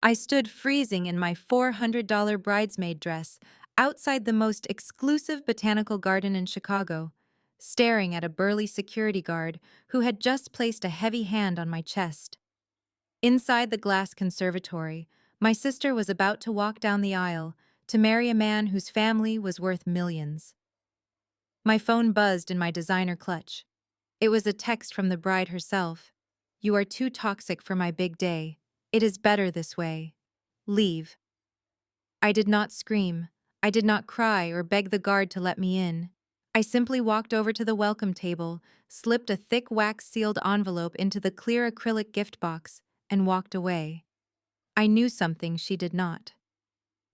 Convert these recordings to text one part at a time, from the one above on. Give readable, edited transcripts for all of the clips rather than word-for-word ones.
I stood freezing in my $400 bridesmaid dress outside the most exclusive botanical garden in Chicago, staring at a burly security guard who had just placed a heavy hand on my chest. Inside the glass conservatory, my sister was about to walk down the aisle to marry a man whose family was worth millions. My phone buzzed in my designer clutch. It was a text from the bride herself. "You are too toxic for my big day. It is better this way. Leave." I did not scream. I did not cry or beg the guard to let me in. I simply walked over to the welcome table, slipped a thick wax-sealed envelope into the clear acrylic gift box, and walked away. I knew something she did not.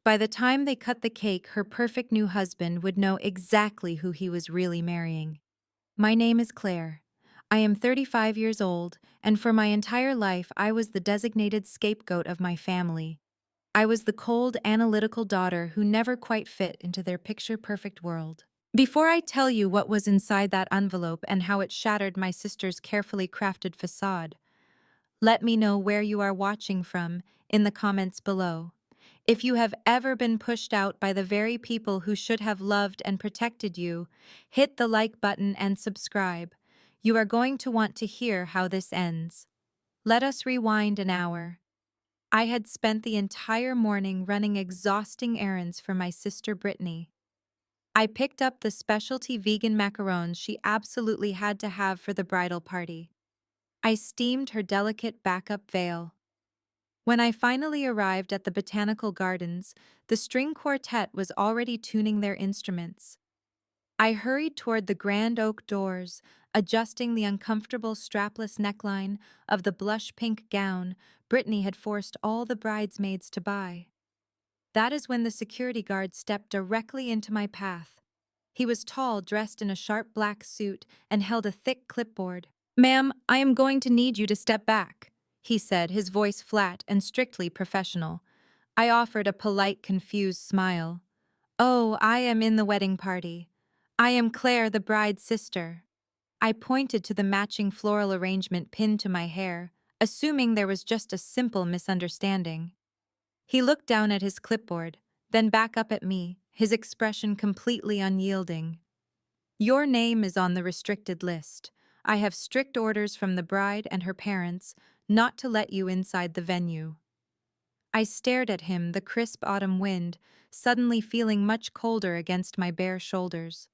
By the time they cut the cake, her perfect new husband would know exactly who he was really marrying. My name is Claire. I am 35 years old, and for my entire life I was the designated scapegoat of my family. I was the cold, analytical daughter who never quite fit into their picture-perfect world. Before I tell you what was inside that envelope and how it shattered my sister's carefully crafted facade, let me know where you are watching from in the comments below. If you have ever been pushed out by the very people who should have loved and protected you, hit the like button and subscribe. You are going to want to hear how this ends. Let us rewind an hour. I had spent the entire morning running exhausting errands for my sister Brittany. I picked up the specialty vegan macarons she absolutely had to have for the bridal party. I steamed her delicate backup veil. When I finally arrived at the botanical gardens, the string quartet was already tuning their instruments. I hurried toward the grand oak doors, adjusting the uncomfortable strapless neckline of the blush pink gown Brittany had forced all the bridesmaids to buy. That is when the security guard stepped directly into my path. He was tall, dressed in a sharp black suit, and held a thick clipboard. "Ma'am, I am going to need you to step back," he said, his voice flat and strictly professional. I offered a polite, confused smile. "Oh, I am in the wedding party. I am Claire, the bride's sister." I pointed to the matching floral arrangement pinned to my hair, assuming there was just a simple misunderstanding. He looked down at his clipboard, then back up at me, his expression completely unyielding. "Your name is on the restricted list. I have strict orders from the bride and her parents not to let you inside the venue." I stared at him, the crisp autumn wind, suddenly feeling much colder against my bare shoulders.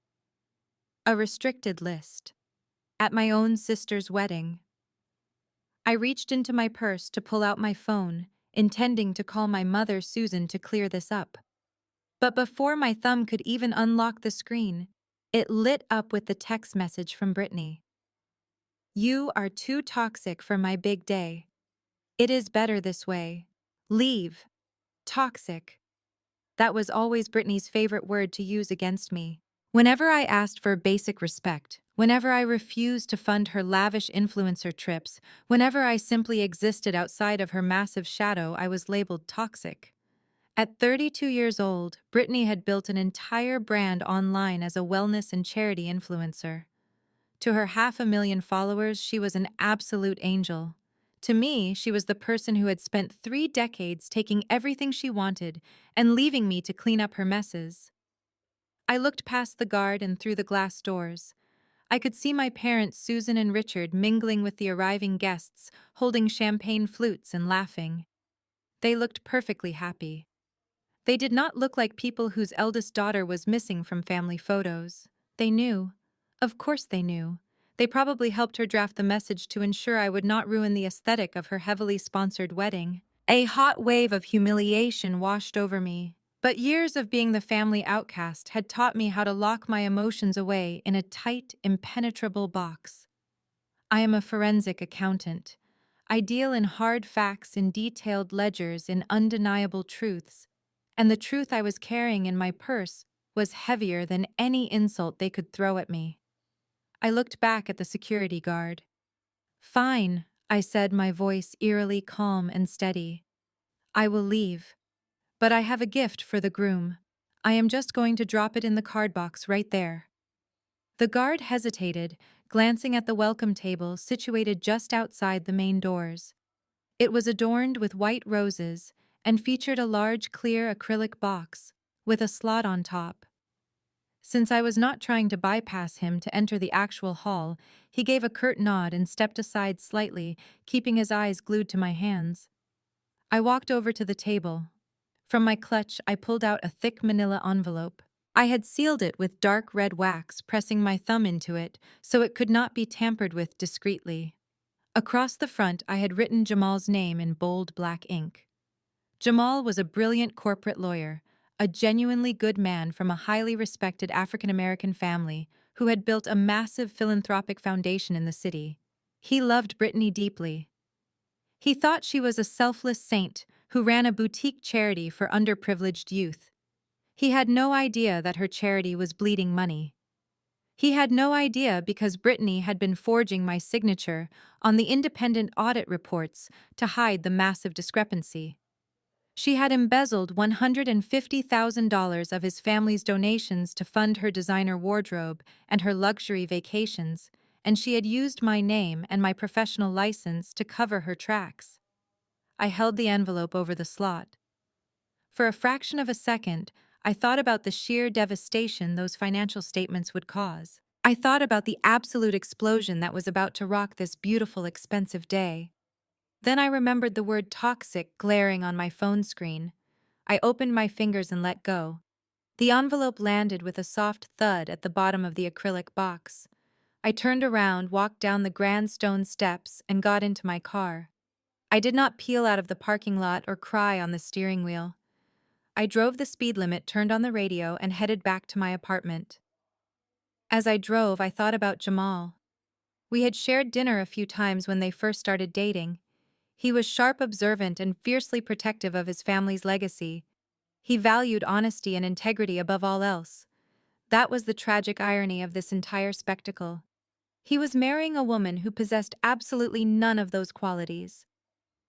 A restricted list. At my own sister's wedding. I reached into my purse to pull out my phone, intending to call my mother Susan to clear this up. But before my thumb could even unlock the screen, it lit up with the text message from Brittany. "You are too toxic for my big day. It is better this way. Leave." Toxic. That was always Brittany's favorite word to use against me. Whenever I asked for basic respect, whenever I refused to fund her lavish influencer trips, whenever I simply existed outside of her massive shadow, I was labeled toxic. At 32 years old, Brittany had built an entire brand online as a wellness and charity influencer. To her 500,000 followers, she was an absolute angel. To me, she was the person who had spent 3 decades taking everything she wanted and leaving me to clean up her messes. I looked past the guard and through the glass doors. I could see my parents, Susan and Richard, mingling with the arriving guests, holding champagne flutes and laughing. They looked perfectly happy. They did not look like people whose eldest daughter was missing from family photos. They knew. Of course they knew. They probably helped her draft the message to ensure I would not ruin the aesthetic of her heavily sponsored wedding. A hot wave of humiliation washed over me. But years of being the family outcast had taught me how to lock my emotions away in a tight, impenetrable box. I am a forensic accountant. I deal in hard facts, in detailed ledgers, in undeniable truths. And the truth I was carrying in my purse was heavier than any insult they could throw at me. I looked back at the security guard. "Fine," I said, my voice eerily calm and steady. "I will leave. But I have a gift for the groom. I am just going to drop it in the card box right there." The guard hesitated, glancing at the welcome table situated just outside the main doors. It was adorned with white roses and featured a large clear acrylic box with a slot on top. Since I was not trying to bypass him to enter the actual hall, he gave a curt nod and stepped aside slightly, keeping his eyes glued to my hands. I walked over to the table. From my clutch, I pulled out a thick manila envelope. I had sealed it with dark red wax, pressing my thumb into it so it could not be tampered with discreetly. Across the front, I had written Jamal's name in bold black ink. Jamal was a brilliant corporate lawyer, a genuinely good man from a highly respected African-American family who had built a massive philanthropic foundation in the city. He loved Brittany deeply. He thought she was a selfless saint who ran a boutique charity for underprivileged youth. He had no idea that her charity was bleeding money. He had no idea because Brittany had been forging my signature on the independent audit reports to hide the massive discrepancy. She had embezzled $150,000 of his family's donations to fund her designer wardrobe and her luxury vacations, and she had used my name and my professional license to cover her tracks. I held the envelope over the slot. For a fraction of a second, I thought about the sheer devastation those financial statements would cause. I thought about the absolute explosion that was about to rock this beautiful, expensive day. Then I remembered the word toxic glaring on my phone screen. I opened my fingers and let go. The envelope landed with a soft thud at the bottom of the acrylic box. I turned around, walked down the grand stone steps, and got into my car. I did not peel out of the parking lot or cry on the steering wheel. I drove the speed limit, turned on the radio, and headed back to my apartment. As I drove, I thought about Jamal. We had shared dinner a few times when they first started dating. He was sharp, observant, and fiercely protective of his family's legacy. He valued honesty and integrity above all else. That was the tragic irony of this entire spectacle. He was marrying a woman who possessed absolutely none of those qualities.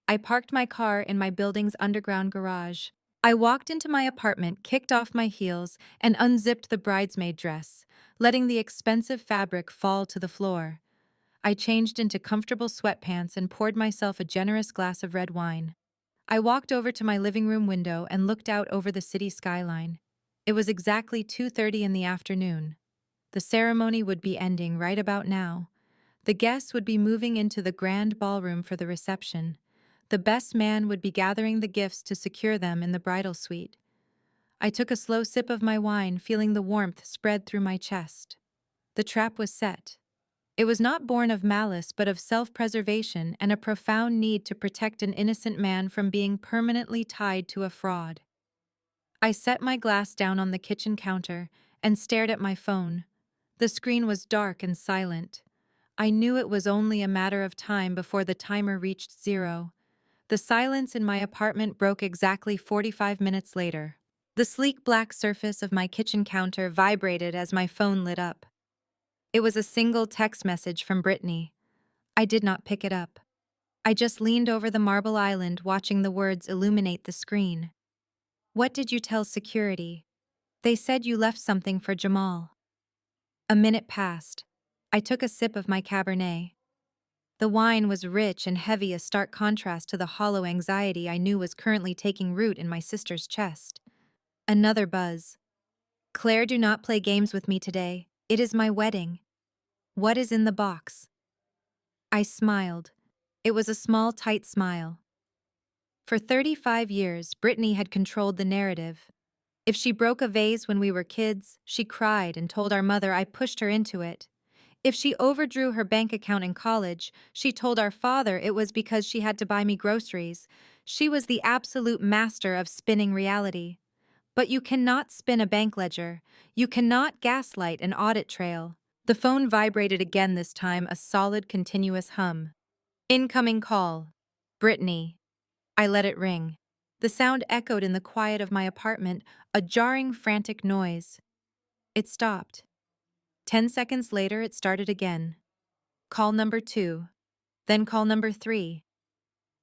I parked my car in my building's underground garage. I walked into my apartment, kicked off my heels, and unzipped the bridesmaid dress, letting the expensive fabric fall to the floor. I changed into comfortable sweatpants and poured myself a generous glass of red wine. I walked over to my living room window and looked out over the city skyline. It was exactly 2:30 in the afternoon. The ceremony would be ending right about now. The guests would be moving into the grand ballroom for the reception. The best man would be gathering the gifts to secure them in the bridal suite. I took a slow sip of my wine, feeling the warmth spread through my chest. The trap was set. It was not born of malice but of self-preservation and a profound need to protect an innocent man from being permanently tied to a fraud. I set my glass down on the kitchen counter and stared at my phone. The screen was dark and silent. I knew it was only a matter of time before the timer reached 0. The silence in my apartment broke exactly 45 minutes later. The sleek black surface of my kitchen counter vibrated as my phone lit up. It was a single text message from Brittany. I did not pick it up. I just leaned over the marble island, watching the words illuminate the screen. "What did you tell security? They said you left something for Jamal." A minute passed. I took a sip of my Cabernet. The wine was rich and heavy, a stark contrast to the hollow anxiety I knew was currently taking root in my sister's chest. Another buzz. "Claire, do not play games with me today. It is my wedding. What is in the box?" I smiled. It was a small, tight smile. For 35 years, Brittany had controlled the narrative. If she broke a vase when we were kids, she cried and told our mother I pushed her into it. If she overdrew her bank account in college, she told our father it was because she had to buy me groceries. She was the absolute master of spinning reality. But you cannot spin a bank ledger. You cannot gaslight an audit trail. The phone vibrated again, this time a solid, continuous hum. Incoming call. Brittany. I let it ring. The sound echoed in the quiet of my apartment, a jarring, frantic noise. It stopped. 10 seconds later, it started again. Call number 2. Then call number 3.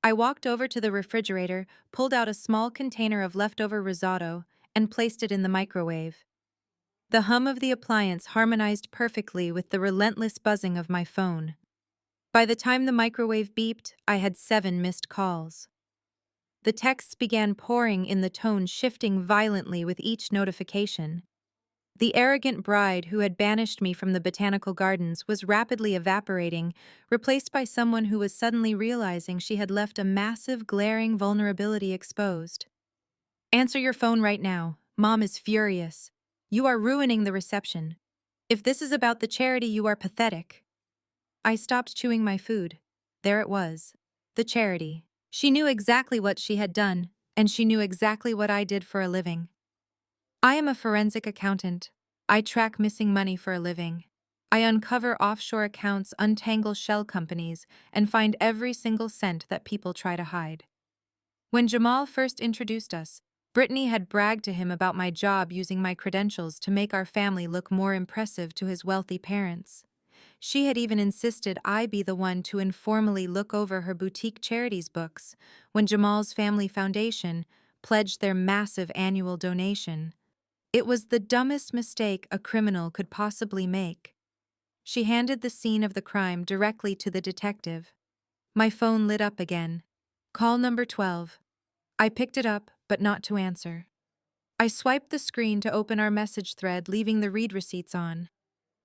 I walked over to the refrigerator, pulled out a small container of leftover risotto, and placed it in the microwave. The hum of the appliance harmonized perfectly with the relentless buzzing of my phone. By the time the microwave beeped, I had 7 missed calls. The texts began pouring in, the tone shifting violently with each notification. The arrogant bride who had banished me from the botanical gardens was rapidly evaporating, replaced by someone who was suddenly realizing she had left a massive, glaring vulnerability exposed. Answer your phone right now. Mom is furious. You are ruining the reception. If this is about the charity, you are pathetic. I stopped chewing my food. There it was. The charity. She knew exactly what she had done, and she knew exactly what I did for a living. I am a forensic accountant. I track missing money for a living. I uncover offshore accounts, untangle shell companies, and find every single cent that people try to hide. When Jamal first introduced us, Brittany had bragged to him about my job using my credentials to make our family look more impressive to his wealthy parents. She had even insisted I be the one to informally look over her boutique charities books when Jamal's family foundation pledged their massive annual donation. It was the dumbest mistake a criminal could possibly make. She handed the scene of the crime directly to the detective. My phone lit up again. Call number 12. I picked it up, but not to answer. I swiped the screen to open our message thread, leaving the read receipts on.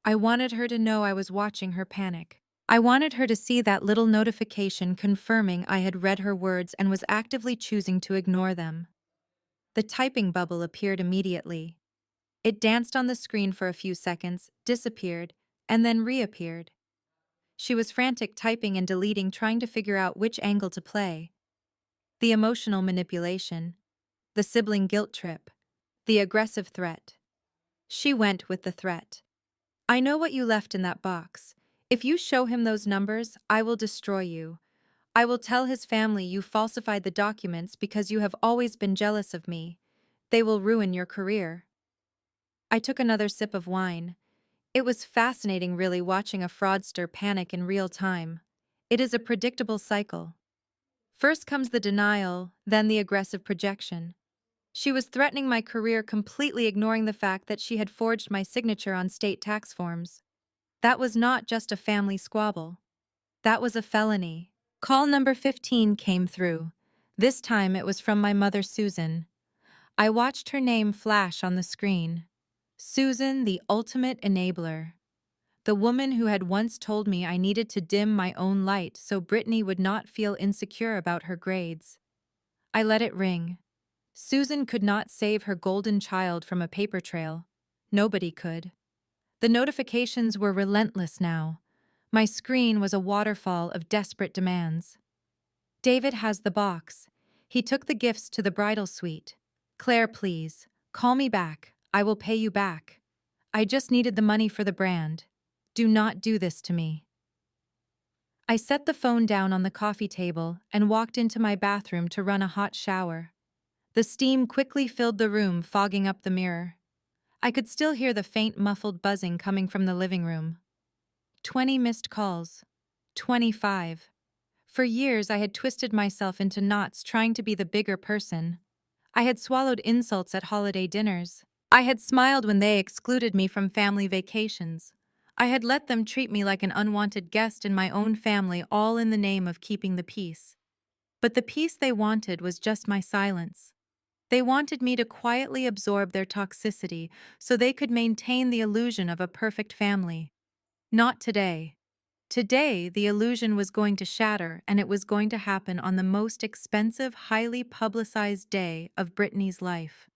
I wanted her to know I was watching her panic. I wanted her to see that little notification confirming I had read her words and was actively choosing to ignore them. The typing bubble appeared immediately. It danced on the screen for a few seconds, disappeared, and then reappeared. She was frantic, typing and deleting, trying to figure out which angle to play. The emotional manipulation, the sibling guilt trip, the aggressive threat. She went with the threat. I know what you left in that box. If you show him those numbers, I will destroy you. I will tell his family you falsified the documents because you have always been jealous of me. They will ruin your career. I took another sip of wine. It was fascinating, really, watching a fraudster panic in real time. It is a predictable cycle. First comes the denial, then the aggressive projection. She was threatening my career, completely ignoring the fact that she had forged my signature on state tax forms. That was not just a family squabble. That was a felony. Call number 15 came through. This time it was from my mother, Susan. I watched her name flash on the screen. Susan, the ultimate enabler. The woman who had once told me I needed to dim my own light so Brittany would not feel insecure about her grades. I let it ring. Susan could not save her golden child from a paper trail. Nobody could. The notifications were relentless now. My screen was a waterfall of desperate demands. David has the box. He took the gifts to the bridal suite. Claire, please. Call me back. I will pay you back. I just needed the money for the brand. Do not do this to me. I set the phone down on the coffee table and walked into my bathroom to run a hot shower. The steam quickly filled the room, fogging up the mirror. I could still hear the faint, muffled buzzing coming from the living room. 20 missed calls. 25. For years I had twisted myself into knots trying to be the bigger person. I had swallowed insults at holiday dinners. I had smiled when they excluded me from family vacations. I had let them treat me like an unwanted guest in my own family, all in the name of keeping the peace. But the peace they wanted was just my silence. They wanted me to quietly absorb their toxicity so they could maintain the illusion of a perfect family. Not today. Today, the illusion was going to shatter, and it was going to happen on the most expensive, highly publicized day of Brittany's life.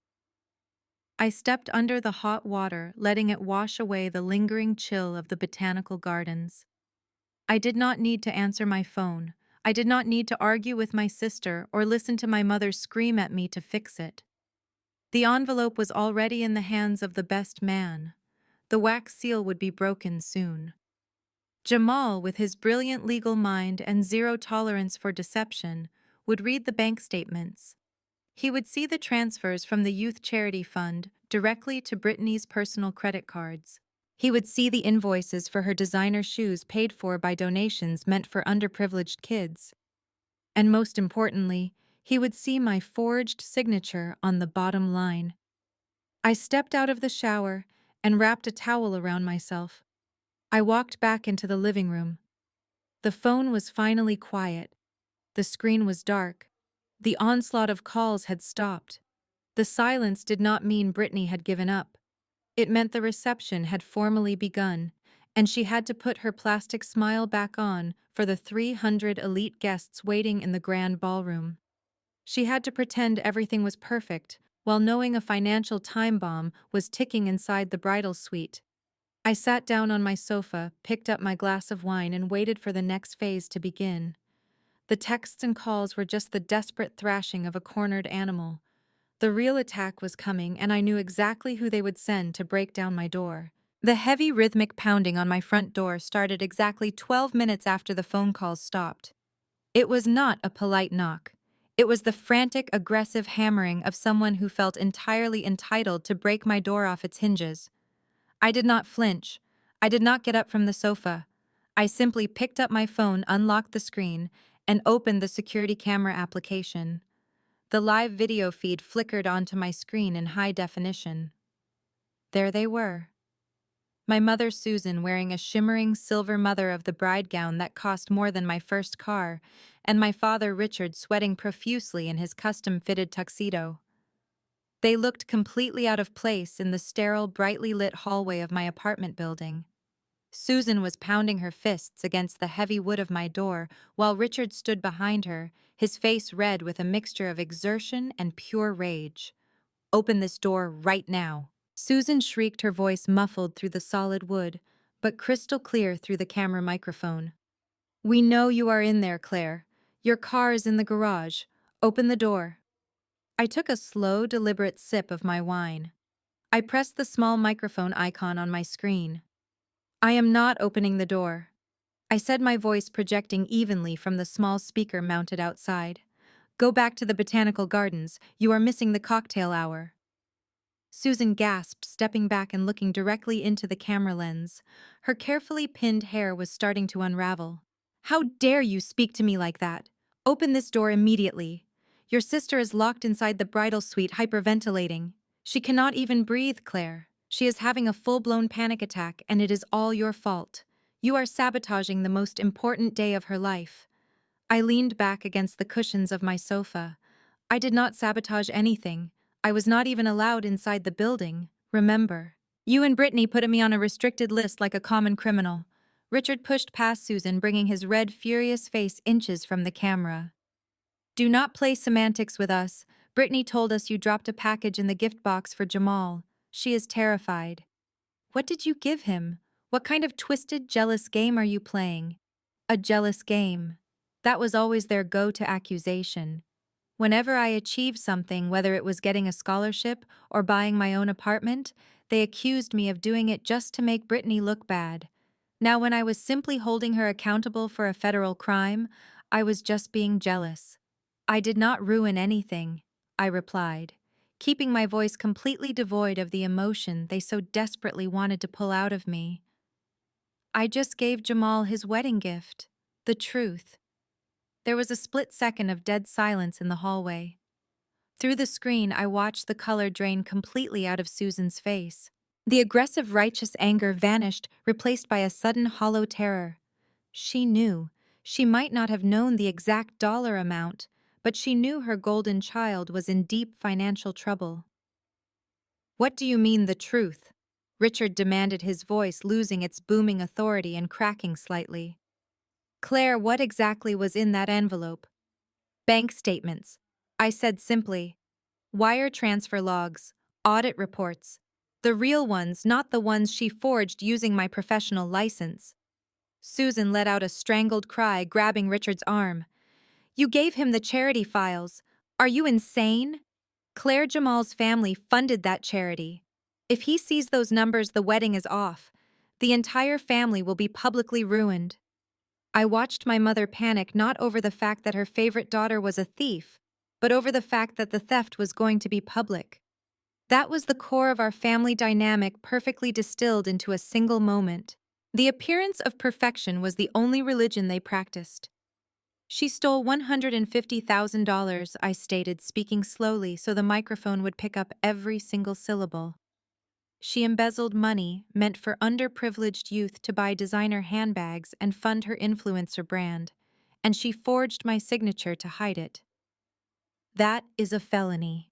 I stepped under the hot water, letting it wash away the lingering chill of the botanical gardens. I did not need to answer my phone. I did not need to argue with my sister or listen to my mother scream at me to fix it. The envelope was already in the hands of the best man. The wax seal would be broken soon. Jamal, with his brilliant legal mind and zero tolerance for deception, would read the bank statements. He would see the transfers from the youth charity fund directly to Brittany's personal credit cards. He would see the invoices for her designer shoes paid for by donations meant for underprivileged kids. And most importantly, he would see my forged signature on the bottom line. I stepped out of the shower and wrapped a towel around myself. I walked back into the living room. The phone was finally quiet. The screen was dark. The onslaught of calls had stopped. The silence did not mean Brittany had given up. It meant the reception had formally begun, and she had to put her plastic smile back on for the 300 elite guests waiting in the grand ballroom. She had to pretend everything was perfect, while knowing a financial time bomb was ticking inside the bridal suite. I sat down on my sofa, picked up my glass of wine, and waited for the next phase to begin. The texts and calls were just the desperate thrashing of a cornered animal. The real attack was coming, and I knew exactly who they would send to break down my door. The heavy rhythmic pounding on my front door started exactly 12 minutes after the phone calls stopped. It was not a polite knock. It was the frantic, aggressive hammering of someone who felt entirely entitled to break my door off its hinges. I did not flinch. I did not get up from the sofa. I simply picked up my phone, unlocked the screen, and opened the security camera application. The live video feed flickered onto my screen in high definition. There they were. My mother Susan wearing a shimmering silver mother of the bride gown that cost more than my first car, and my father Richard sweating profusely in his custom-fitted tuxedo. They looked completely out of place in the sterile, brightly lit hallway of my apartment building. Susan was pounding her fists against the heavy wood of my door, while Richard stood behind her, his face red with a mixture of exertion and pure rage. "Open this door right now." Susan shrieked, her voice muffled through the solid wood, but crystal clear through the camera microphone. "We know you are in there, Claire. Your car is in the garage. Open the door." I took a slow, deliberate sip of my wine. I pressed the small microphone icon on my screen. "I am not opening the door," I said, my voice projecting evenly from the small speaker mounted outside. "Go back to the botanical gardens. You are missing the cocktail hour." Susan gasped, stepping back and looking directly into the camera lens. Her carefully pinned hair was starting to unravel. "How dare you speak to me like that? Open this door immediately. Your sister is locked inside the bridal suite, hyperventilating. She cannot even breathe, Claire. She is having a full-blown panic attack, and it is all your fault. You are sabotaging the most important day of her life." I leaned back against the cushions of my sofa. I did not sabotage anything. I was not even allowed inside the building, remember. "You and Brittany put me on a restricted list like a common criminal." Richard pushed past Susan, bringing his red, furious face inches from the camera. "Do not play semantics with us. Brittany told us you dropped a package in the gift box for Jamal. She is terrified." "What did you give him? What kind of twisted, jealous game are you playing?" "A jealous game." That was always their go-to accusation. Whenever I achieved something, whether it was getting a scholarship or buying my own apartment, they accused me of doing it just to make Brittany look bad. Now, when I was simply holding her accountable for a federal crime, I was just being jealous. "I did not ruin anything," I replied, keeping my voice completely devoid of the emotion they so desperately wanted to pull out of me. "I just gave Jamal his wedding gift. The truth." There was a split second of dead silence in the hallway. Through the screen, I watched the color drain completely out of Susan's face. The aggressive, righteous anger vanished, replaced by a sudden, hollow terror. She knew. She might not have known the exact dollar amount, but she knew her golden child was in deep financial trouble. "What do you mean, the truth?" Richard demanded, his voice losing its booming authority and cracking slightly. "Claire, what exactly was in that envelope?" "Bank statements," I said simply. "Wire transfer logs, audit reports. The real ones, not the ones she forged using my professional license." Susan let out a strangled cry, grabbing Richard's arm. "You gave him the charity files. Are you insane? Claire Jamal's family funded that charity. If he sees those numbers, the wedding is off. The entire family will be publicly ruined." I watched my mother panic, not over the fact that her favorite daughter was a thief, but over the fact that the theft was going to be public. That was the core of our family dynamic, perfectly distilled into a single moment. The appearance of perfection was the only religion they practiced. "She stole $150,000, I stated, speaking slowly so the microphone would pick up every single syllable. She embezzled money meant for underprivileged youth to buy designer handbags and fund her influencer brand, and she forged my signature to hide it. That is a felony.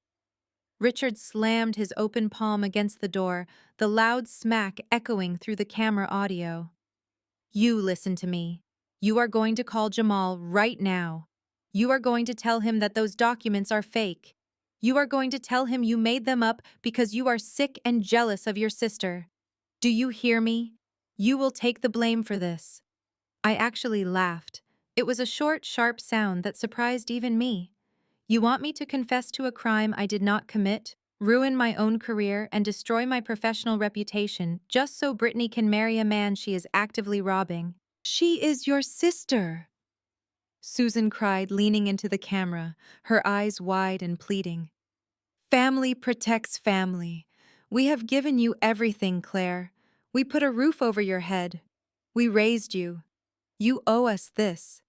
Richard slammed his open palm against the door, the loud smack echoing through the camera audio. You listen to me. You are going to call Jamal right now. You are going to tell him that those documents are fake. You are going to tell him you made them up because you are sick and jealous of your sister. Do you hear me? You will take the blame for this. I actually laughed. It was a short, sharp sound that surprised even me. You want me to confess to a crime I did not commit, ruin my own career, and destroy my professional reputation just so Brittany can marry a man she is actively robbing? She is your sister, Susan cried, leaning into the camera, her eyes wide and pleading. Family protects family. We have given you everything, Claire. We put a roof over your head. We raised you. You owe us this.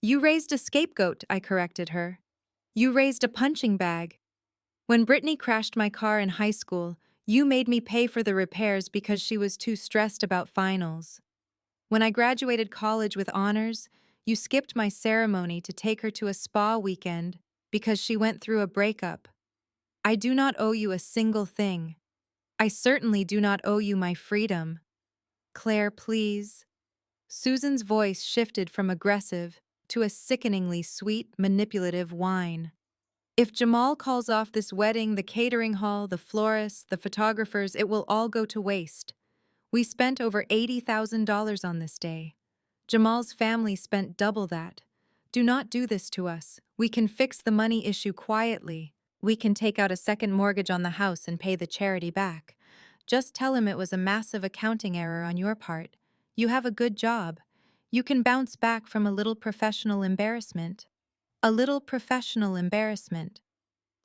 You raised a scapegoat, I corrected her. You raised a punching bag. When Brittany crashed my car in high school, you made me pay for the repairs because she was too stressed about finals. When I graduated college with honors, you skipped my ceremony to take her to a spa weekend because she went through a breakup. I do not owe you a single thing. I certainly do not owe you my freedom. Claire, please. Susan's voice shifted from aggressive to a sickeningly sweet, manipulative whine. If Jamal calls off this wedding, the catering hall, the florists, the photographers, it will all go to waste. We spent over $80,000 on this day. Jamal's family spent double that. Do not do this to us. We can fix the money issue quietly. We can take out a second mortgage on the house and pay the charity back. Just tell him it was a massive accounting error on your part. You have a good job. You can bounce back from a little professional embarrassment. A little professional embarrassment.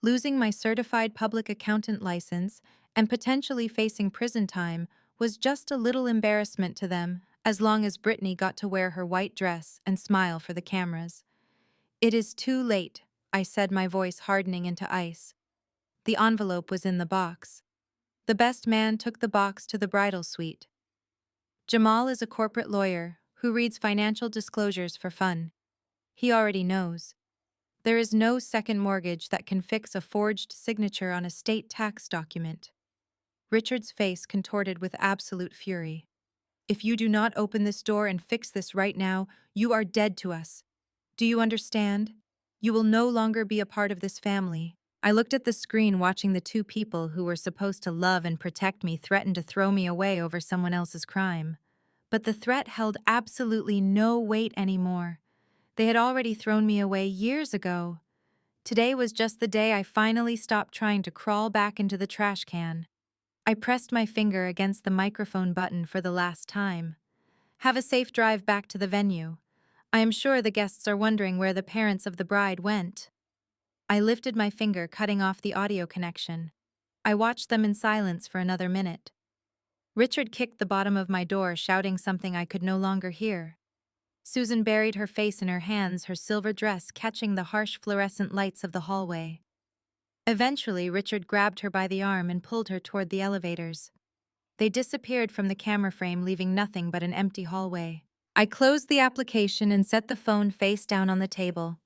Losing my certified public accountant license and potentially facing prison time was just a little embarrassment to them, as long as Brittany got to wear her white dress and smile for the cameras. It is too late, I said, my voice hardening into ice. The envelope was in the box. The best man took the box to the bridal suite. Jamal is a corporate lawyer who reads financial disclosures for fun. He already knows. There is no second mortgage that can fix a forged signature on a state tax document. Richard's face contorted with absolute fury. If you do not open this door and fix this right now, you are dead to us. Do you understand? You will no longer be a part of this family. I looked at the screen, watching the two people who were supposed to love and protect me threaten to throw me away over someone else's crime. But the threat held absolutely no weight anymore. They had already thrown me away years ago. Today was just the day I finally stopped trying to crawl back into the trash can. I pressed my finger against the microphone button for the last time. Have a safe drive back to the venue. I am sure the guests are wondering where the parents of the bride went. I lifted my finger, cutting off the audio connection. I watched them in silence for another minute. Richard kicked the bottom of my door, shouting something I could no longer hear. Susan buried her face in her hands, her silver dress catching the harsh fluorescent lights of the hallway. Eventually, Richard grabbed her by the arm and pulled her toward the elevators. They disappeared from the camera frame, leaving nothing but an empty hallway. I closed the application and set the phone face down on the table.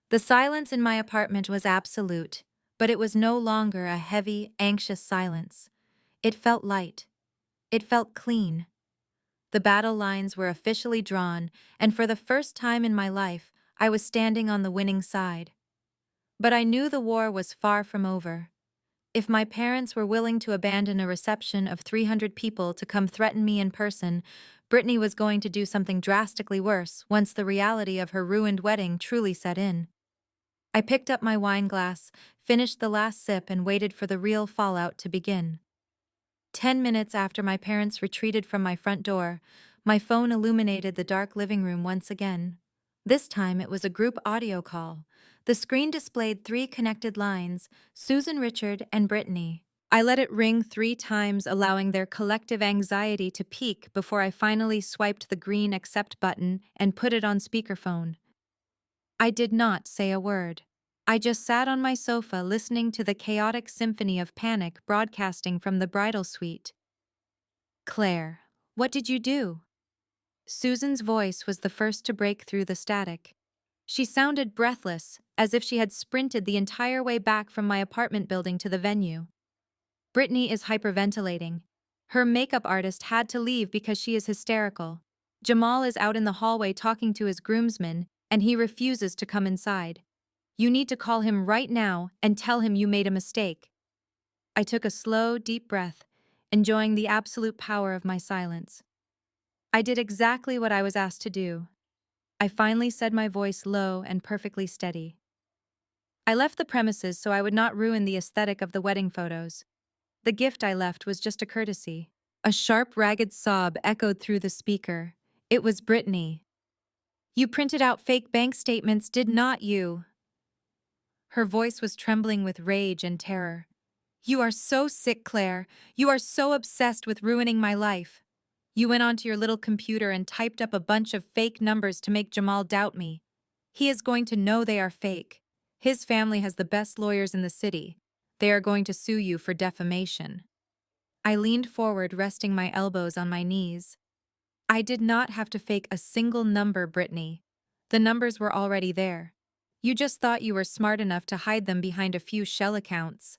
The silence in my apartment was absolute, but it was no longer a heavy, anxious silence. It felt light. It felt clean. The battle lines were officially drawn, and for the first time in my life, I was standing on the winning side. But I knew the war was far from over. If my parents were willing to abandon a reception of 300 people to come threaten me in person, Brittany was going to do something drastically worse once the reality of her ruined wedding truly set in. I picked up my wine glass, finished the last sip, and waited for the real fallout to begin. 10 minutes after my parents retreated from my front door, my phone illuminated the dark living room once again. This time it was a group audio call. The screen displayed 3 connected lines: Susan, Richard, and Brittany. I let it ring 3 times, allowing their collective anxiety to peak before I finally swiped the green accept button and put it on speakerphone. I did not say a word. I just sat on my sofa listening to the chaotic symphony of panic broadcasting from the bridal suite. Claire, what did you do? Susan's voice was the first to break through the static. She sounded breathless, as if she had sprinted the entire way back from my apartment building to the venue. Brittany is hyperventilating. Her makeup artist had to leave because she is hysterical. Jamal is out in the hallway talking to his groomsmen, and he refuses to come inside. You need to call him right now and tell him you made a mistake. I took a slow, deep breath, enjoying the absolute power of my silence. I did exactly what I was asked to do. I finally said, my voice low and perfectly steady. I left the premises so I would not ruin the aesthetic of the wedding photos. The gift I left was just a courtesy. A sharp, ragged sob echoed through the speaker. It was Brittany. You printed out fake bank statements, did not you? Her voice was trembling with rage and terror. You are so sick, Claire. You are so obsessed with ruining my life. You went onto your little computer and typed up a bunch of fake numbers to make Jamal doubt me. He is going to know they are fake. His family has the best lawyers in the city. They are going to sue you for defamation. I leaned forward, resting my elbows on my knees. I did not have to fake a single number, Brittany. The numbers were already there. You just thought you were smart enough to hide them behind a few shell accounts.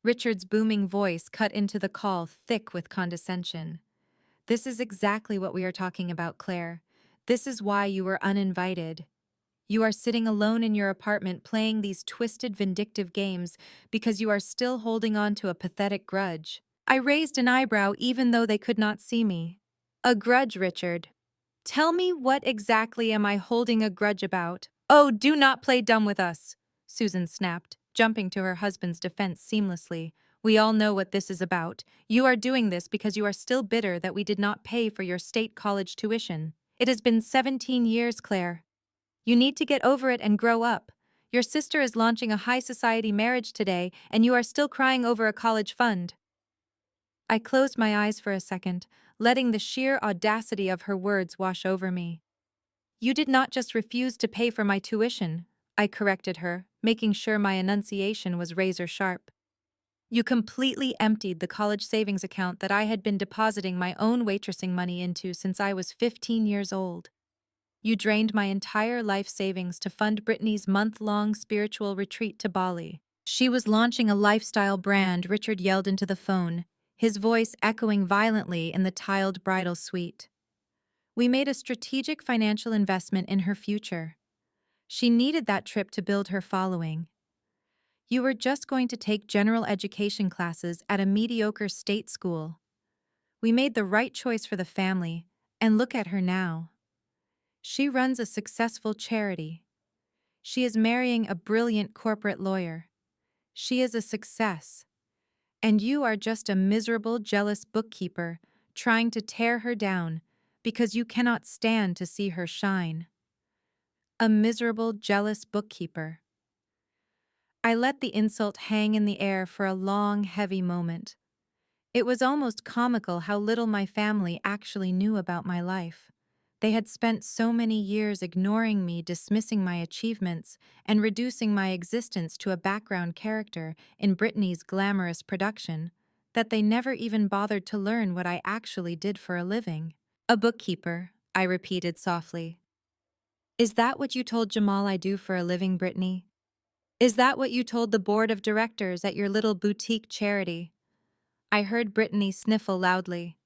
Richard's booming voice cut into the call, thick with condescension. This is exactly what we are talking about, Claire. This is why you were uninvited. You are sitting alone in your apartment playing these twisted, vindictive games because you are still holding on to a pathetic grudge. I raised an eyebrow even though they could not see me. A grudge, Richard. Tell me, what exactly am I holding a grudge about? Oh, do not play dumb with us, Susan snapped, jumping to her husband's defense seamlessly. We all know what this is about. You are doing this because you are still bitter that we did not pay for your state college tuition. It has been 17 years, Claire. You need to get over it and grow up. Your sister is launching a high society marriage today, and you are still crying over a college fund. I closed my eyes for a second, letting the sheer audacity of her words wash over me. You did not just refuse to pay for my tuition, I corrected her, making sure my enunciation was razor sharp. You completely emptied the college savings account that I had been depositing my own waitressing money into since I was 15 years old. You drained my entire life savings to fund Brittany's month-long spiritual retreat to Bali. She was launching a lifestyle brand, Richard yelled into the phone, his voice echoing violently in the tiled bridal suite. We made a strategic financial investment in her future. She needed that trip to build her following. You were just going to take general education classes at a mediocre state school. We made the right choice for the family, and look at her now. She runs a successful charity. She is marrying a brilliant corporate lawyer. She is a success. And you are just a miserable, jealous bookkeeper trying to tear her down because you cannot stand to see her shine. A miserable, jealous bookkeeper. I let the insult hang in the air for a long, heavy moment. It was almost comical how little my family actually knew about my life. They had spent so many years ignoring me, dismissing my achievements, and reducing my existence to a background character in Brittany's glamorous production, that they never even bothered to learn what I actually did for a living. A bookkeeper, I repeated softly. Is that what you told Jamal I do for a living, Brittany? Is that what you told the board of directors at your little boutique charity? I heard Brittany sniffle loudly.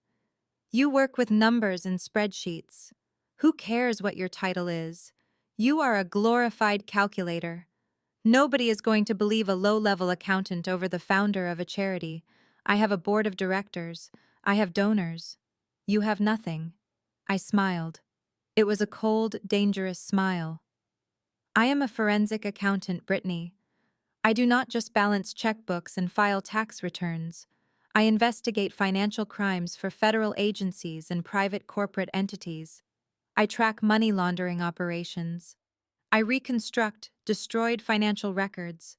You work with numbers and spreadsheets. Who cares what your title is? You are a glorified calculator. Nobody is going to believe a low-level accountant over the founder of a charity. I have a board of directors. I have donors. You have nothing. I smiled. It was a cold, dangerous smile. I am a forensic accountant, Brittany. I do not just balance checkbooks and file tax returns. I investigate financial crimes for federal agencies and private corporate entities. I track money laundering operations. I reconstruct destroyed financial records.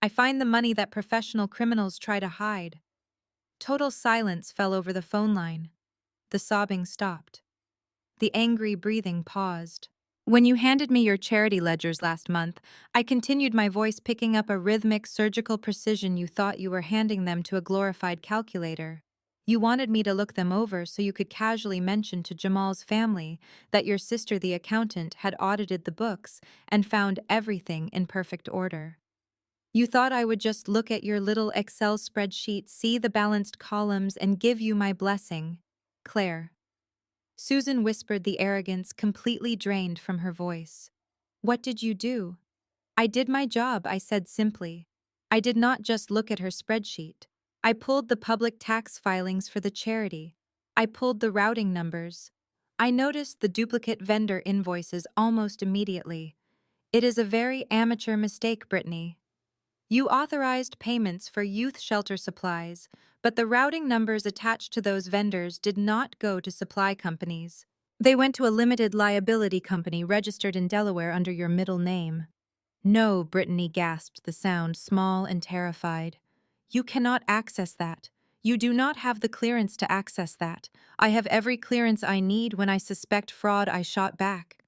I find the money that professional criminals try to hide. Total silence fell over the phone line. The sobbing stopped. The angry breathing paused. When you handed me your charity ledgers last month, I continued, my voice picking up a rhythmic, surgical precision. You thought you were handing them to a glorified calculator. You wanted me to look them over so you could casually mention to Jamal's family that your sister, the accountant, had audited the books and found everything in perfect order. You thought I would just look at your little Excel spreadsheet, see the balanced columns, and give you my blessing. Claire. Susan whispered, the arrogance completely drained from her voice. What did you do? I did my job, I said simply. I did not just look at her spreadsheet. I pulled the public tax filings for the charity. I pulled the routing numbers. I noticed the duplicate vendor invoices almost immediately. It is a very amateur mistake, Brittany. You authorized payments for youth shelter supplies, but the routing numbers attached to those vendors did not go to supply companies. They went to a limited liability company registered in Delaware under your middle name. No, Brittany gasped, the sound small and terrified. You cannot access that. You do not have the clearance to access that. I have every clearance I need. When I suspect fraud, I shot back.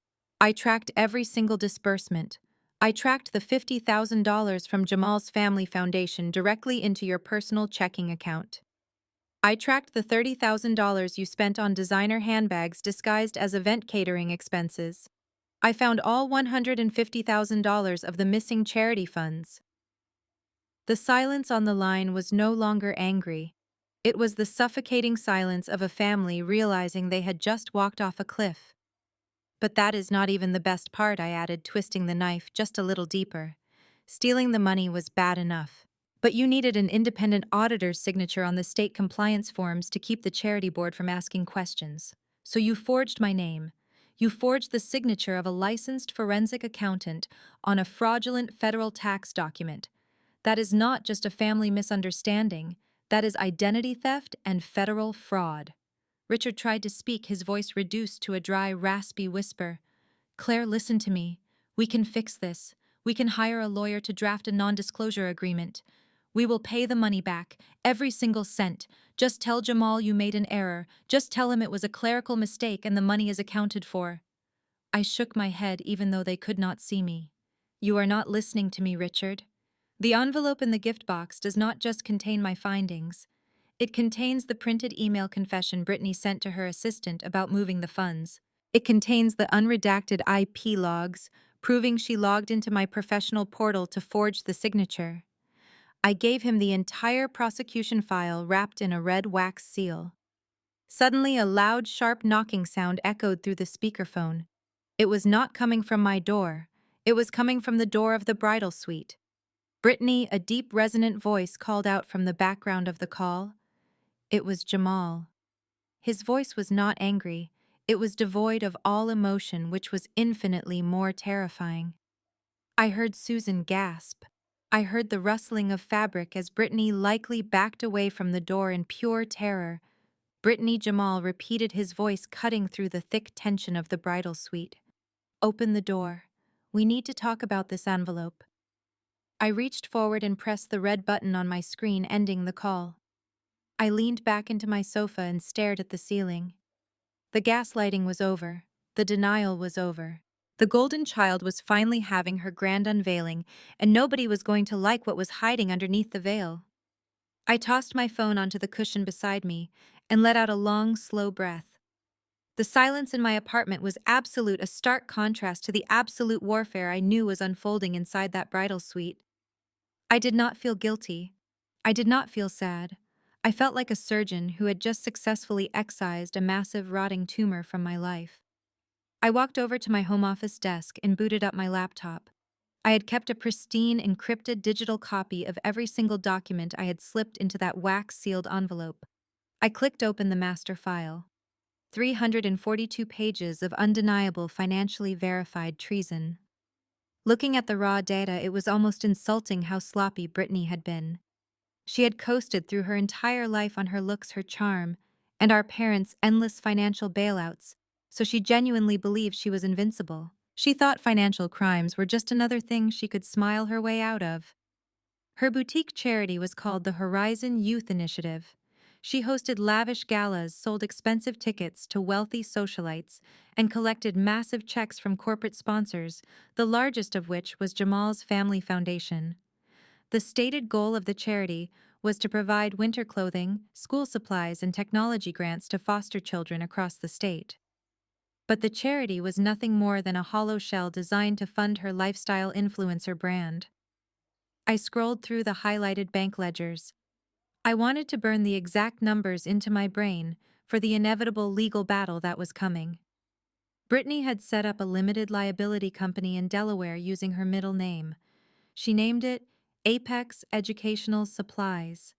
I tracked every single disbursement. I tracked the $50,000 from Jamal's family foundation directly into your personal checking account. I tracked the $30,000 you spent on designer handbags disguised as event catering expenses. I found all $150,000 of the missing charity funds. The silence on the line was no longer angry. It was the suffocating silence of a family realizing they had just walked off a cliff. But that is not even the best part, I added, twisting the knife just a little deeper. Stealing the money was bad enough. But you needed an independent auditor's signature on the state compliance forms to keep the charity board from asking questions. So you forged my name. You forged the signature of a licensed forensic accountant on a fraudulent federal tax document. That is not just a family misunderstanding. That is identity theft and federal fraud. Richard tried to speak, his voice reduced to a dry, raspy whisper. Claire, listen to me. We can fix this. We can hire a lawyer to draft a non-disclosure agreement. We will pay the money back, every single cent. Just tell Jamal you made an error. Just tell him it was a clerical mistake and the money is accounted for. I shook my head even though they could not see me. You are not listening to me, Richard. The envelope in the gift box does not just contain my findings. It contains the printed email confession Brittany sent to her assistant about moving the funds. It contains the unredacted IP logs, proving she logged into my professional portal to forge the signature. I gave him the entire prosecution file wrapped in a red wax seal. Suddenly, a loud, sharp knocking sound echoed through the speakerphone. It was not coming from my door. It was coming from the door of the bridal suite. Brittany, a deep, resonant voice called out from the background of the call. It was Jamal. His voice was not angry. It was devoid of all emotion, which was infinitely more terrifying. I heard Susan gasp. I heard the rustling of fabric as Brittany likely backed away from the door in pure terror. Brittany, Jamal repeated, his voice cutting through the thick tension of the bridal suite. Open the door. We need to talk about this envelope. I reached forward and pressed the red button on my screen, ending the call. I leaned back into my sofa and stared at the ceiling. The gaslighting was over. The denial was over. The golden child was finally having her grand unveiling, and nobody was going to like what was hiding underneath the veil. I tossed my phone onto the cushion beside me and let out a long, slow breath. The silence in my apartment was absolute, a stark contrast to the absolute warfare I knew was unfolding inside that bridal suite. I did not feel guilty. I did not feel sad. I felt like a surgeon who had just successfully excised a massive rotting tumor from my life. I walked over to my home office desk and booted up my laptop. I had kept a pristine, encrypted digital copy of every single document I had slipped into that wax-sealed envelope. I clicked open the master file. 342 pages of undeniable, financially verified treason. Looking at the raw data, it was almost insulting how sloppy Brittany had been. She had coasted through her entire life on her looks, her charm, and our parents' endless financial bailouts, so she genuinely believed she was invincible. She thought financial crimes were just another thing she could smile her way out of. Her boutique charity was called the Horizon Youth Initiative. She hosted lavish galas, sold expensive tickets to wealthy socialites, and collected massive checks from corporate sponsors, the largest of which was Jamal's family foundation. The stated goal of the charity was to provide winter clothing, school supplies, and technology grants to foster children across the state. But the charity was nothing more than a hollow shell designed to fund her lifestyle influencer brand. I scrolled through the highlighted bank ledgers. I wanted to burn the exact numbers into my brain for the inevitable legal battle that was coming. Brittany had set up a limited liability company in Delaware using her middle name. She named it Apex Educational Supplies.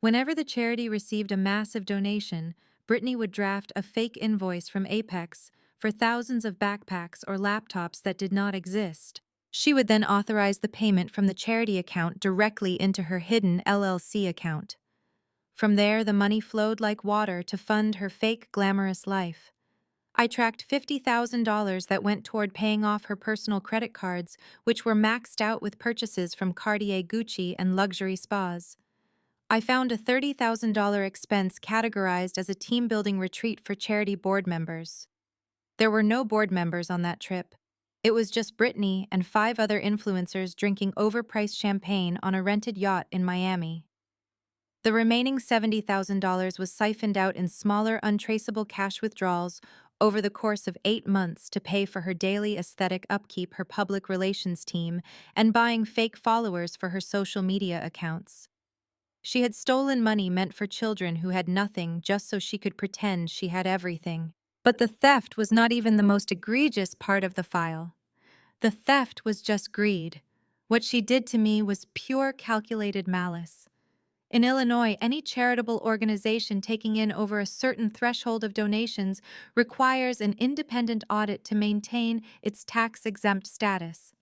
Whenever the charity received a massive donation, Brittany would draft a fake invoice from Apex for thousands of backpacks or laptops that did not exist. She would then authorize the payment from the charity account directly into her hidden LLC account. From there, the money flowed like water to fund her fake glamorous life. I tracked $50,000 that went toward paying off her personal credit cards, which were maxed out with purchases from Cartier, Gucci, and luxury spas. I found a $30,000 expense categorized as a team-building retreat for charity board members. There were no board members on that trip. It was just Brittany and 5 other influencers drinking overpriced champagne on a rented yacht in Miami. The remaining $70,000 was siphoned out in smaller, untraceable cash withdrawals over the course of 8 months to pay for her daily aesthetic upkeep, her public relations team, and buying fake followers for her social media accounts. She had stolen money meant for children who had nothing just so she could pretend she had everything. But the theft was not even the most egregious part of the file. The theft was just greed. What she did to me was pure calculated malice. In Illinois, any charitable organization taking in over a certain threshold of donations requires an independent audit to maintain its tax-exempt status.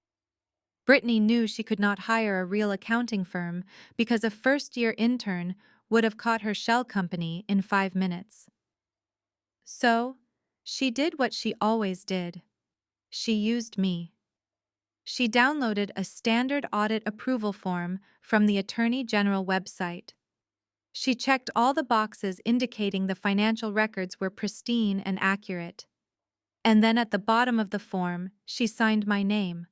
Brittany knew she could not hire a real accounting firm because a first-year intern would have caught her shell company in 5 minutes. So, she did what she always did. She used me. She downloaded a standard audit approval form from the Attorney General website. She checked all the boxes indicating the financial records were pristine and accurate. And then at the bottom of the form, she signed my name,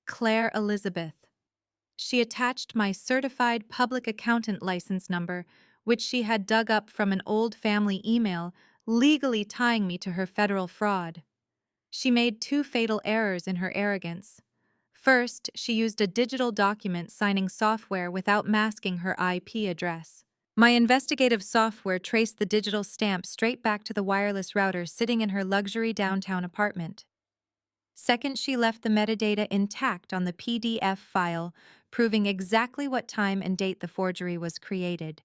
Claire Elizabeth. She attached my certified public accountant license number, which she had dug up from an old family email, legally tying me to her federal fraud. She made 2 fatal errors in her arrogance. First, she used a digital document signing software without masking her IP address. My investigative software traced the digital stamp straight back to the wireless router sitting in her luxury downtown apartment. Second, she left the metadata intact on the PDF file, proving exactly what time and date the forgery was created.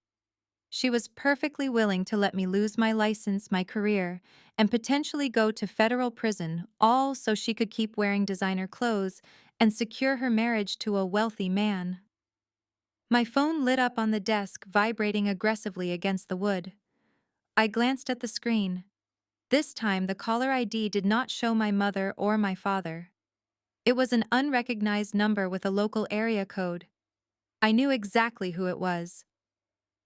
She was perfectly willing to let me lose my license, my career, and potentially go to federal prison, all so she could keep wearing designer clothes and secure her marriage to a wealthy man. My phone lit up on the desk, vibrating aggressively against the wood. I glanced at the screen. This time, the caller ID did not show my mother or my father. It was an unrecognized number with a local area code. I knew exactly who it was.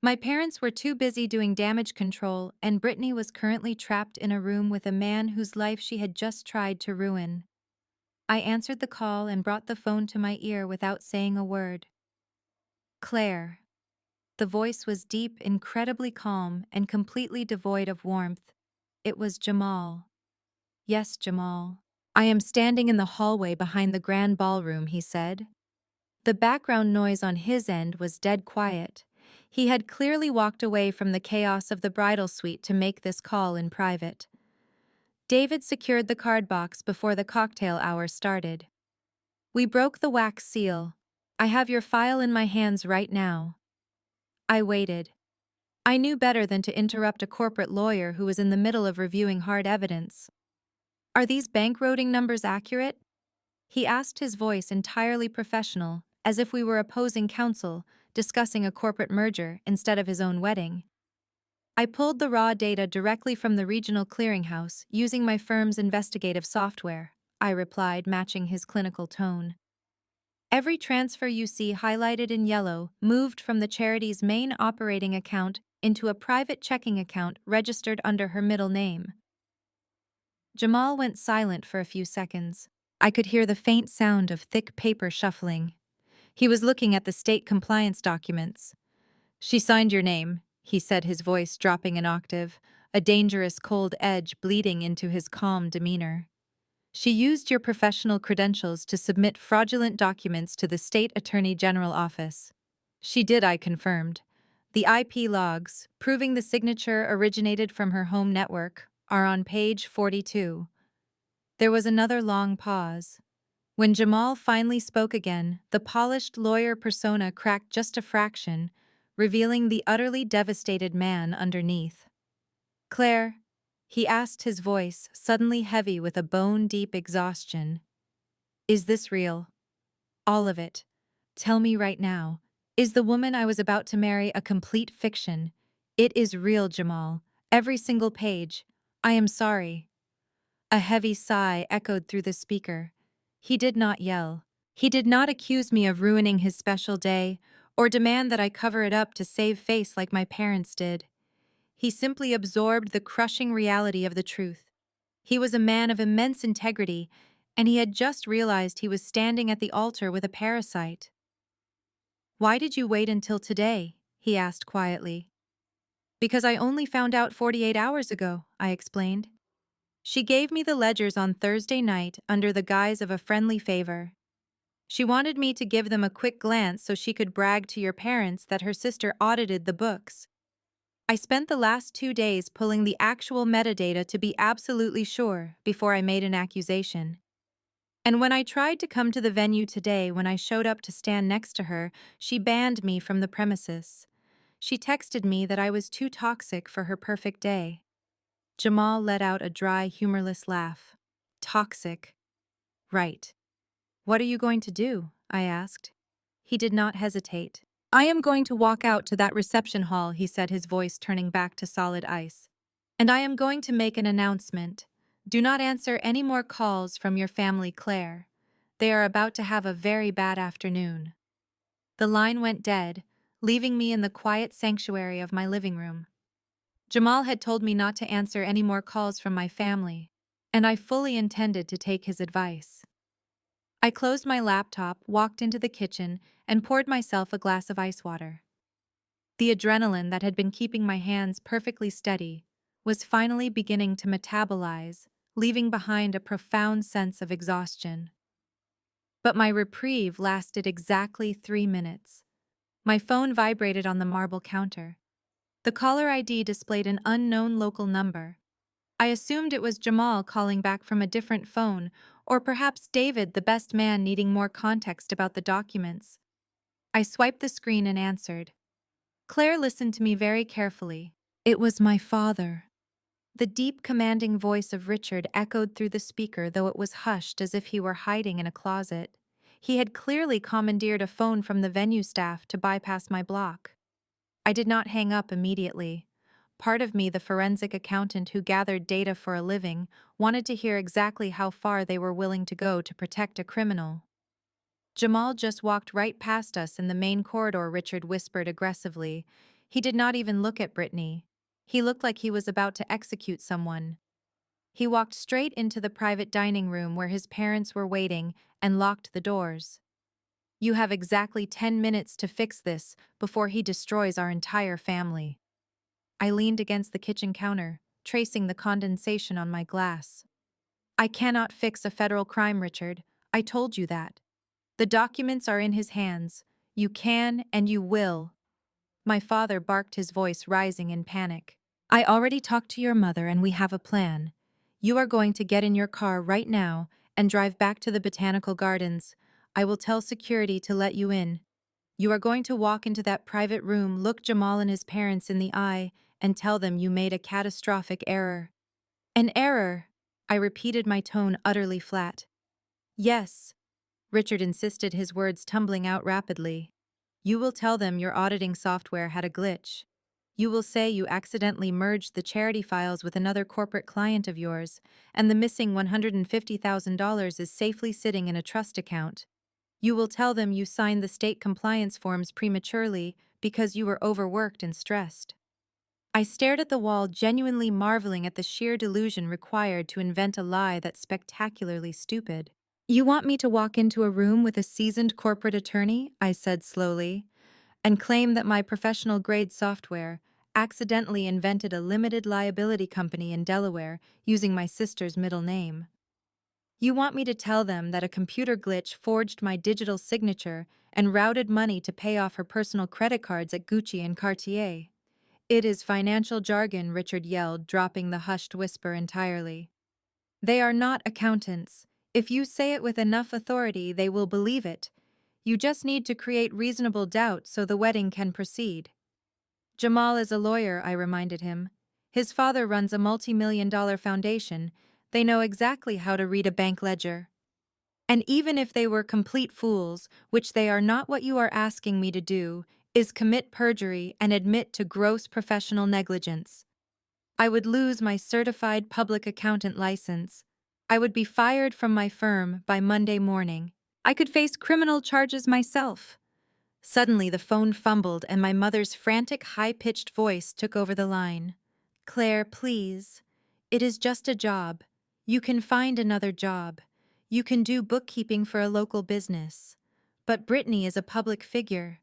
My parents were too busy doing damage control, and Brittany was currently trapped in a room with a man whose life she had just tried to ruin. I answered the call and brought the phone to my ear without saying a word. Claire. The voice was deep, incredibly calm, and completely devoid of warmth. It was Jamal. Yes, Jamal. I am standing in the hallway behind the grand ballroom, he said. The background noise on his end was dead quiet. He had clearly walked away from the chaos of the bridal suite to make this call in private. David secured the card box before the cocktail hour started. We broke the wax seal. I have your file in my hands right now. I waited. I knew better than to interrupt a corporate lawyer who was in the middle of reviewing hard evidence. Are these bankroading numbers accurate? He asked, his voice entirely professional, as if we were opposing counsel, discussing a corporate merger instead of his own wedding. I pulled the raw data directly from the regional clearinghouse using my firm's investigative software, I replied, matching his clinical tone. Every transfer you see highlighted in yellow moved from the charity's main operating account into a private checking account registered under her middle name. Jamal went silent for a few seconds. I could hear the faint sound of thick paper shuffling. He was looking at the state compliance documents. "She signed your name," he said, his voice dropping an octave, a dangerous cold edge bleeding into his calm demeanor. "She used your professional credentials to submit fraudulent documents to the State Attorney General office." "She did," I confirmed. "The IP logs, proving the signature originated from her home network, are on page 42. There was another long pause. When Jamal finally spoke again, the polished lawyer persona cracked just a fraction, revealing the utterly devastated man underneath. "Claire," he asked, his voice suddenly heavy with a bone-deep exhaustion, "is this real? All of it. Tell me right now. Is the woman I was about to marry a complete fiction? It is real, Jamal. Every single page. I am sorry." A heavy sigh echoed through the speaker. He did not yell. He did not accuse me of ruining his special day or demand that I cover it up to save face like my parents did. He simply absorbed the crushing reality of the truth. He was a man of immense integrity, and he had just realized he was standing at the altar with a parasite. "Why did you wait until today?" he asked quietly. "Because I only found out 48 hours ago," I explained. "She gave me the ledgers on Thursday night under the guise of a friendly favor. She wanted me to give them a quick glance so she could brag to your parents that her sister audited the books. I spent the last 2 days pulling the actual metadata to be absolutely sure before I made an accusation. And when I tried to come to the venue today, when I showed up to stand next to her, she banned me from the premises. She texted me that I was too toxic for her perfect day." Jamal let out a dry, humorless laugh. "Toxic. Right. What are you going to do?" I asked. He did not hesitate. "I am going to walk out to that reception hall," he said, his voice turning back to solid ice. "And I am going to make an announcement. Do not answer any more calls from your family, Claire. They are about to have a very bad afternoon." The line went dead, leaving me in the quiet sanctuary of my living room. Jamal had told me not to answer any more calls from my family, and I fully intended to take his advice. I closed my laptop, walked into the kitchen, and poured myself a glass of ice water. The adrenaline that had been keeping my hands perfectly steady was finally beginning to metabolize, leaving behind a profound sense of exhaustion. But my reprieve lasted exactly 3 minutes. My phone vibrated on the marble counter. The caller ID displayed an unknown local number. I assumed it was Jamal calling back from a different phone, or perhaps David, the best man, needing more context about the documents. I swiped the screen and answered. Claire listened to me very carefully. It was my father. The deep, commanding voice of Richard echoed through the speaker, though it was hushed as if he were hiding in a closet. He had clearly commandeered a phone from the venue staff to bypass my block. I did not hang up immediately. Part of me, the forensic accountant who gathered data for a living, wanted to hear exactly how far they were willing to go to protect a criminal. "Jamal just walked right past us in the main corridor," Richard whispered aggressively. He did not even look at Brittany. He looked like he was about to execute someone. He walked straight into the private dining room where his parents were waiting and locked the doors. "You have exactly 10 minutes to fix this before he destroys our entire family." I leaned against the kitchen counter, tracing the condensation on my glass. "I cannot fix a federal crime, Richard. I told you that. The documents are in his hands. You can and you will." My father barked, his voice rising in panic. "I already talked to your mother and we have a plan. You are going to get in your car right now and drive back to the botanical gardens. I will tell security to let you in. You are going to walk into that private room, look Jamal and his parents in the eye, and tell them you made a catastrophic error." "An error?" I repeated, my tone utterly flat. "Yes," Richard insisted, his words tumbling out rapidly. "You will tell them your auditing software had a glitch. You will say you accidentally merged the charity files with another corporate client of yours, and the missing $150,000 is safely sitting in a trust account. You will tell them you signed the state compliance forms prematurely because you were overworked and stressed. I stared at the wall, genuinely marveling at the sheer delusion required to invent a lie that's spectacularly stupid. You want me to walk into a room with a seasoned corporate attorney, I said slowly, and claim that my professional grade software accidentally invented a limited liability company in Delaware using my sister's middle name. You want me to tell them that a computer glitch forged my digital signature and routed money to pay off her personal credit cards at Gucci and Cartier. It is financial jargon, Richard yelled, dropping the hushed whisper entirely. They are not accountants. If you say it with enough authority, they will believe it. You just need to create reasonable doubt so the wedding can proceed. Jamal is a lawyer, I reminded him. His father runs a multi-million-dollar foundation. They know exactly how to read a bank ledger. And even if they were complete fools, which they are, not what you are asking me to do is commit perjury and admit to gross professional negligence. I would lose my certified public accountant license. I would be fired from my firm by Monday morning. I could face criminal charges myself. Suddenly the phone fumbled and my mother's frantic, high-pitched voice took over the line. Claire, please. It is just a job. You can find another job. You can do bookkeeping for a local business. But Brittany is a public figure.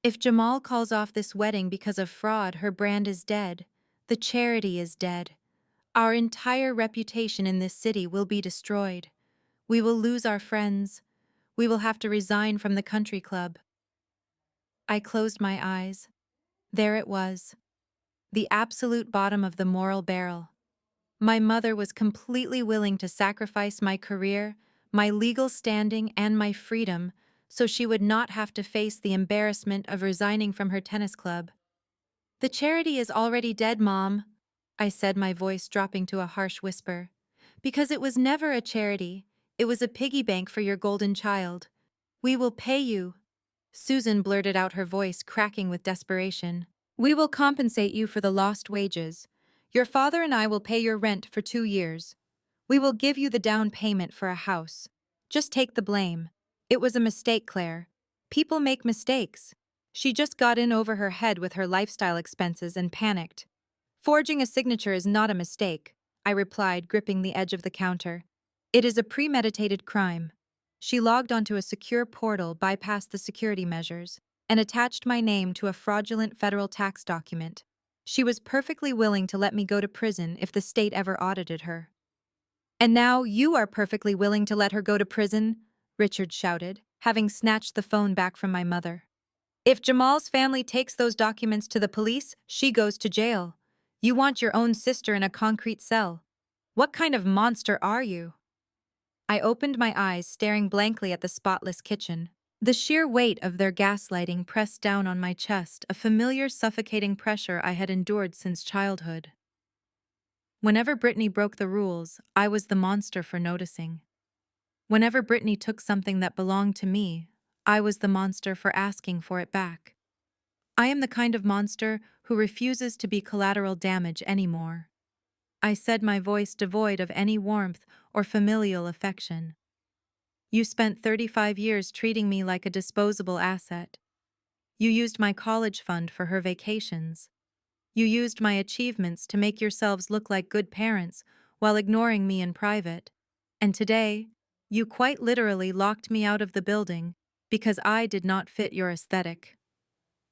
If Jamal calls off this wedding because of fraud, her brand is dead. The charity is dead. Our entire reputation in this city will be destroyed. We will lose our friends. We will have to resign from the country club. I closed my eyes. There it was. The absolute bottom of the moral barrel. My mother was completely willing to sacrifice my career, my legal standing, and my freedom so she would not have to face the embarrassment of resigning from her tennis club. The charity is already dead, Mom, I said, my voice dropping to a harsh whisper. Because it was never a charity. It was a piggy bank for your golden child. We will pay you. Susan blurted out, her voice cracking with desperation. We will compensate you for the lost wages. Your father and I will pay your rent for 2 years. We will give you the down payment for a house. Just take the blame. It was a mistake, Claire. People make mistakes. She just got in over her head with her lifestyle expenses and panicked. Forging a signature is not a mistake, I replied, gripping the edge of the counter. It is a premeditated crime. She logged onto a secure portal, bypassed the security measures, and attached my name to a fraudulent federal tax document. She was perfectly willing to let me go to prison if the state ever audited her. And now you are perfectly willing to let her go to prison, Richard shouted, having snatched the phone back from my mother. If Jamal's family takes those documents to the police, she goes to jail. You want your own sister in a concrete cell. What kind of monster are you? I opened my eyes, staring blankly at the spotless kitchen. The sheer weight of their gaslighting pressed down on my chest, a familiar suffocating pressure I had endured since childhood. Whenever Brittany broke the rules, I was the monster for noticing. Whenever Brittany took something that belonged to me, I was the monster for asking for it back. I am the kind of monster who refuses to be collateral damage anymore. I said, my voice devoid of any warmth or familial affection. You spent 35 years treating me like a disposable asset. You used my college fund for her vacations. You used my achievements to make yourselves look like good parents while ignoring me in private. And today, you quite literally locked me out of the building because I did not fit your aesthetic.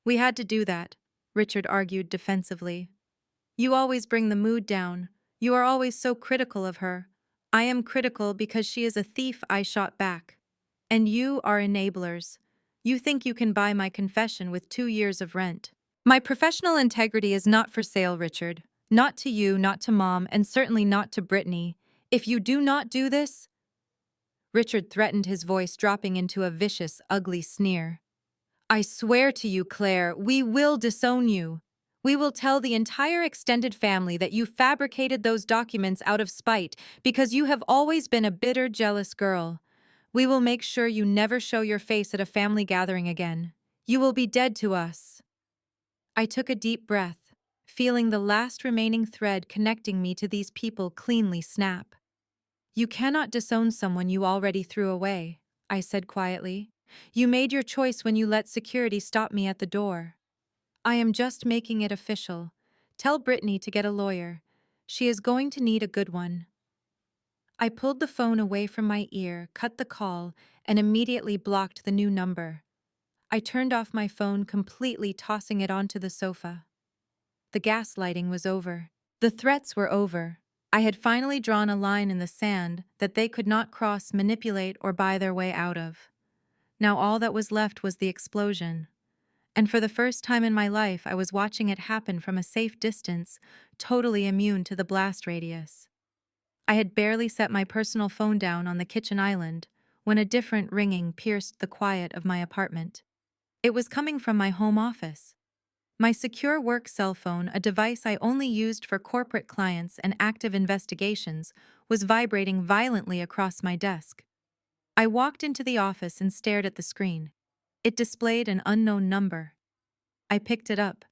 We had to do that, Richard argued defensively. You always bring the mood down. You are always so critical of her. I am critical because she is a thief, I shot back. And you are enablers. You think you can buy my confession with 2 years of rent. My professional integrity is not for sale, Richard. Not to you, not to Mom, and certainly not to Brittany. If you do not do this... Richard threatened, his voice dropping into a vicious, ugly sneer. I swear to you, Claire, we will disown you. We will tell the entire extended family that you fabricated those documents out of spite because you have always been a bitter, jealous girl. We will make sure you never show your face at a family gathering again. You will be dead to us. I took a deep breath, feeling the last remaining thread connecting me to these people cleanly snap. You cannot disown someone you already threw away, I said quietly. You made your choice when you let security stop me at the door. I am just making it official. Tell Brittany to get a lawyer. She is going to need a good one. I pulled the phone away from my ear, cut the call, and immediately blocked the new number. I turned off my phone completely, tossing it onto the sofa. The gaslighting was over. The threats were over. I had finally drawn a line in the sand that they could not cross, manipulate, or buy their way out of. Now all that was left was the explosion. And for the first time in my life, I was watching it happen from a safe distance, totally immune to the blast radius. I had barely set my personal phone down on the kitchen island when a different ringing pierced the quiet of my apartment. It was coming from my home office. My secure work cell phone, a device I only used for corporate clients and active investigations, was vibrating violently across my desk. I walked into the office and stared at the screen. It displayed an unknown number. I picked it up.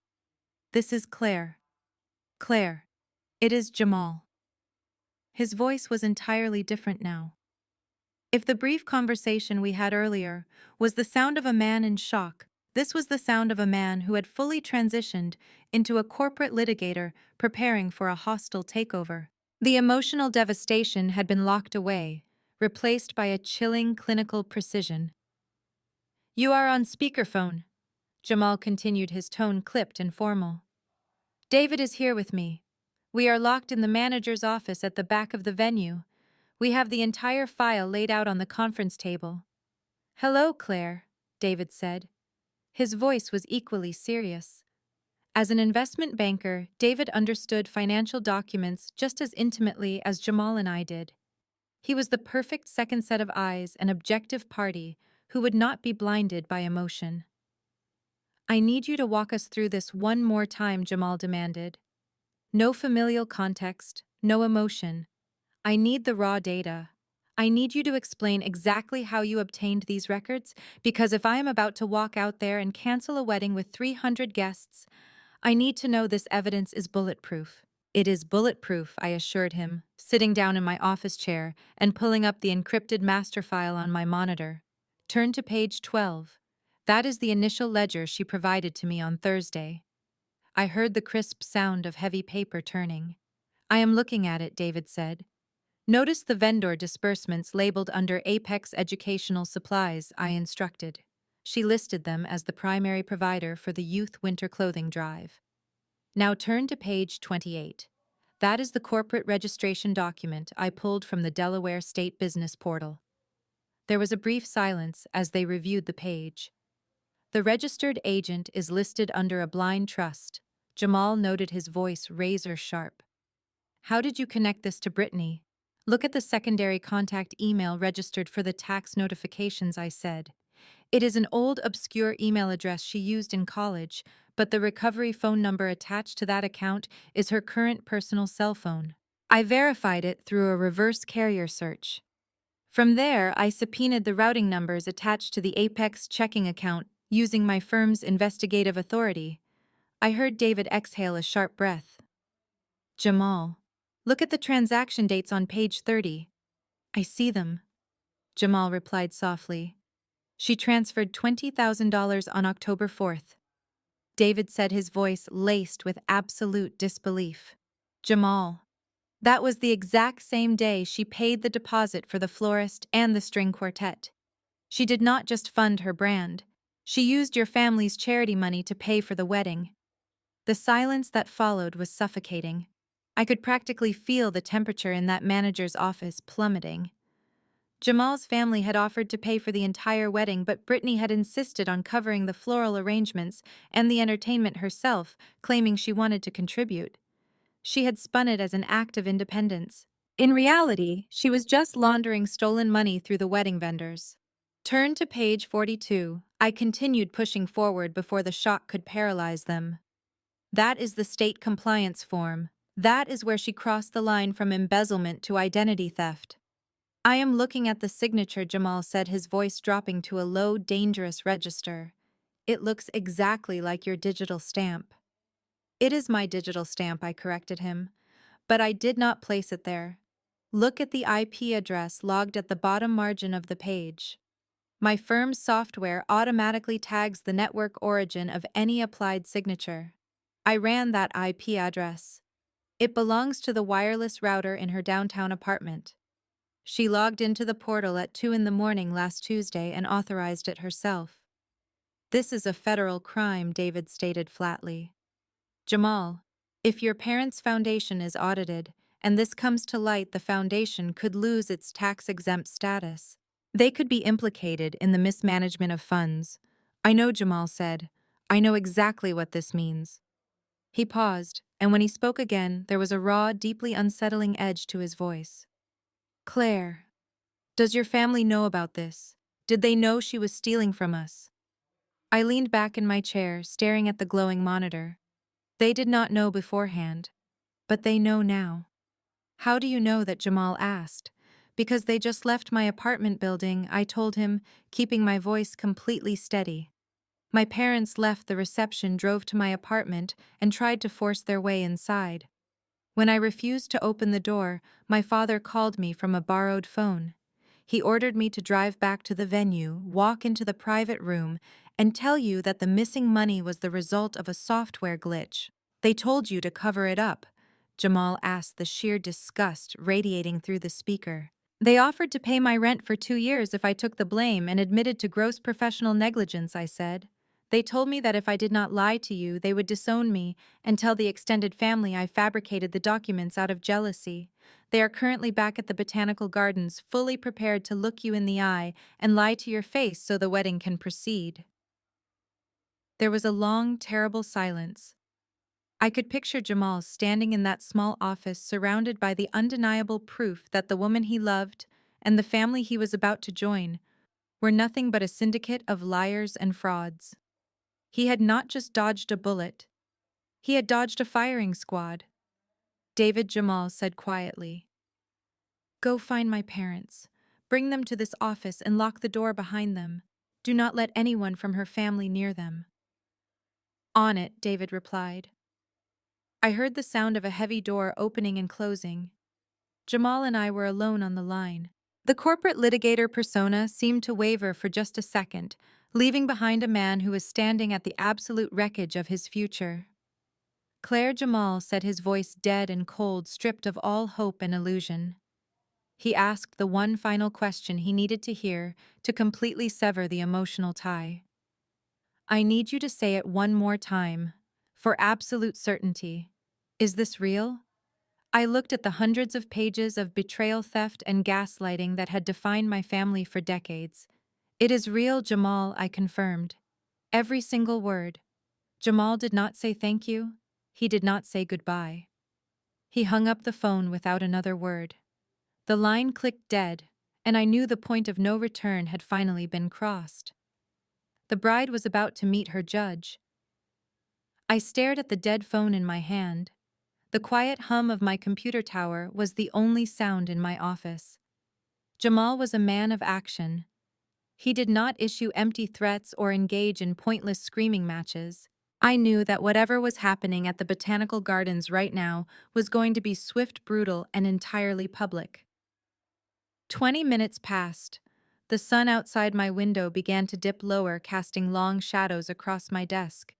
This is Claire. Claire. It is Jamal. His voice was entirely different now. If the brief conversation we had earlier was the sound of a man in shock, this was the sound of a man who had fully transitioned into a corporate litigator preparing for a hostile takeover. The emotional devastation had been locked away, replaced by a chilling clinical precision. You are on speakerphone, Jamal continued, his tone clipped and formal. David is here with me. We are locked in the manager's office at the back of the venue. We have the entire file laid out on the conference table. Hello, Claire, David said. His voice was equally serious. As an investment banker, David understood financial documents just as intimately as Jamal and I did. He was the perfect second set of eyes, an objective party who would not be blinded by emotion. I need you to walk us through this one more time, Jamal demanded. No familial context, no emotion. I need the raw data. I need you to explain exactly how you obtained these records, because if I am about to walk out there and cancel a wedding with 300 guests, I need to know this evidence is bulletproof. It is bulletproof, I assured him, sitting down in my office chair and pulling up the encrypted master file on my monitor. Turn to page 12. That is the initial ledger she provided to me on Thursday. I heard the crisp sound of heavy paper turning. I am looking at it, David said. Notice the vendor disbursements labeled under Apex Educational Supplies, I instructed. She listed them as the primary provider for the youth winter clothing drive. Now turn to page 28. That is the corporate registration document I pulled from the Delaware State Business Portal. There was a brief silence as they reviewed the page. The registered agent is listed under a blind trust. Jamal noted, his voice razor sharp. How did you connect this to Brittany? Look at the secondary contact email registered for the tax notifications, I said. It is an old, obscure email address she used in college, but the recovery phone number attached to that account is her current personal cell phone. I verified it through a reverse carrier search. From there, I subpoenaed the routing numbers attached to the Apex checking account using my firm's investigative authority. I heard David exhale a sharp breath. Jamal. Look at the transaction dates on page 30. I see them, Jamal replied softly. She transferred $20,000 on October 4th. David said, his voice laced with absolute disbelief. Jamal. That was the exact same day she paid the deposit for the florist and the string quartet. She did not just fund her brand. She used your family's charity money to pay for the wedding. The silence that followed was suffocating. I could practically feel the temperature in that manager's office plummeting. Jamal's family had offered to pay for the entire wedding, but Brittany had insisted on covering the floral arrangements and the entertainment herself, claiming she wanted to contribute. She had spun it as an act of independence. In reality, she was just laundering stolen money through the wedding vendors. Turn to page 42. I continued pushing forward before the shock could paralyze them. That is the state compliance form. That is where she crossed the line from embezzlement to identity theft. I am looking at the signature, Jamal said, his voice dropping to a low, dangerous register. It looks exactly like your digital stamp. It is my digital stamp, I corrected him. But I did not place it there. Look at the IP address logged at the bottom margin of the page. My firm's software automatically tags the network origin of any applied signature. I ran that IP address. It belongs to the wireless router in her downtown apartment. She logged into the portal at 2 in the morning last Tuesday and authorized it herself. This is a federal crime, David stated flatly. Jamal, if your parents' foundation is audited, and this comes to light, the foundation could lose its tax-exempt status. They could be implicated in the mismanagement of funds. I know, Jamal said. I know exactly what this means. He paused, and when he spoke again, there was a raw, deeply unsettling edge to his voice. Claire, does your family know about this? Did they know she was stealing from us? I leaned back in my chair, staring at the glowing monitor. They did not know beforehand, but they know now. How do you know that? Jamal asked. Because they just left my apartment building, I told him, keeping my voice completely steady. My parents left the reception, drove to my apartment, and tried to force their way inside. When I refused to open the door, my father called me from a borrowed phone. He ordered me to drive back to the venue, walk into the private room, and tell you that the missing money was the result of a software glitch. They told you to cover it up, Jamal asked, the sheer disgust radiating through the speaker. They offered to pay my rent for 2 years if I took the blame and admitted to gross professional negligence, I said. They told me that if I did not lie to you, they would disown me and tell the extended family I fabricated the documents out of jealousy. They are currently back at the botanical gardens, fully prepared to look you in the eye and lie to your face so the wedding can proceed. There was a long, terrible silence. I could picture Jamal standing in that small office surrounded by the undeniable proof that the woman he loved and the family he was about to join were nothing but a syndicate of liars and frauds. He had not just dodged a bullet. He had dodged a firing squad. David, Jamal said quietly. Go find my parents. Bring them to this office and lock the door behind them. Do not let anyone from her family near them. On it, David replied. I heard the sound of a heavy door opening and closing. Jamal and I were alone on the line. The corporate litigator persona seemed to waver for just a second, leaving behind a man who was standing at the absolute wreckage of his future. Claire, Jamal said, his voice dead and cold, stripped of all hope and illusion. He asked the one final question he needed to hear to completely sever the emotional tie. I need you to say it one more time, for absolute certainty. Is this real? I looked at the hundreds of pages of betrayal, theft, and gaslighting that had defined my family for decades. It is real, Jamal, I confirmed. Every single word. Jamal did not say thank you. He did not say goodbye. He hung up the phone without another word. The line clicked dead, and I knew the point of no return had finally been crossed. The bride was about to meet her judge. I stared at the dead phone in my hand. The quiet hum of my computer tower was the only sound in my office. Jamal was a man of action. He did not issue empty threats or engage in pointless screaming matches. I knew that whatever was happening at the Botanical Gardens right now was going to be swift, brutal, and entirely public. 20 minutes passed. The sun outside my window began to dip lower, casting long shadows across my desk.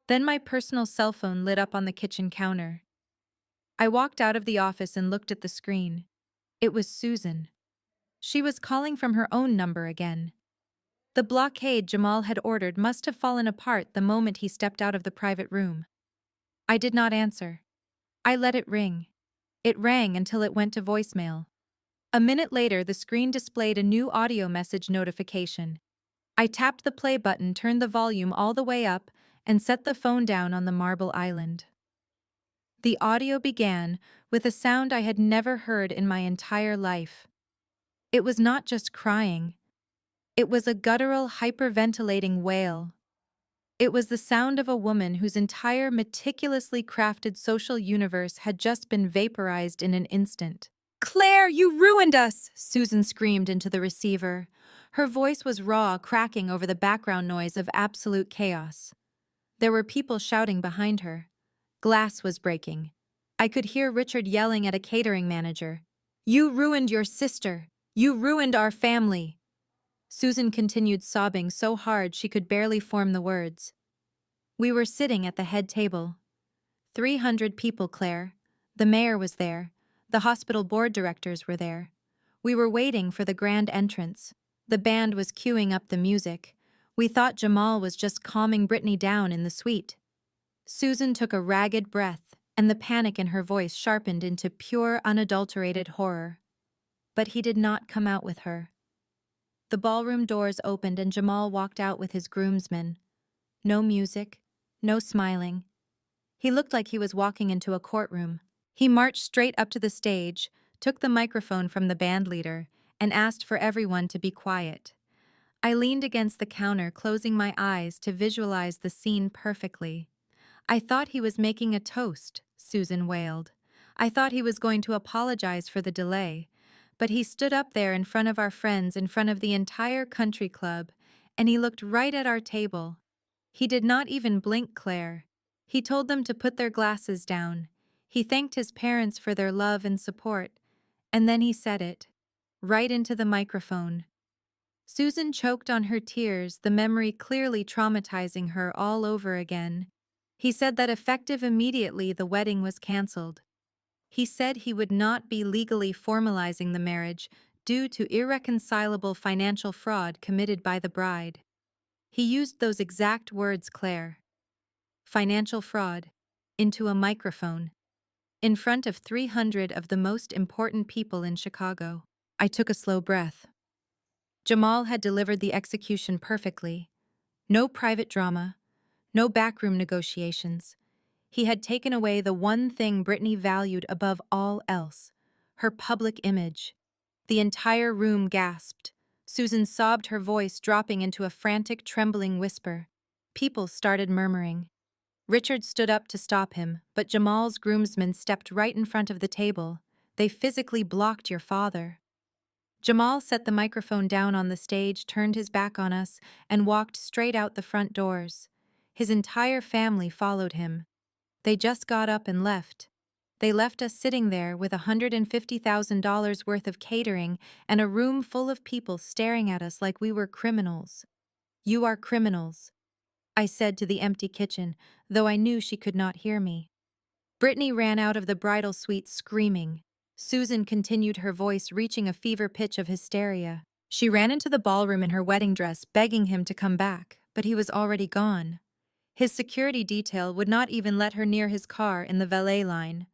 Then my personal cell phone lit up on the kitchen counter. I walked out of the office and looked at the screen. It was Susan. She was calling from her own number again. The blockade Jamal had ordered must have fallen apart the moment he stepped out of the private room. I did not answer. I let it ring. It rang until it went to voicemail. A minute later, the screen displayed a new audio message notification. I tapped the play button, turned the volume all the way up, and set the phone down on the marble island. The audio began with a sound I had never heard in my entire life. It was not just crying. It was a guttural, hyperventilating wail. It was the sound of a woman whose entire meticulously crafted social universe had just been vaporized in an instant. Claire, you ruined us! Susan screamed into the receiver. Her voice was raw, cracking over the background noise of absolute chaos. There were people shouting behind her. Glass was breaking. I could hear Richard yelling at a catering manager. You ruined your sister. You ruined our family. Susan continued sobbing so hard she could barely form the words. We were sitting at the head table. 300 people, Claire. The mayor was there. The hospital board directors were there. We were waiting for the grand entrance. The band was cueing up the music. We thought Jamal was just calming Brittany down in the suite. Susan took a ragged breath, and the panic in her voice sharpened into pure, unadulterated horror. But he did not come out with her. The ballroom doors opened and Jamal walked out with his groomsmen. No music, no smiling. He looked like he was walking into a courtroom. He marched straight up to the stage, took the microphone from the band leader, and asked for everyone to be quiet. I leaned against the counter, closing my eyes to visualize the scene perfectly. I thought he was making a toast, Susan wailed. I thought he was going to apologize for the delay. But he stood up there in front of our friends, in front of the entire country club, and he looked right at our table. He did not even blink, Claire. He told them to put their glasses down. He thanked his parents for their love and support. And then he said it, right into the microphone. Susan choked on her tears, the memory clearly traumatizing her all over again. He said that effective immediately the wedding was canceled. He said he would not be legally formalizing the marriage due to irreconcilable financial fraud committed by the bride. He used those exact words, Claire. Financial fraud. Into a microphone. In front of 300 of the most important people in Chicago. I took a slow breath. Jamal had delivered the execution perfectly. No private drama, no backroom negotiations. He had taken away the one thing Brittany valued above all else, her public image. The entire room gasped. Susan sobbed, her voice dropping into a frantic, trembling whisper. People started murmuring. Richard stood up to stop him, but Jamal's groomsmen stepped right in front of the table. They physically blocked your father. Jamal set the microphone down on the stage, turned his back on us, and walked straight out the front doors. His entire family followed him. They just got up and left. They left us sitting there with $150,000 worth of catering and a room full of people staring at us like we were criminals. You are criminals, I said to the empty kitchen, though I knew she could not hear me. Brittany ran out of the bridal suite screaming. Susan continued, her voice reaching a fever pitch of hysteria. She ran into the ballroom in her wedding dress, begging him to come back, but he was already gone. His security detail would not even let her near his car in the valet line.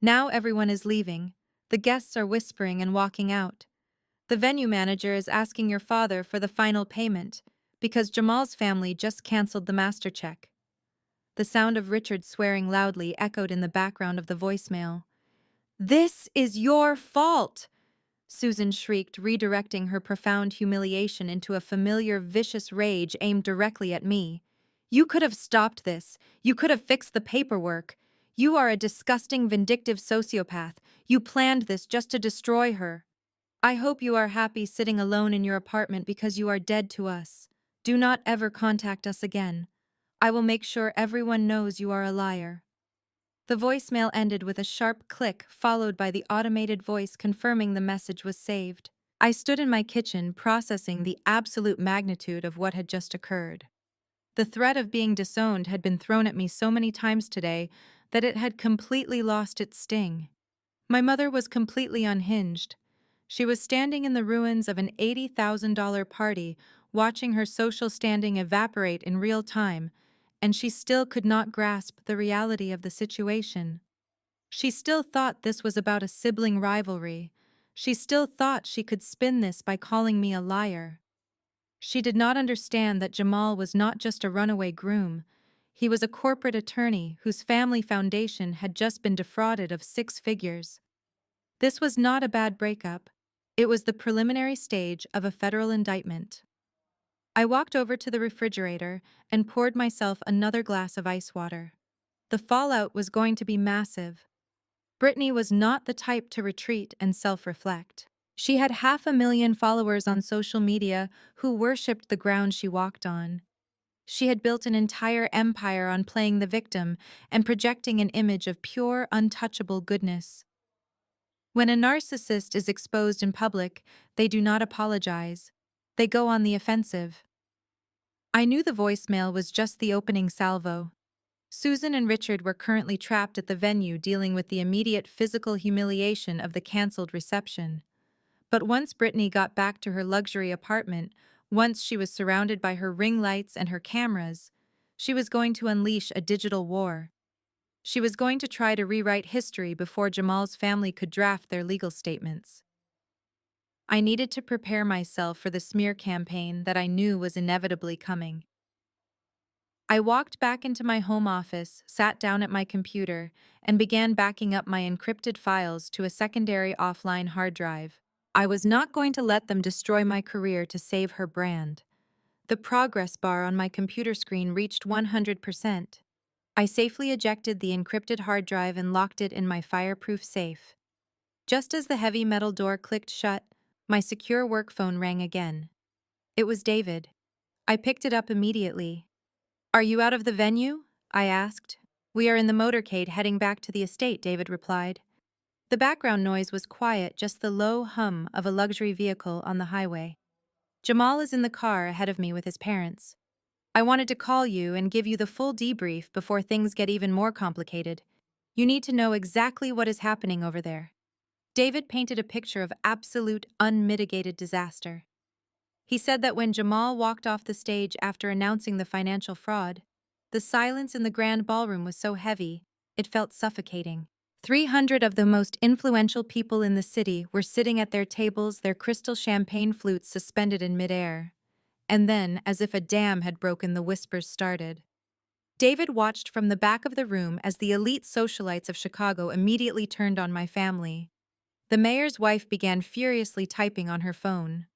Now everyone is leaving. The guests are whispering and walking out. The venue manager is asking your father for the final payment because Jamal's family just canceled the master check. The sound of Richard swearing loudly echoed in the background of the voicemail. This is your fault! Susan shrieked, redirecting her profound humiliation into a familiar, vicious rage aimed directly at me. You could have stopped this. You could have fixed the paperwork. You are a disgusting, vindictive sociopath. You planned this just to destroy her. I hope you are happy sitting alone in your apartment because you are dead to us. Do not ever contact us again. I will make sure everyone knows you are a liar. The voicemail ended with a sharp click, followed by the automated voice confirming the message was saved. I stood in my kitchen, processing the absolute magnitude of what had just occurred. The threat of being disowned had been thrown at me so many times today that it had completely lost its sting. My mother was completely unhinged. She was standing in the ruins of an $80,000 party, watching her social standing evaporate in real time, and she still could not grasp the reality of the situation. She still thought this was about a sibling rivalry. She still thought she could spin this by calling me a liar. She did not understand that Jamal was not just a runaway groom. He was a corporate attorney whose family foundation had just been defrauded of 6 figures. This was not a bad breakup. It was the preliminary stage of a federal indictment. I walked over to the refrigerator and poured myself another glass of ice water. The fallout was going to be massive. Brittany was not the type to retreat and self-reflect. She had 500,000 followers on social media who worshipped the ground she walked on. She had built an entire empire on playing the victim and projecting an image of pure, untouchable goodness. When a narcissist is exposed in public, they do not apologize. They go on the offensive. I knew the voicemail was just the opening salvo. Susan and Richard were currently trapped at the venue dealing with the immediate physical humiliation of the cancelled reception. But once Brittany got back to her luxury apartment, once she was surrounded by her ring lights and her cameras, she was going to unleash a digital war. She was going to try to rewrite history before Jamal's family could draft their legal statements. I needed to prepare myself for the smear campaign that I knew was inevitably coming. I walked back into my home office, sat down at my computer, and began backing up my encrypted files to a secondary offline hard drive. I was not going to let them destroy my career to save her brand. The progress bar on my computer screen reached 100%. I safely ejected the encrypted hard drive and locked it in my fireproof safe. Just as the heavy metal door clicked shut, my secure work phone rang again. It was David. I picked it up immediately. "Are you out of the venue?" I asked. "We are in the motorcade heading back to the estate," David replied. The background noise was quiet, just the low hum of a luxury vehicle on the highway. "Jamal is in the car ahead of me with his parents. I wanted to call you and give you the full debrief before things get even more complicated. You need to know exactly what is happening over there." David painted a picture of absolute, unmitigated disaster. He said that when Jamal walked off the stage after announcing the financial fraud, the silence in the grand ballroom was so heavy, it felt suffocating. 300 of the most influential people in the city were sitting at their tables, their crystal champagne flutes suspended in midair. And then, as if a dam had broken, the whispers started. David watched from the back of the room as the elite socialites of Chicago immediately turned on my family. The mayor's wife began furiously typing on her phone.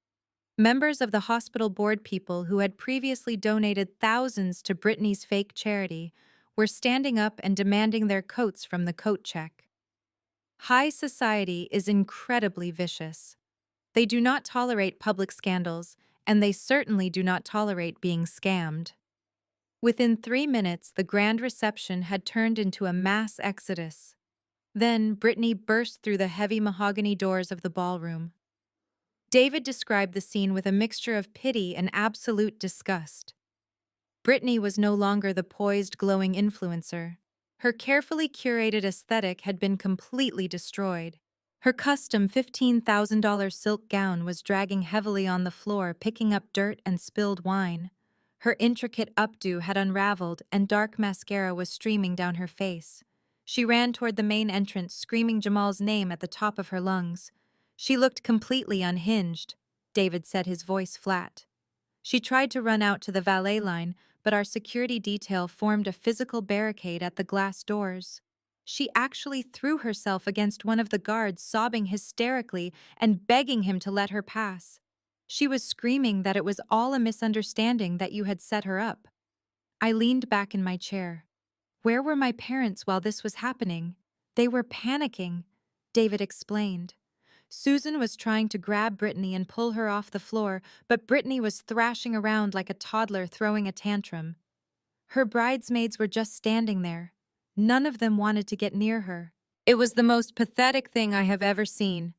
Members of the hospital board, people who had previously donated thousands to Brittany's fake charity, were standing up and demanding their coats from the coat check. High society is incredibly vicious. They do not tolerate public scandals, and they certainly do not tolerate being scammed. Within 3 minutes, the grand reception had turned into a mass exodus. Then Brittany burst through the heavy mahogany doors of the ballroom. David described the scene with a mixture of pity and absolute disgust. Brittany was no longer the poised, glowing influencer. Her carefully curated aesthetic had been completely destroyed. Her custom $15,000 silk gown was dragging heavily on the floor, picking up dirt and spilled wine. Her intricate updo had unraveled, and dark mascara was streaming down her face. She ran toward the main entrance, screaming Jamal's name at the top of her lungs. She looked completely unhinged. David said, his voice flat. She tried to run out to the valet line, but our security detail formed a physical barricade at the glass doors. She actually threw herself against one of the guards, sobbing hysterically and begging him to let her pass. She was screaming that it was all a misunderstanding, that you had set her up. I leaned back in my chair. Where were my parents while this was happening? They were panicking, David explained. Susan was trying to grab Brittany and pull her off the floor, but Brittany was thrashing around like a toddler throwing a tantrum. Her bridesmaids were just standing there. None of them wanted to get near her. It was the most pathetic thing I have ever seen.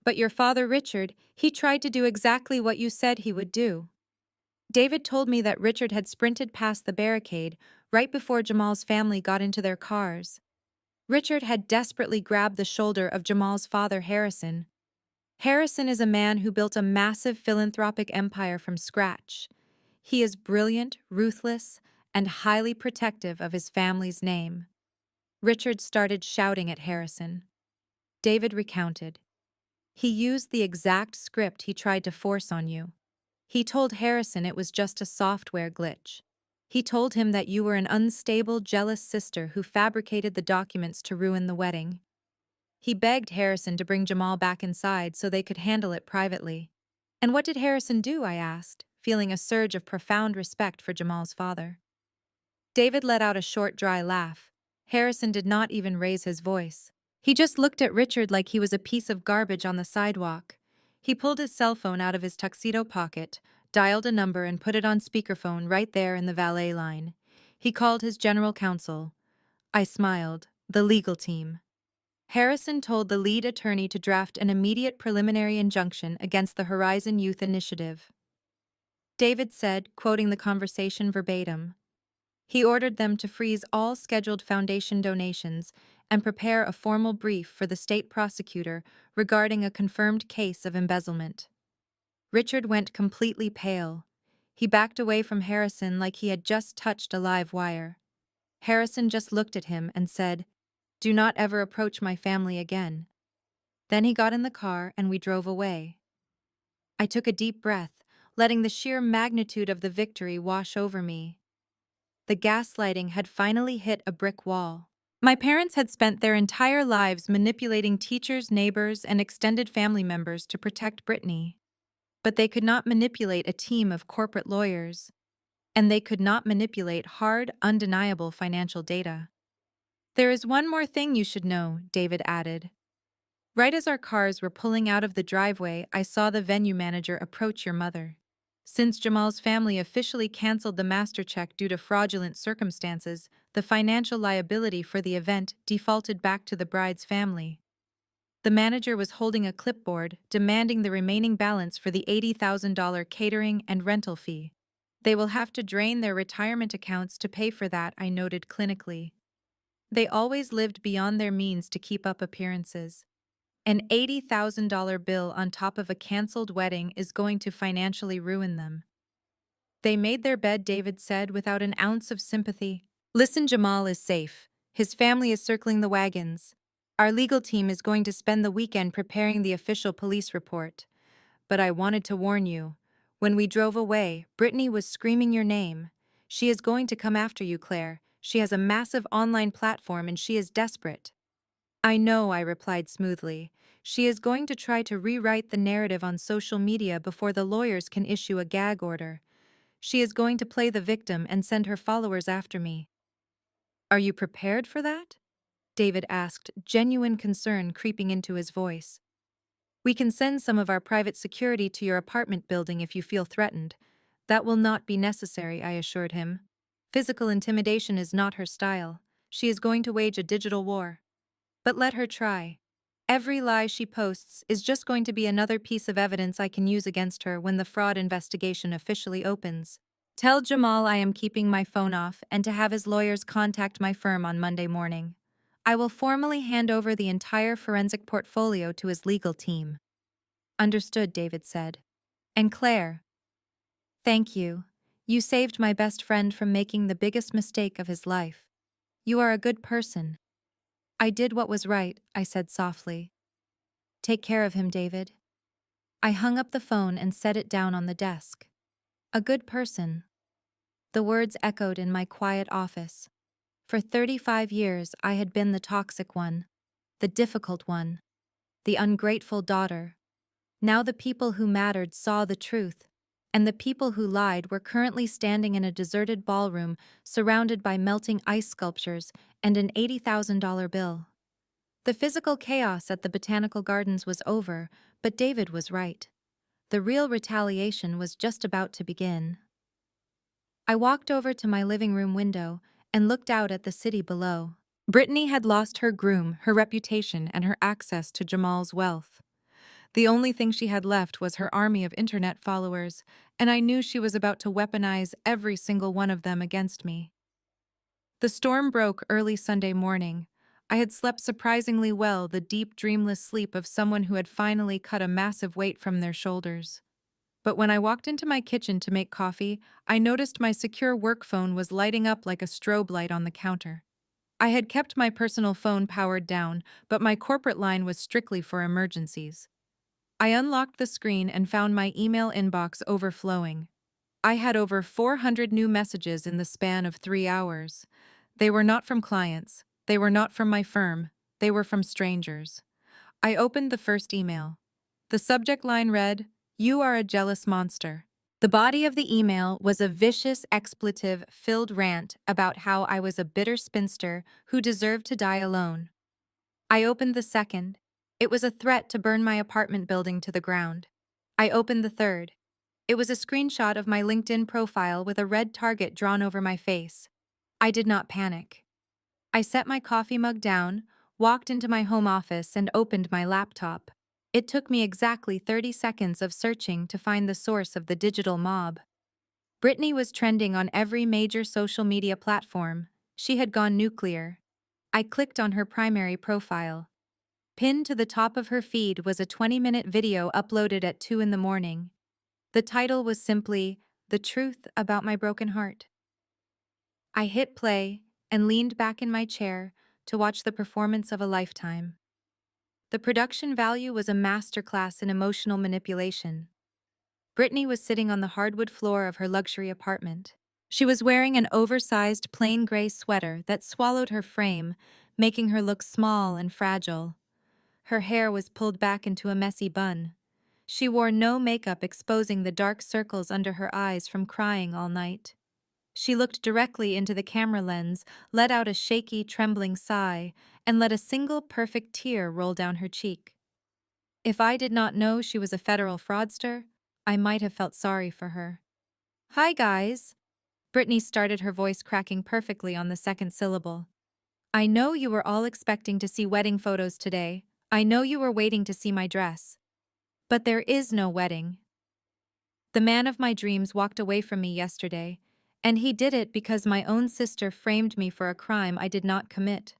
But your father, Richard, he tried to do exactly what you said he would do. David told me that Richard had sprinted past the barricade right before Jamal's family got into their cars. Richard had desperately grabbed the shoulder of Jamal's father, Harrison. Harrison is a man who built a massive philanthropic empire from scratch. He is brilliant, ruthless, and highly protective of his family's name. Richard started shouting at Harrison. David recounted. He used the exact script he tried to force on you. He told Harrison it was just a software glitch. He told him that you were an unstable, jealous sister who fabricated the documents to ruin the wedding. He begged Harrison to bring Jamal back inside so they could handle it privately. And what did Harrison do? I asked, feeling a surge of profound respect for Jamal's father. David let out a short, dry laugh. Harrison did not even raise his voice. He just looked at Richard like he was a piece of garbage on the sidewalk. He pulled his cell phone out of his tuxedo pocket, dialed a number, and put it on speakerphone right there in the valet line. He called his general counsel. I smiled. The legal team. Harrison told the lead attorney to draft an immediate preliminary injunction against the Horizon Youth Initiative. David said, quoting the conversation verbatim. He ordered them to freeze all scheduled foundation donations and prepare a formal brief for the state prosecutor regarding a confirmed case of embezzlement. Richard went completely pale. He backed away from Harrison like he had just touched a live wire. Harrison just looked at him and said, "Do not ever approach my family again." Then he got in the car and we drove away. I took a deep breath, letting the sheer magnitude of the victory wash over me. The gaslighting had finally hit a brick wall. My parents had spent their entire lives manipulating teachers, neighbors, and extended family members to protect Brittany. But they could not manipulate a team of corporate lawyers. And they could not manipulate hard, undeniable financial data. "There is one more thing you should know," David added. "Right as our cars were pulling out of the driveway, I saw the venue manager approach your mother. Since Jamal's family officially canceled the master check due to fraudulent circumstances, the financial liability for the event defaulted back to the bride's family. The manager was holding a clipboard, demanding the remaining balance for the $80,000 catering and rental fee. They will have to drain their retirement accounts to pay for that," I noted clinically. They always lived beyond their means to keep up appearances. An $80,000 bill on top of a canceled wedding is going to financially ruin them. "They made their bed," David said, without an ounce of sympathy. "Listen, Jamal is safe. His family is circling the wagons. Our legal team is going to spend the weekend preparing the official police report. But I wanted to warn you. When we drove away, Brittany was screaming your name. She is going to come after you, Claire. She has a massive online platform and she is desperate." "I know," I replied smoothly. "She is going to try to rewrite the narrative on social media before the lawyers can issue a gag order. She is going to play the victim and send her followers after me." "Are you prepared for that?" David asked, genuine concern creeping into his voice. "We can send some of our private security to your apartment building if you feel threatened." "That will not be necessary," I assured him. "Physical intimidation is not her style. She is going to wage a digital war. But let her try. Every lie she posts is just going to be another piece of evidence I can use against her when the fraud investigation officially opens. Tell Jamal I am keeping my phone off and to have his lawyers contact my firm on Monday morning. I will formally hand over the entire forensic portfolio to his legal team." "Understood," David said. "And Claire, thank you. You saved my best friend from making the biggest mistake of his life. You are a good person." "I did what was right," I said softly. "Take care of him, David." I hung up the phone and set it down on the desk. A good person. The words echoed in my quiet office. For 35 years, I had been the toxic one, the difficult one, the ungrateful daughter. Now the people who mattered saw the truth, and the people who lied were currently standing in a deserted ballroom surrounded by melting ice sculptures and an $80,000 bill. The physical chaos at the Botanical Gardens was over, but David was right. The real retaliation was just about to begin. I walked over to my living room window and looked out at the city below. Brittany had lost her groom, her reputation, and her access to Jamal's wealth. The only thing she had left was her army of internet followers, and I knew she was about to weaponize every single one of them against me. The storm broke early Sunday morning. I had slept surprisingly well, the deep, dreamless sleep of someone who had finally cut a massive weight from their shoulders. But when I walked into my kitchen to make coffee, I noticed my secure work phone was lighting up like a strobe light on the counter. I had kept my personal phone powered down, but my corporate line was strictly for emergencies. I unlocked the screen and found my email inbox overflowing. I had over 400 new messages in the span of 3 hours. They were not from clients. They were not from my firm. They were from strangers. I opened the first email. The subject line read, "You are a jealous monster." The body of the email was a vicious, expletive-filled rant about how I was a bitter spinster who deserved to die alone. I opened the second. It was a threat to burn my apartment building to the ground. I opened the third. It was a screenshot of my LinkedIn profile with a red target drawn over my face. I did not panic. I set my coffee mug down, walked into my home office, and opened my laptop. It took me exactly 30 seconds of searching to find the source of the digital mob. Britney was trending on every major social media platform. She had gone nuclear. I clicked on her primary profile. Pinned to the top of her feed was a 20-minute video uploaded at 2 in the morning. The title was simply, "The Truth About My Broken Heart." I hit play and leaned back in my chair to watch the performance of a lifetime. The production value was a masterclass in emotional manipulation. Britney was sitting on the hardwood floor of her luxury apartment. She was wearing an oversized plain gray sweater that swallowed her frame, making her look small and fragile. Her hair was pulled back into a messy bun. She wore no makeup, exposing the dark circles under her eyes from crying all night. She looked directly into the camera lens, let out a shaky, trembling sigh, and let a single perfect tear roll down her cheek. If I did not know she was a federal fraudster, I might have felt sorry for her. "Hi, guys." Brittany started, her voice cracking perfectly on the second syllable. "I know you were all expecting to see wedding photos today. I know you were waiting to see my dress. But there is no wedding. The man of my dreams walked away from me yesterday, and he did it because my own sister framed me for a crime I did not commit."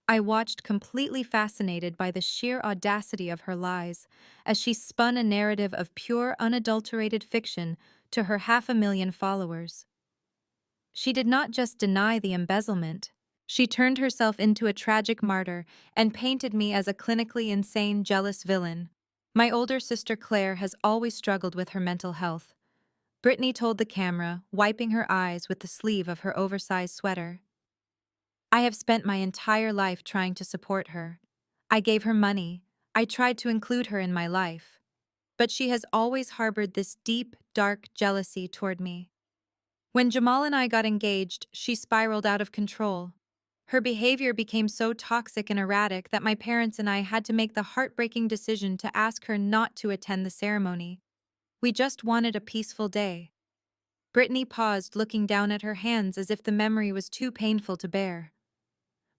I watched, completely fascinated by the sheer audacity of her lies, as she spun a narrative of pure, unadulterated fiction to her 500,000 followers. She did not just deny the embezzlement. She turned herself into a tragic martyr and painted me as a clinically insane, jealous villain. My older sister Claire has always struggled with her mental health. Brittany told the camera, wiping her eyes with the sleeve of her oversized sweater. "I have spent my entire life trying to support her. I gave her money. I tried to include her in my life. But she has always harbored this deep, dark jealousy toward me. When Jamal and I got engaged, she spiraled out of control. Her behavior became so toxic and erratic that my parents and I had to make the heartbreaking decision to ask her not to attend the ceremony. We just wanted a peaceful day." Brittany paused, looking down at her hands as if the memory was too painful to bear.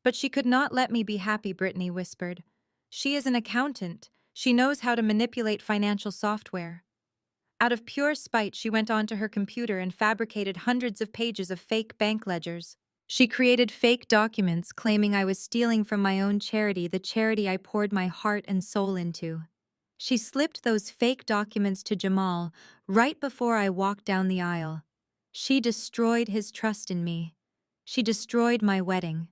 "But she could not let me be happy," Brittany whispered. "She is an accountant. She knows how to manipulate financial software." Out of pure spite, she went onto her computer and fabricated hundreds of pages of fake bank ledgers. She created fake documents claiming I was stealing from my own charity, the charity I poured my heart and soul into. She slipped those fake documents to Jamal right before I walked down the aisle. She destroyed his trust in me. She destroyed my wedding.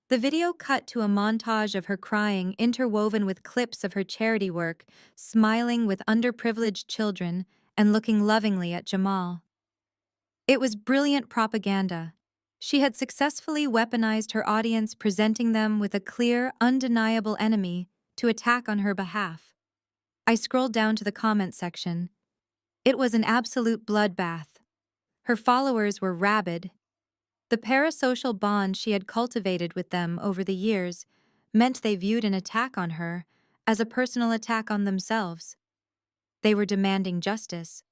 The video cut to a montage of her crying, interwoven with clips of her charity work, smiling with underprivileged children and looking lovingly at Jamal. It was brilliant propaganda. She had successfully weaponized her audience, presenting them with a clear, undeniable enemy to attack on her behalf. I scrolled down to the comment section. It was an absolute bloodbath. Her followers were rabid. The parasocial bond she had cultivated with them over the years meant they viewed an attack on her as a personal attack on themselves. They were demanding justice,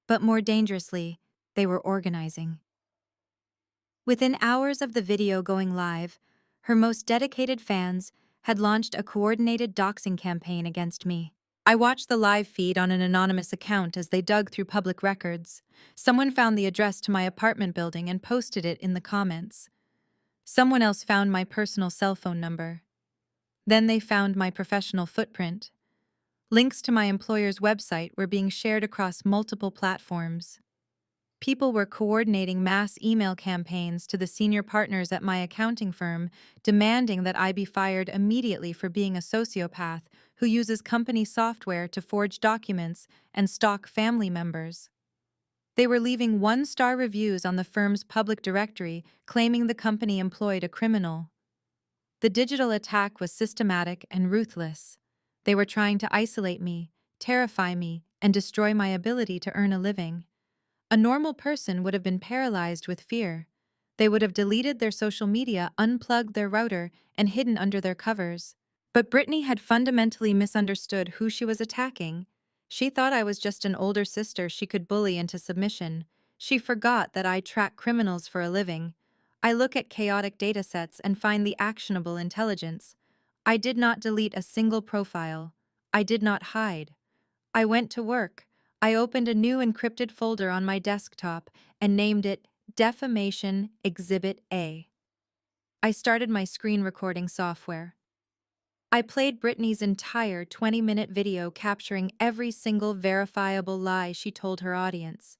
but more dangerously, they were organizing. Within hours of the video going live, her most dedicated fans had launched a coordinated doxing campaign against me. I watched the live feed on an anonymous account as they dug through public records. Someone found the address to my apartment building and posted it in the comments. Someone else found my personal cell phone number. Then they found my professional footprint. Links to my employer's website were being shared across multiple platforms. People were coordinating mass email campaigns to the senior partners at my accounting firm, demanding that I be fired immediately for being a sociopath who uses company software to forge documents and stalk family members. They were leaving one-star reviews on the firm's public directory, claiming the company employed a criminal. The digital attack was systematic and ruthless. They were trying to isolate me, terrify me, and destroy my ability to earn a living. A normal person would have been paralyzed with fear. They would have deleted their social media, unplugged their router, and hidden under their covers. But Brittany had fundamentally misunderstood who she was attacking. She thought I was just an older sister she could bully into submission. She forgot that I track criminals for a living. I look at chaotic datasets and find the actionable intelligence. I did not delete a single profile. I did not hide. I went to work. I opened a new encrypted folder on my desktop and named it Defamation Exhibit A. I started my screen recording software. I played Brittany's entire 20-minute video capturing every single verifiable lie she told her audience.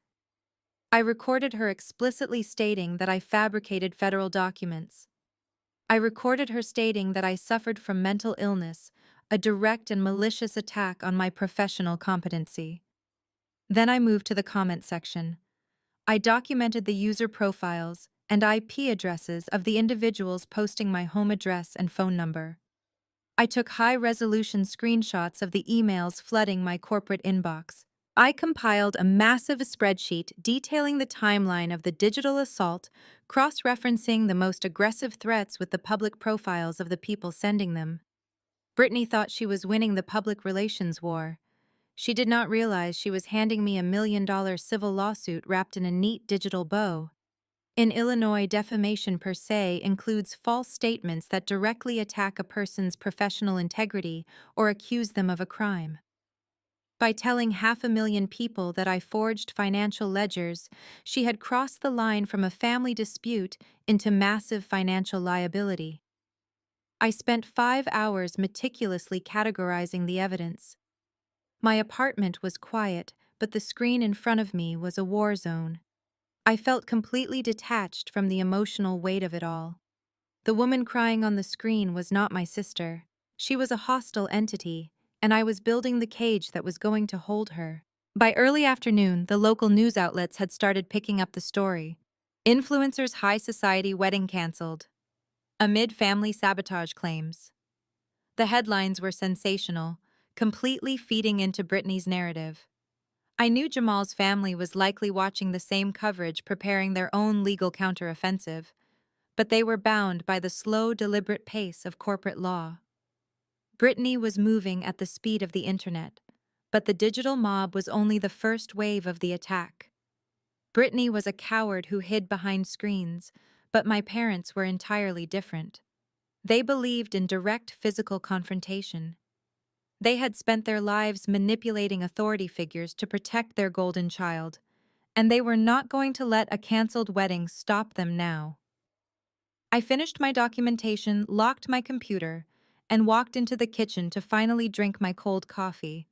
I recorded her explicitly stating that I fabricated federal documents. I recorded her stating that I suffered from mental illness, a direct and malicious attack on my professional competency. Then I moved to the comment section. I documented the user profiles and IP addresses of the individuals posting my home address and phone number. I took high-resolution screenshots of the emails flooding my corporate inbox. I compiled a massive spreadsheet detailing the timeline of the digital assault, cross-referencing the most aggressive threats with the public profiles of the people sending them. Brittany thought she was winning the public relations war. She did not realize she was handing me a $1 million civil lawsuit wrapped in a neat digital bow. In Illinois, defamation per se includes false statements that directly attack a person's professional integrity or accuse them of a crime. By telling 500,000 people that I forged financial ledgers, she had crossed the line from a family dispute into massive financial liability. I spent 5 hours meticulously categorizing the evidence. My apartment was quiet, but the screen in front of me was a war zone. I felt completely detached from the emotional weight of it all. The woman crying on the screen was not my sister. She was a hostile entity, and I was building the cage that was going to hold her. By early afternoon, the local news outlets had started picking up the story. Influencers' high society wedding canceled, amid family sabotage claims. The headlines were sensational, completely feeding into Brittany's narrative. I knew Jamal's family was likely watching the same coverage, preparing their own legal counteroffensive, but they were bound by the slow, deliberate pace of corporate law. Brittany was moving at the speed of the internet, but the digital mob was only the first wave of the attack. Brittany was a coward who hid behind screens, but my parents were entirely different. They believed in direct physical confrontation. They had spent their lives manipulating authority figures to protect their golden child, and they were not going to let a canceled wedding stop them now. I finished my documentation, locked my computer, and walked into the kitchen to finally drink my cold coffee.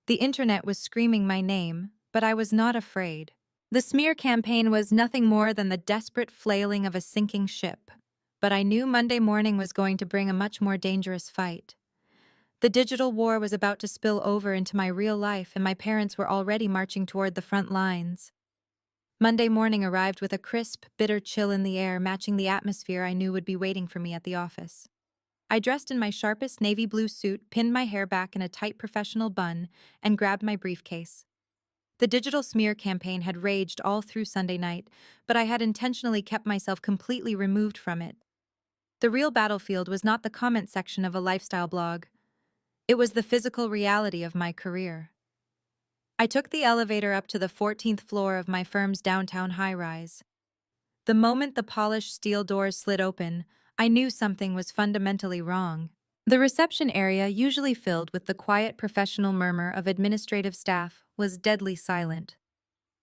The internet was screaming my name, but I was not afraid. The smear campaign was nothing more than the desperate flailing of a sinking ship, but I knew Monday morning was going to bring a much more dangerous fight. The digital war was about to spill over into my real life, and my parents were already marching toward the front lines. Monday morning arrived with a crisp, bitter chill in the air, matching the atmosphere I knew would be waiting for me at the office. I dressed in my sharpest navy blue suit, pinned my hair back in a tight professional bun, and grabbed my briefcase. The digital smear campaign had raged all through Sunday night, but I had intentionally kept myself completely removed from it. The real battlefield was not the comment section of a lifestyle blog. It was the physical reality of my career. I took the elevator up to the 14th floor of my firm's downtown high-rise. The moment the polished steel doors slid open, I knew something was fundamentally wrong. The reception area, usually filled with the quiet professional murmur of administrative staff, was deadly silent.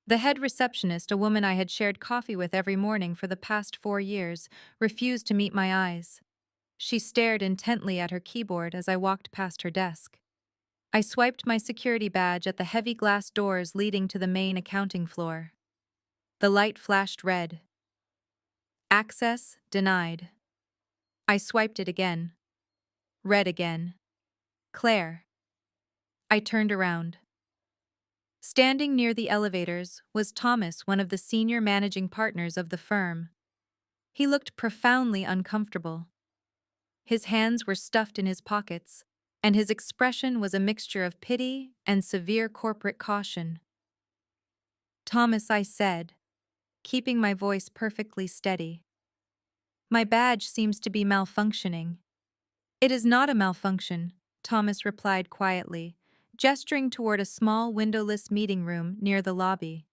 The head receptionist, a woman I had shared coffee with every morning for the past 4 years, refused to meet my eyes. She stared intently at her keyboard as I walked past her desk. I swiped my security badge at the heavy glass doors leading to the main accounting floor. The light flashed red. Access denied. I swiped it again. Red again. Claire. I turned around. Standing near the elevators was Thomas, one of the senior managing partners of the firm. He looked profoundly uncomfortable. His hands were stuffed in his pockets, and his expression was a mixture of pity and severe corporate caution. "Thomas," I said, keeping my voice perfectly steady. "My badge seems to be malfunctioning." "It is not a malfunction," Thomas replied quietly, gesturing toward a small windowless meeting room near the lobby.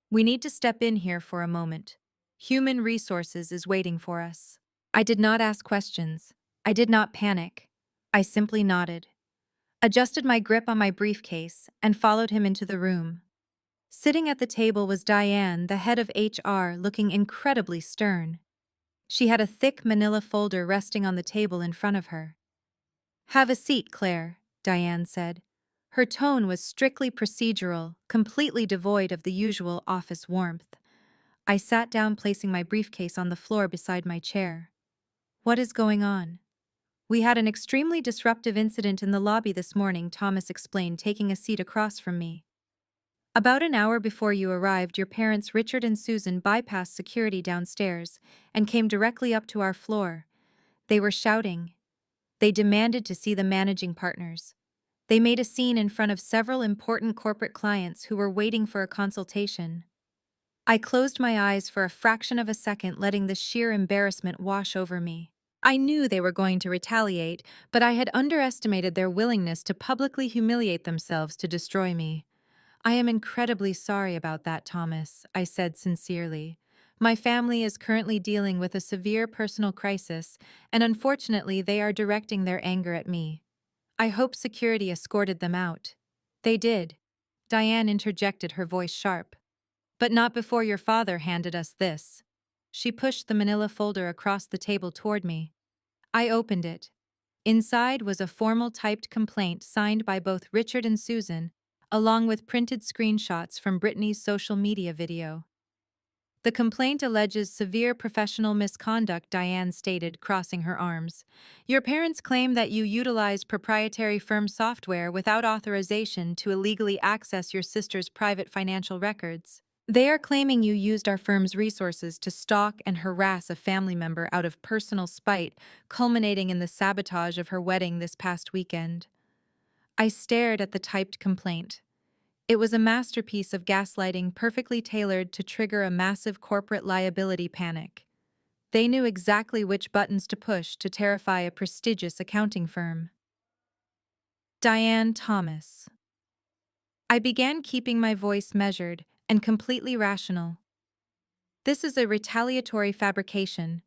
"We need to step in here for a moment. Human resources is waiting for us." I did not ask questions. I did not panic. I simply nodded. adjusted my grip on my briefcase, and followed him into the room. Sitting at the table was Diane, the head of HR, looking incredibly stern. She had a thick manila folder resting on the table in front of her. "Have a seat, Claire," Diane said. Her tone was strictly procedural, completely devoid of the usual office warmth. I sat down, placing my briefcase on the floor beside my chair. "What is going on?" "We had an extremely disruptive incident in the lobby this morning," Thomas explained, taking a seat across from me. "About an hour before you arrived, your parents Richard and Susan bypassed security downstairs and came directly up to our floor. They were shouting. They demanded to see the managing partners. They made a scene in front of several important corporate clients who were waiting for a consultation." I closed my eyes for a fraction of a second, letting the sheer embarrassment wash over me. I knew they were going to retaliate, but I had underestimated their willingness to publicly humiliate themselves to destroy me. "I am incredibly sorry about that, Thomas," I said sincerely. "My family is currently dealing with a severe personal crisis, and unfortunately they are directing their anger at me. I hope security escorted them out." "They did," Diane interjected, her voice sharp. "But not before your father handed us this." She pushed the manila folder across the table toward me. I opened it. Inside was a formal typed complaint signed by both Richard and Susan, along with printed screenshots from Brittany's social media video. "The complaint alleges severe professional misconduct," Diane stated, crossing her arms. "Your parents claim that you utilized proprietary firm software without authorization to illegally access your sister's private financial records. They are claiming you used our firm's resources to stalk and harass a family member out of personal spite, culminating in the sabotage of her wedding this past weekend." I stared at the typed complaint. It was a masterpiece of gaslighting, perfectly tailored to trigger a massive corporate liability panic. They knew exactly which buttons to push to terrify a prestigious accounting firm. Diane Thomas. I began, keeping my voice measured and completely rational. "This is a retaliatory fabrication.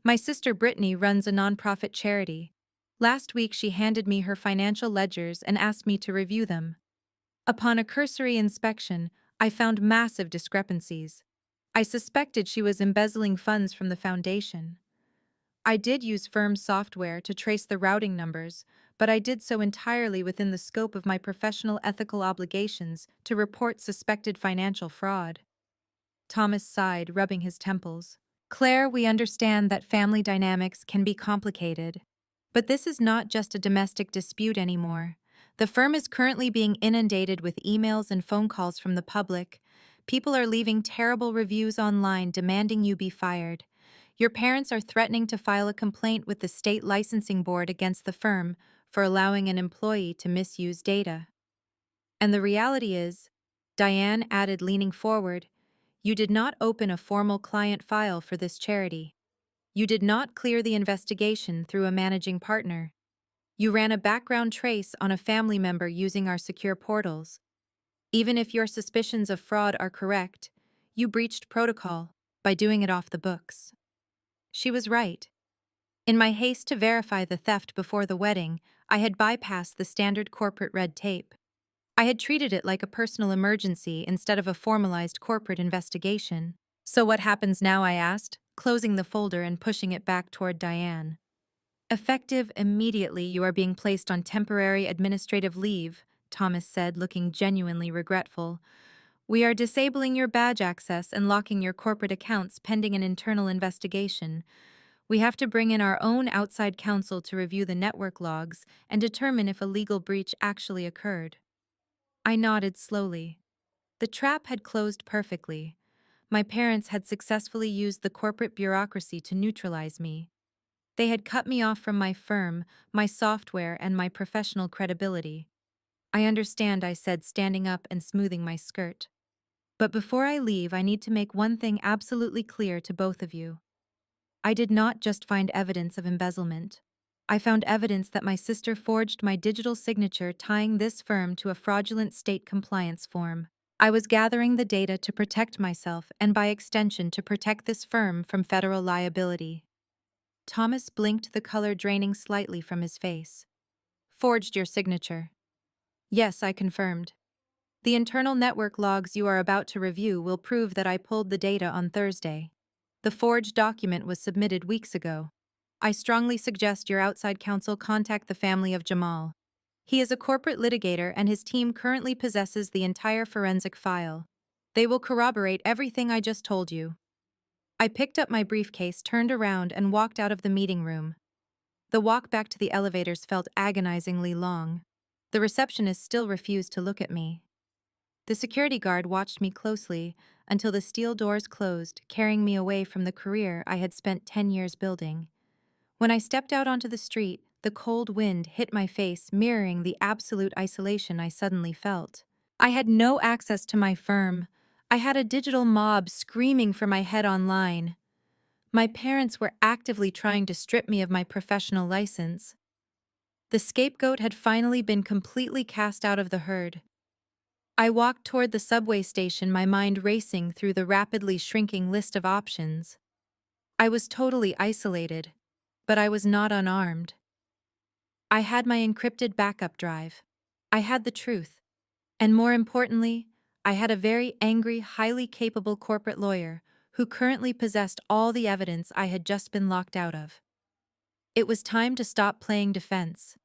My sister Brittany runs a nonprofit charity. Last week she handed me her financial ledgers and asked me to review them. Upon a cursory inspection, I found massive discrepancies. I suspected she was embezzling funds from the foundation. I did use firm software to trace the routing numbers, but I did so entirely within the scope of my professional ethical obligations to report suspected financial fraud." Thomas sighed, rubbing his temples. "Claire, we understand that family dynamics can be complicated. But this is not just a domestic dispute anymore. The firm is currently being inundated with emails and phone calls from the public. People are leaving terrible reviews online demanding you be fired. Your parents are threatening to file a complaint with the state licensing board against the firm for allowing an employee to misuse data. And the reality is," Diane added, leaning forward, "you did not open a formal client file for this charity. You did not clear the investigation through a managing partner. You ran a background trace on a family member using our secure portals. Even if your suspicions of fraud are correct, you breached protocol by doing it off the books." She was right. In my haste to verify the theft before the wedding, I had bypassed the standard corporate red tape. I had treated it like a personal emergency instead of a formalized corporate investigation. "So what happens now?" I asked, closing the folder and pushing it back toward Diane. "Effective immediately, you are being placed on temporary administrative leave," Thomas said, looking genuinely regretful. "We are disabling your badge access and locking your corporate accounts pending an internal investigation. We have to bring in our own outside counsel to review the network logs and determine if a legal breach actually occurred." I nodded slowly. The trap had closed perfectly. My parents had successfully used the corporate bureaucracy to neutralize me. They had cut me off from my firm, my software, and my professional credibility. "I understand," I said, standing up and smoothing my skirt. "But before I leave, I need to make one thing absolutely clear to both of you. I did not just find evidence of embezzlement. I found evidence that my sister forged my digital signature, tying this firm to a fraudulent state compliance form. I was gathering the data to protect myself and, by extension, to protect this firm from federal liability." Thomas blinked, the color draining slightly from his face. "Forged your signature," Yes, I confirmed. The internal network logs you are about to review will prove that I pulled the data on Thursday. The forged document was submitted weeks ago. I strongly suggest your outside counsel contact the family of Jamal. He is a corporate litigator and his team currently possesses the entire forensic file. They will corroborate everything I just told you. I picked up my briefcase, turned around, and walked out of the meeting room. The walk back to the elevators felt agonizingly long. The receptionist still refused to look at me. The security guard watched me closely until the steel doors closed, carrying me away from the career I had spent 10 years building. When I stepped out onto the street, the cold wind hit my face, mirroring the absolute isolation I suddenly felt. I had no access to my firm. I had a digital mob screaming for my head online. My parents were actively trying to strip me of my professional license. The scapegoat had finally been completely cast out of the herd. I walked toward the subway station, my mind racing through the rapidly shrinking list of options. I was totally isolated, but I was not unarmed. I had my encrypted backup drive. I had the truth. And more importantly, I had a very angry, highly capable corporate lawyer who currently possessed all the evidence I had just been locked out of. It was time to stop playing defense.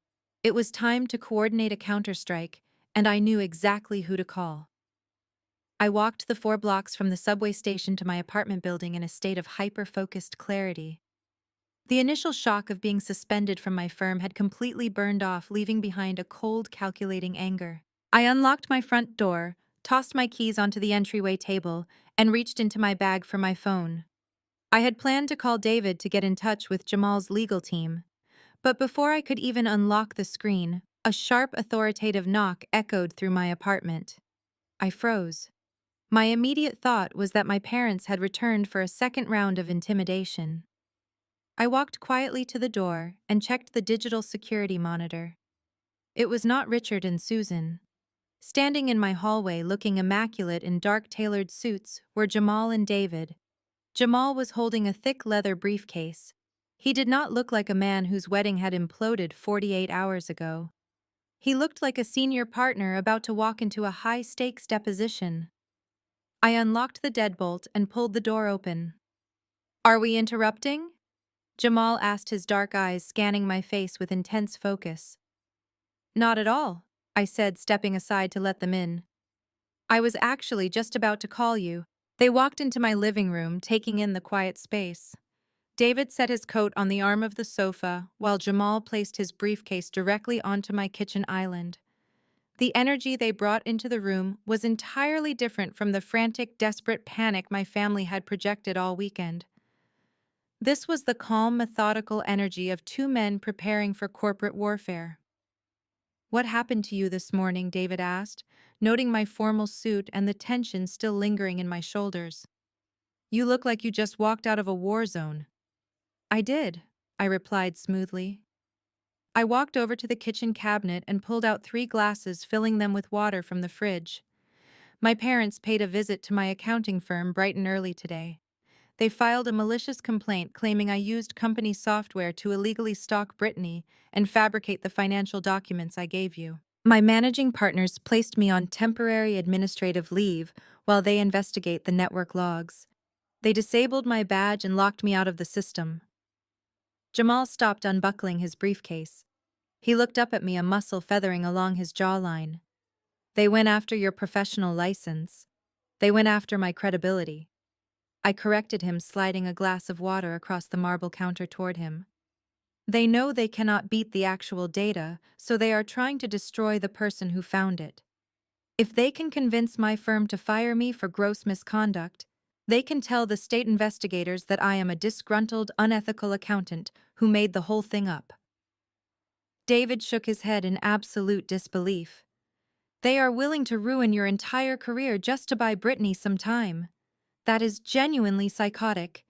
It was time to coordinate a counterstrike, and I knew exactly who to call. I walked the 4 blocks from the subway station to my apartment building in a state of hyper-focused clarity. The initial shock of being suspended from my firm had completely burned off, leaving behind a cold, calculating anger. I unlocked my front door, tossed my keys onto the entryway table, and reached into my bag for my phone. I had planned to call David to get in touch with Jamal's legal team. But before I could even unlock the screen, a sharp, authoritative knock echoed through my apartment. I froze. My immediate thought was that my parents had returned for a second round of intimidation. I walked quietly to the door and checked the digital security monitor. It was not Richard and Susan. Standing in my hallway looking immaculate in dark tailored suits were Jamal and David. Jamal was holding a thick leather briefcase. He did not look like a man whose wedding had imploded 48 hours ago. He looked like a senior partner about to walk into a high-stakes deposition. I unlocked the deadbolt and pulled the door open. "Are we interrupting?" Jamal asked, his dark eyes scanning my face with intense focus. "Not at all," I said, stepping aside to let them in. "I was actually just about to call you." They walked into my living room, taking in the quiet space. David set his coat on the arm of the sofa, while Jamal placed his briefcase directly onto my kitchen island. The energy they brought into the room was entirely different from the frantic, desperate panic my family had projected all weekend. This was the calm, methodical energy of 2 men preparing for corporate warfare. "What happened to you this morning?" David asked, noting my formal suit and the tension still lingering in my shoulders. "You look like you just walked out of a war zone." "I did," I replied smoothly. I walked over to the kitchen cabinet and pulled out 3 glasses, filling them with water from the fridge. My parents paid a visit to my accounting firm bright and early today. They filed a malicious complaint claiming I used company software to illegally stalk Brittany and fabricate the financial documents I gave you. My managing partners placed me on temporary administrative leave while they investigate the network logs. They disabled my badge and locked me out of the system. Jamal stopped unbuckling his briefcase. He looked up at me, a muscle feathering along his jawline. "They went after your professional license. They went after my credibility." I corrected him, sliding a glass of water across the marble counter toward him. "They know they cannot beat the actual data, so they are trying to destroy the person who found it. If they can convince my firm to fire me for gross misconduct, they can tell the state investigators that I am a disgruntled, unethical accountant who made the whole thing up." David shook his head in absolute disbelief. "They are willing to ruin your entire career just to buy Brittany some time. That is genuinely psychotic."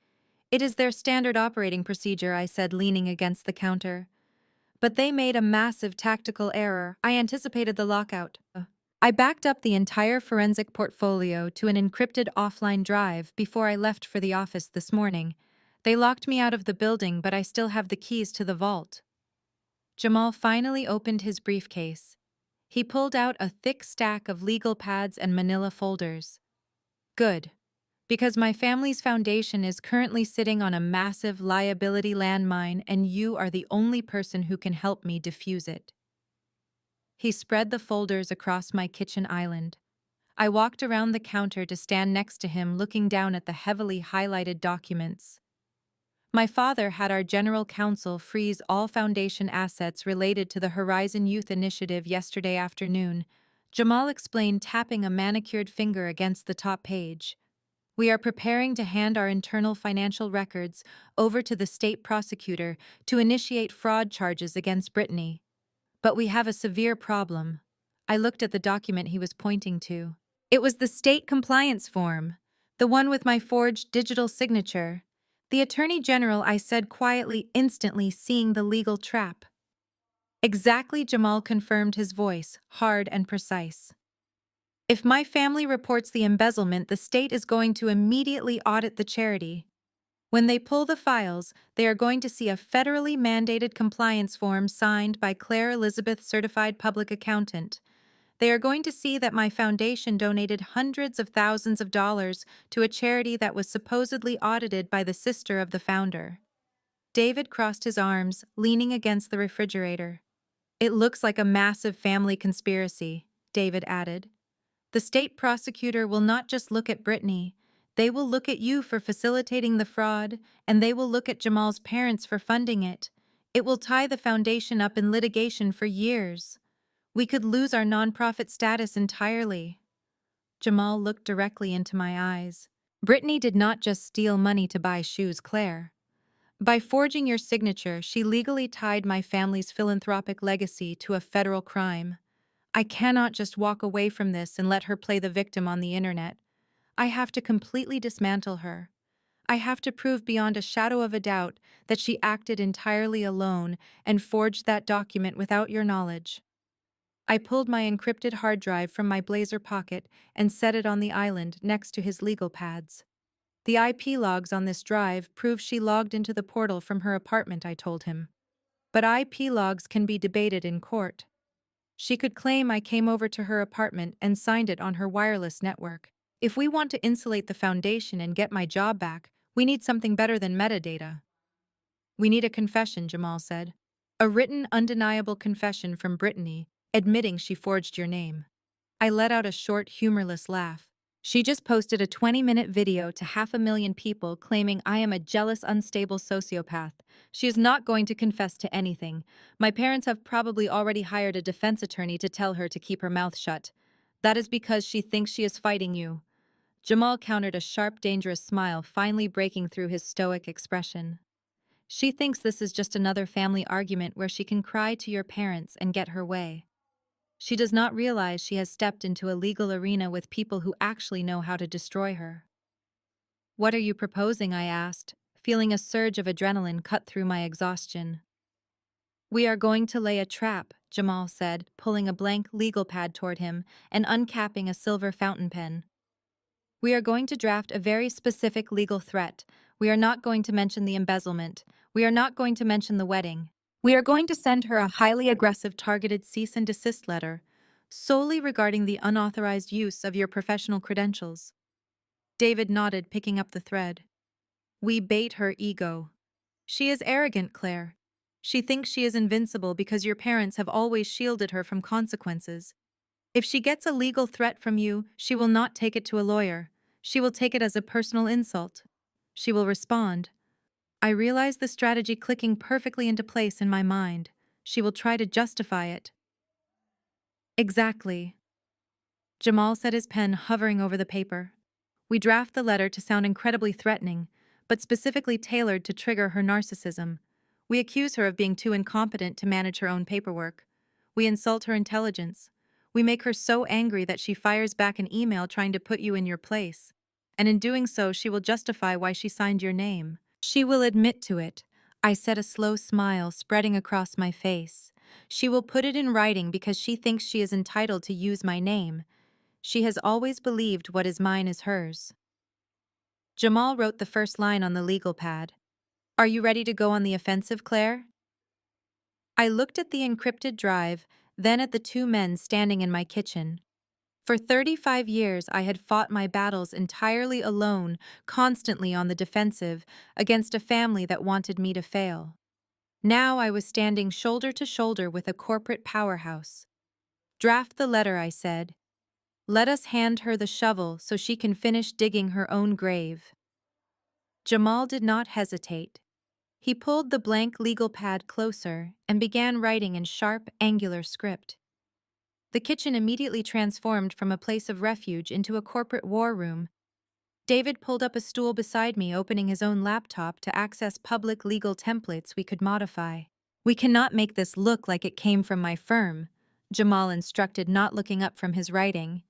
"It is their standard operating procedure," I said, leaning against the counter. "But they made a massive tactical error. I anticipated the lockout." I backed up the entire forensic portfolio to an encrypted offline drive before I left for the office this morning. They locked me out of the building, but I still have the keys to the vault. Jamal finally opened his briefcase. He pulled out a thick stack of legal pads and manila folders. Good. Because my family's foundation is currently sitting on a massive liability landmine and you are the only person who can help me defuse it. He spread the folders across my kitchen island. I walked around the counter to stand next to him looking down at the heavily highlighted documents. My father had our general counsel freeze all foundation assets related to the Horizon Youth Initiative yesterday afternoon, Jamal explained, tapping a manicured finger against the top page. We are preparing to hand our internal financial records over to the state prosecutor to initiate fraud charges against Brittany. But we have a severe problem. I looked at the document he was pointing to. It was the state compliance form, the one with my forged digital signature. The Attorney General, I said quietly, instantly seeing the legal trap. Exactly, Jamal confirmed, his voice hard and precise. If my family reports the embezzlement, the state is going to immediately audit the charity. When they pull the files, they are going to see a federally mandated compliance form signed by Claire Elizabeth, certified public accountant. They are going to see that my foundation donated hundreds of thousands of dollars to a charity that was supposedly audited by the sister of the founder. David crossed his arms, leaning against the refrigerator. It looks like a massive family conspiracy, David added. The state prosecutor will not just look at Brittany. They will look at you for facilitating the fraud, and they will look at Jamal's parents for funding it. It will tie the foundation up in litigation for years. We could lose our nonprofit status entirely. Jamal looked directly into my eyes. Brittany did not just steal money to buy shoes, Claire. By forging your signature, she legally tied my family's philanthropic legacy to a federal crime. I cannot just walk away from this and let her play the victim on the internet. I have to completely dismantle her. I have to prove beyond a shadow of a doubt that she acted entirely alone and forged that document without your knowledge. I pulled my encrypted hard drive from my blazer pocket and set it on the island next to his legal pads. The IP logs on this drive prove she logged into the portal from her apartment, I told him. But IP logs can be debated in court. She could claim I came over to her apartment and signed it on her wireless network. If we want to insulate the foundation and get my job back, we need something better than metadata. We need a confession, Jamal said. A written, undeniable confession from Brittany, admitting she forged your name. I let out a short, humorless laugh. She just posted a 20-minute video to 500,000 people claiming I am a jealous, unstable sociopath. She is not going to confess to anything. My parents have probably already hired a defense attorney to tell her to keep her mouth shut. That is because she thinks she is fighting you. Jamal countered, a sharp, dangerous smile finally breaking through his stoic expression. She thinks this is just another family argument where she can cry to your parents and get her way. She does not realize she has stepped into a legal arena with people who actually know how to destroy her. What are you proposing? I asked, feeling a surge of adrenaline cut through my exhaustion. We are going to lay a trap, Jamal said, pulling a blank legal pad toward him and uncapping a silver fountain pen. We are going to draft a very specific legal threat. We are not going to mention the embezzlement. We are not going to mention the wedding. We are going to send her a highly aggressive targeted cease and desist letter, solely regarding the unauthorized use of your professional credentials. David nodded, picking up the thread. We bait her ego. She is arrogant, Claire. She thinks she is invincible because your parents have always shielded her from consequences. If she gets a legal threat from you, she will not take it to a lawyer. She will take it as a personal insult. She will respond. I realize the strategy clicking perfectly into place in my mind. She will try to justify it. Exactly. Jamal set his pen, hovering over the paper. We draft the letter to sound incredibly threatening, but specifically tailored to trigger her narcissism. We accuse her of being too incompetent to manage her own paperwork. We insult her intelligence. We make her so angry that she fires back an email trying to put you in your place. And in doing so, she will justify why she signed your name. She will admit to it. I said, a slow smile spreading across my face. She will put it in writing because she thinks she is entitled to use my name. She has always believed what is mine is hers. Jamal wrote the first line on the legal pad. Are you ready to go on the offensive, Claire? I looked at the encrypted drive, then at the two men standing in my kitchen. For 35 years, I had fought my battles entirely alone, constantly on the defensive, against a family that wanted me to fail. Now I was standing shoulder to shoulder with a corporate powerhouse. Draft the letter, I said. Let us hand her the shovel so she can finish digging her own grave. Jamal did not hesitate. He pulled the blank legal pad closer and began writing in sharp, angular script. The kitchen immediately transformed from a place of refuge into a corporate war room. David pulled up a stool beside me, opening his own laptop to access public legal templates we could modify. We cannot make this look like it came from my firm, Jamal instructed, not looking up from his writing.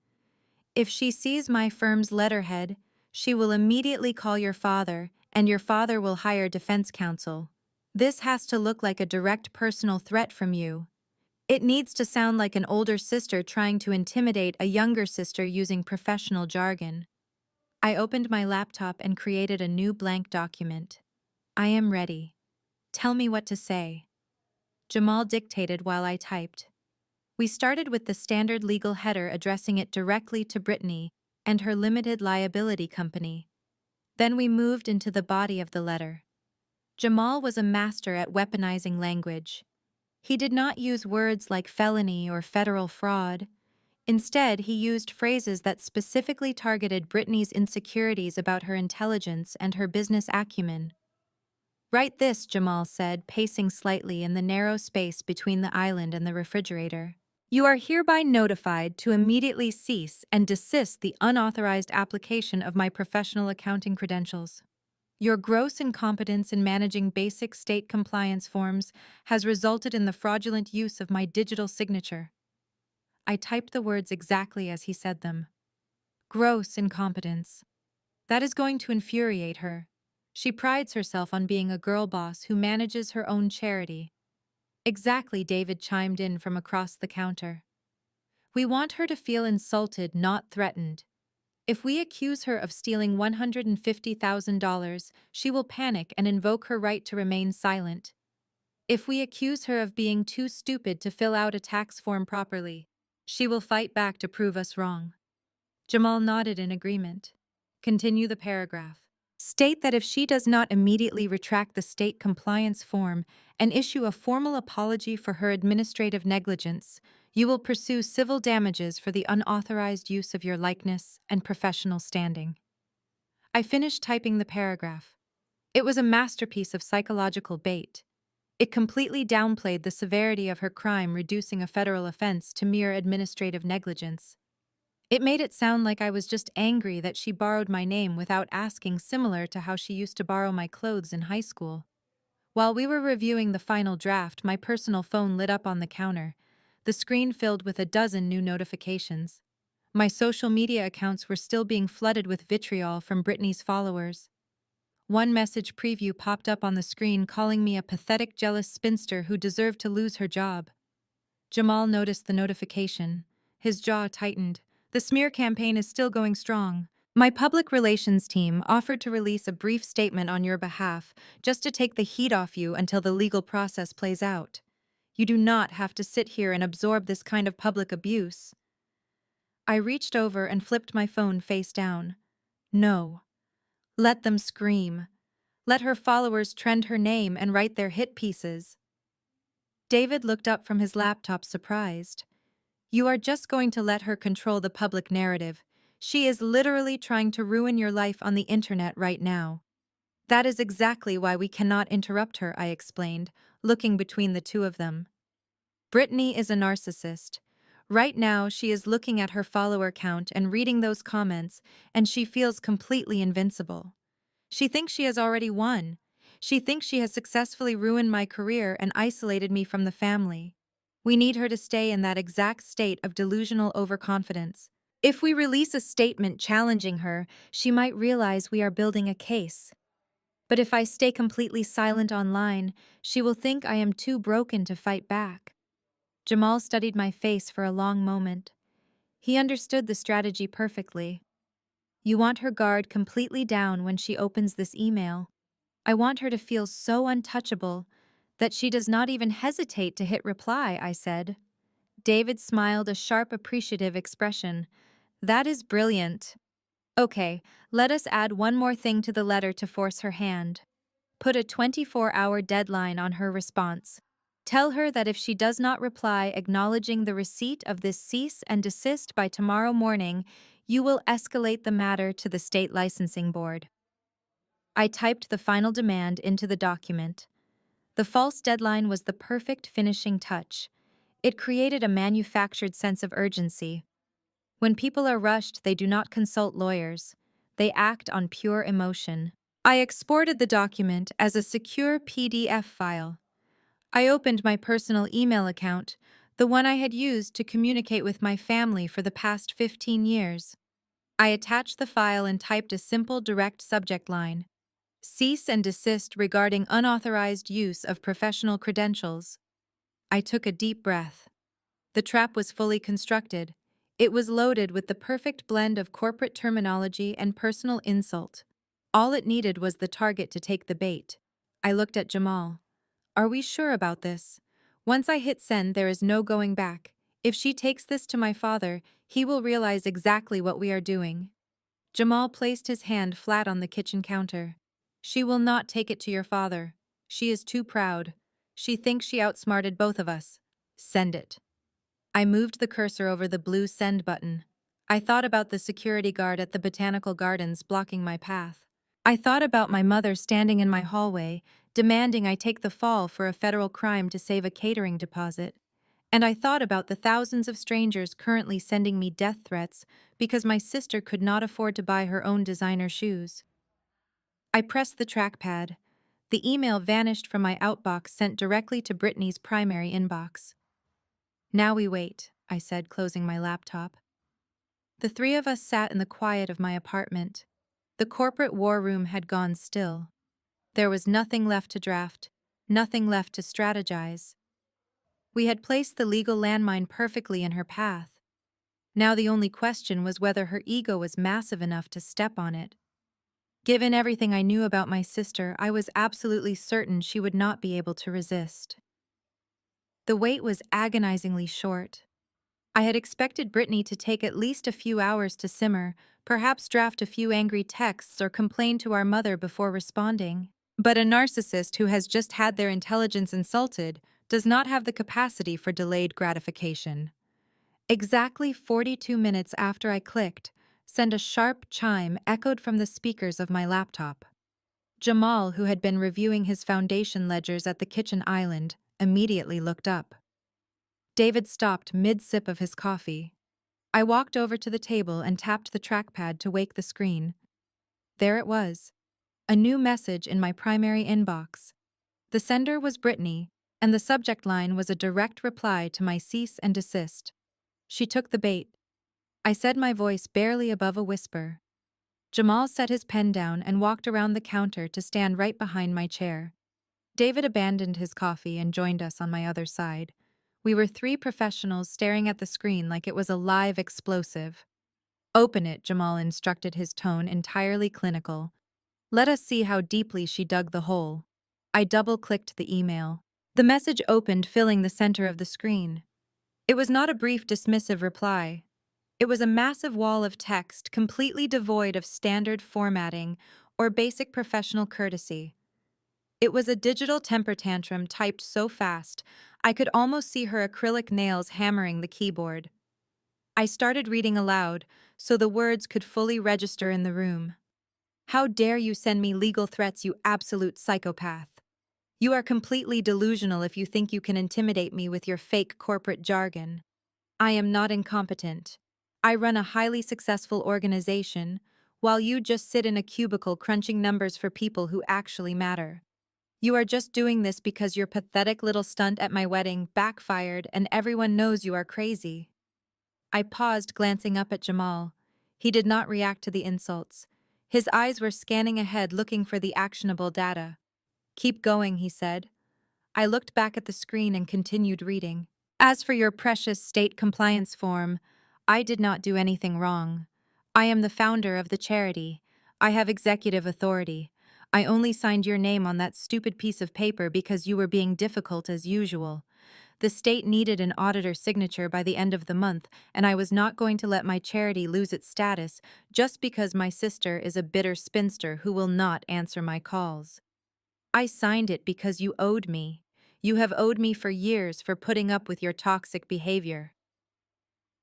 If she sees my firm's letterhead, she will immediately call your father, and your father will hire defense counsel. This has to look like a direct personal threat from you. It needs to sound like an older sister trying to intimidate a younger sister using professional jargon. I opened my laptop and created a new blank document. I am ready. Tell me what to say. Jamal dictated while I typed. We started with the standard legal header addressing it directly to Brittany and her limited liability company. Then we moved into the body of the letter. Jamal was a master at weaponizing language. He did not use words like felony or federal fraud. Instead, he used phrases that specifically targeted Brittany's insecurities about her intelligence and her business acumen. Write this, Jamal said, pacing slightly in the narrow space between the island and the refrigerator. You are hereby notified to immediately cease and desist the unauthorized application of my professional accounting credentials. Your gross incompetence in managing basic state compliance forms has resulted in the fraudulent use of my digital signature. I typed the words exactly as he said them. Gross incompetence. That is going to infuriate her. She prides herself on being a girl boss who manages her own charity. Exactly, David chimed in from across the counter. We want her to feel insulted, not threatened. If we accuse her of stealing $150,000, she will panic and invoke her right to remain silent. If we accuse her of being too stupid to fill out a tax form properly, she will fight back to prove us wrong. Jamal nodded in agreement. Continue the paragraph. State that if she does not immediately retract the state compliance form and issue a formal apology for her administrative negligence, you will pursue civil damages for the unauthorized use of your likeness and professional standing. I finished typing the paragraph. It was a masterpiece of psychological bait. It completely downplayed the severity of her crime, reducing a federal offense to mere administrative negligence. It made it sound like I was just angry that she borrowed my name without asking, similar to how she used to borrow my clothes in high school. While we were reviewing the final draft, my personal phone lit up on the counter, the screen filled with a dozen new notifications. My social media accounts were still being flooded with vitriol from Brittany's followers. One message preview popped up on the screen calling me a pathetic, jealous spinster who deserved to lose her job. Jamal noticed the notification. His jaw tightened. The smear campaign is still going strong. My public relations team offered to release a brief statement on your behalf just to take the heat off you until the legal process plays out. You do not have to sit here and absorb this kind of public abuse. I reached over and flipped my phone face down. No. Let them scream. Let her followers trend her name and write their hit pieces. David looked up from his laptop, surprised. You are just going to let her control the public narrative. She is literally trying to ruin your life on the internet right now. That is exactly why we cannot interrupt her, I explained, looking between the two of them. Brittany is a narcissist. Right now, she is looking at her follower count and reading those comments, and she feels completely invincible. She thinks she has already won. She thinks she has successfully ruined my career and isolated me from the family. We need her to stay in that exact state of delusional overconfidence. If we release a statement challenging her, she might realize we are building a case. But if I stay completely silent online, she will think I am too broken to fight back. Jamal studied my face for a long moment. He understood the strategy perfectly. You want her guard completely down when she opens this email. I want her to feel so untouchable that she does not even hesitate to hit reply, I said. David smiled a sharp, appreciative expression. That is brilliant. Okay, let us add one more thing to the letter to force her hand. Put a 24-hour deadline on her response. Tell her that if she does not reply acknowledging the receipt of this cease and desist by tomorrow morning, you will escalate the matter to the state licensing board. I typed the final demand into the document. The false deadline was the perfect finishing touch. It created a manufactured sense of urgency. When people are rushed, they do not consult lawyers. They act on pure emotion. I exported the document as a secure PDF file. I opened my personal email account, the one I had used to communicate with my family for the past 15 years. I attached the file and typed a simple direct subject line: cease and desist regarding unauthorized use of professional credentials. I took a deep breath. The trap was fully constructed. It was loaded with the perfect blend of corporate terminology and personal insult. All it needed was the target to take the bait. I looked at Jamal. Are we sure about this? Once I hit send, there is no going back. If she takes this to my father, he will realize exactly what we are doing. Jamal placed his hand flat on the kitchen counter. She will not take it to your father. She is too proud. She thinks she outsmarted both of us. Send it. I moved the cursor over the blue send button. I thought about the security guard at the botanical gardens blocking my path. I thought about my mother standing in my hallway, demanding I take the fall for a federal crime to save a catering deposit. And I thought about the thousands of strangers currently sending me death threats because my sister could not afford to buy her own designer shoes. I pressed the trackpad. The email vanished from my outbox, sent directly to Brittany's primary inbox. Now we wait, I said, closing my laptop. The three of us sat in the quiet of my apartment. The corporate war room had gone still. There was nothing left to draft, nothing left to strategize. We had placed the legal landmine perfectly in her path. Now the only question was whether her ego was massive enough to step on it. Given everything I knew about my sister, I was absolutely certain she would not be able to resist. The wait was agonizingly short. I had expected Brittany to take at least a few hours to simmer, perhaps draft a few angry texts or complain to our mother before responding. But a narcissist who has just had their intelligence insulted does not have the capacity for delayed gratification. Exactly 42 minutes after I clicked, send a sharp chime echoed from the speakers of my laptop. Jamal, who had been reviewing his foundation ledgers at the kitchen island, immediately looked up. David stopped mid-sip of his coffee. I walked over to the table and tapped the trackpad to wake the screen. There it was. A new message in my primary inbox. The sender was Brittany, and the subject line was a direct reply to my cease and desist. She took the bait. I said, my voice barely above a whisper. Jamal set his pen down and walked around the counter to stand right behind my chair. David abandoned his coffee and joined us on my other side. We were three professionals staring at the screen like it was a live explosive. Open it, Jamal instructed, his tone entirely clinical. Let us see how deeply she dug the hole. I double-clicked the email. The message opened, filling the center of the screen. It was not a brief, dismissive reply. It was a massive wall of text completely devoid of standard formatting or basic professional courtesy. It was a digital temper tantrum typed so fast, I could almost see her acrylic nails hammering the keyboard. I started reading aloud, so the words could fully register in the room. How dare you send me legal threats, you absolute psychopath. You are completely delusional if you think you can intimidate me with your fake corporate jargon. I am not incompetent. I run a highly successful organization, while you just sit in a cubicle crunching numbers for people who actually matter. You are just doing this because your pathetic little stunt at my wedding backfired and everyone knows you are crazy. I paused, glancing up at Jamal. He did not react to the insults. His eyes were scanning ahead, looking for the actionable data. Keep going, he said. I looked back at the screen and continued reading. As for your precious state compliance form, I did not do anything wrong. I am the founder of the charity. I have executive authority. I only signed your name on that stupid piece of paper because you were being difficult as usual. The state needed an auditor's signature by the end of the month, and I was not going to let my charity lose its status just because my sister is a bitter spinster who will not answer my calls. I signed it because you owed me. You have owed me for years for putting up with your toxic behavior.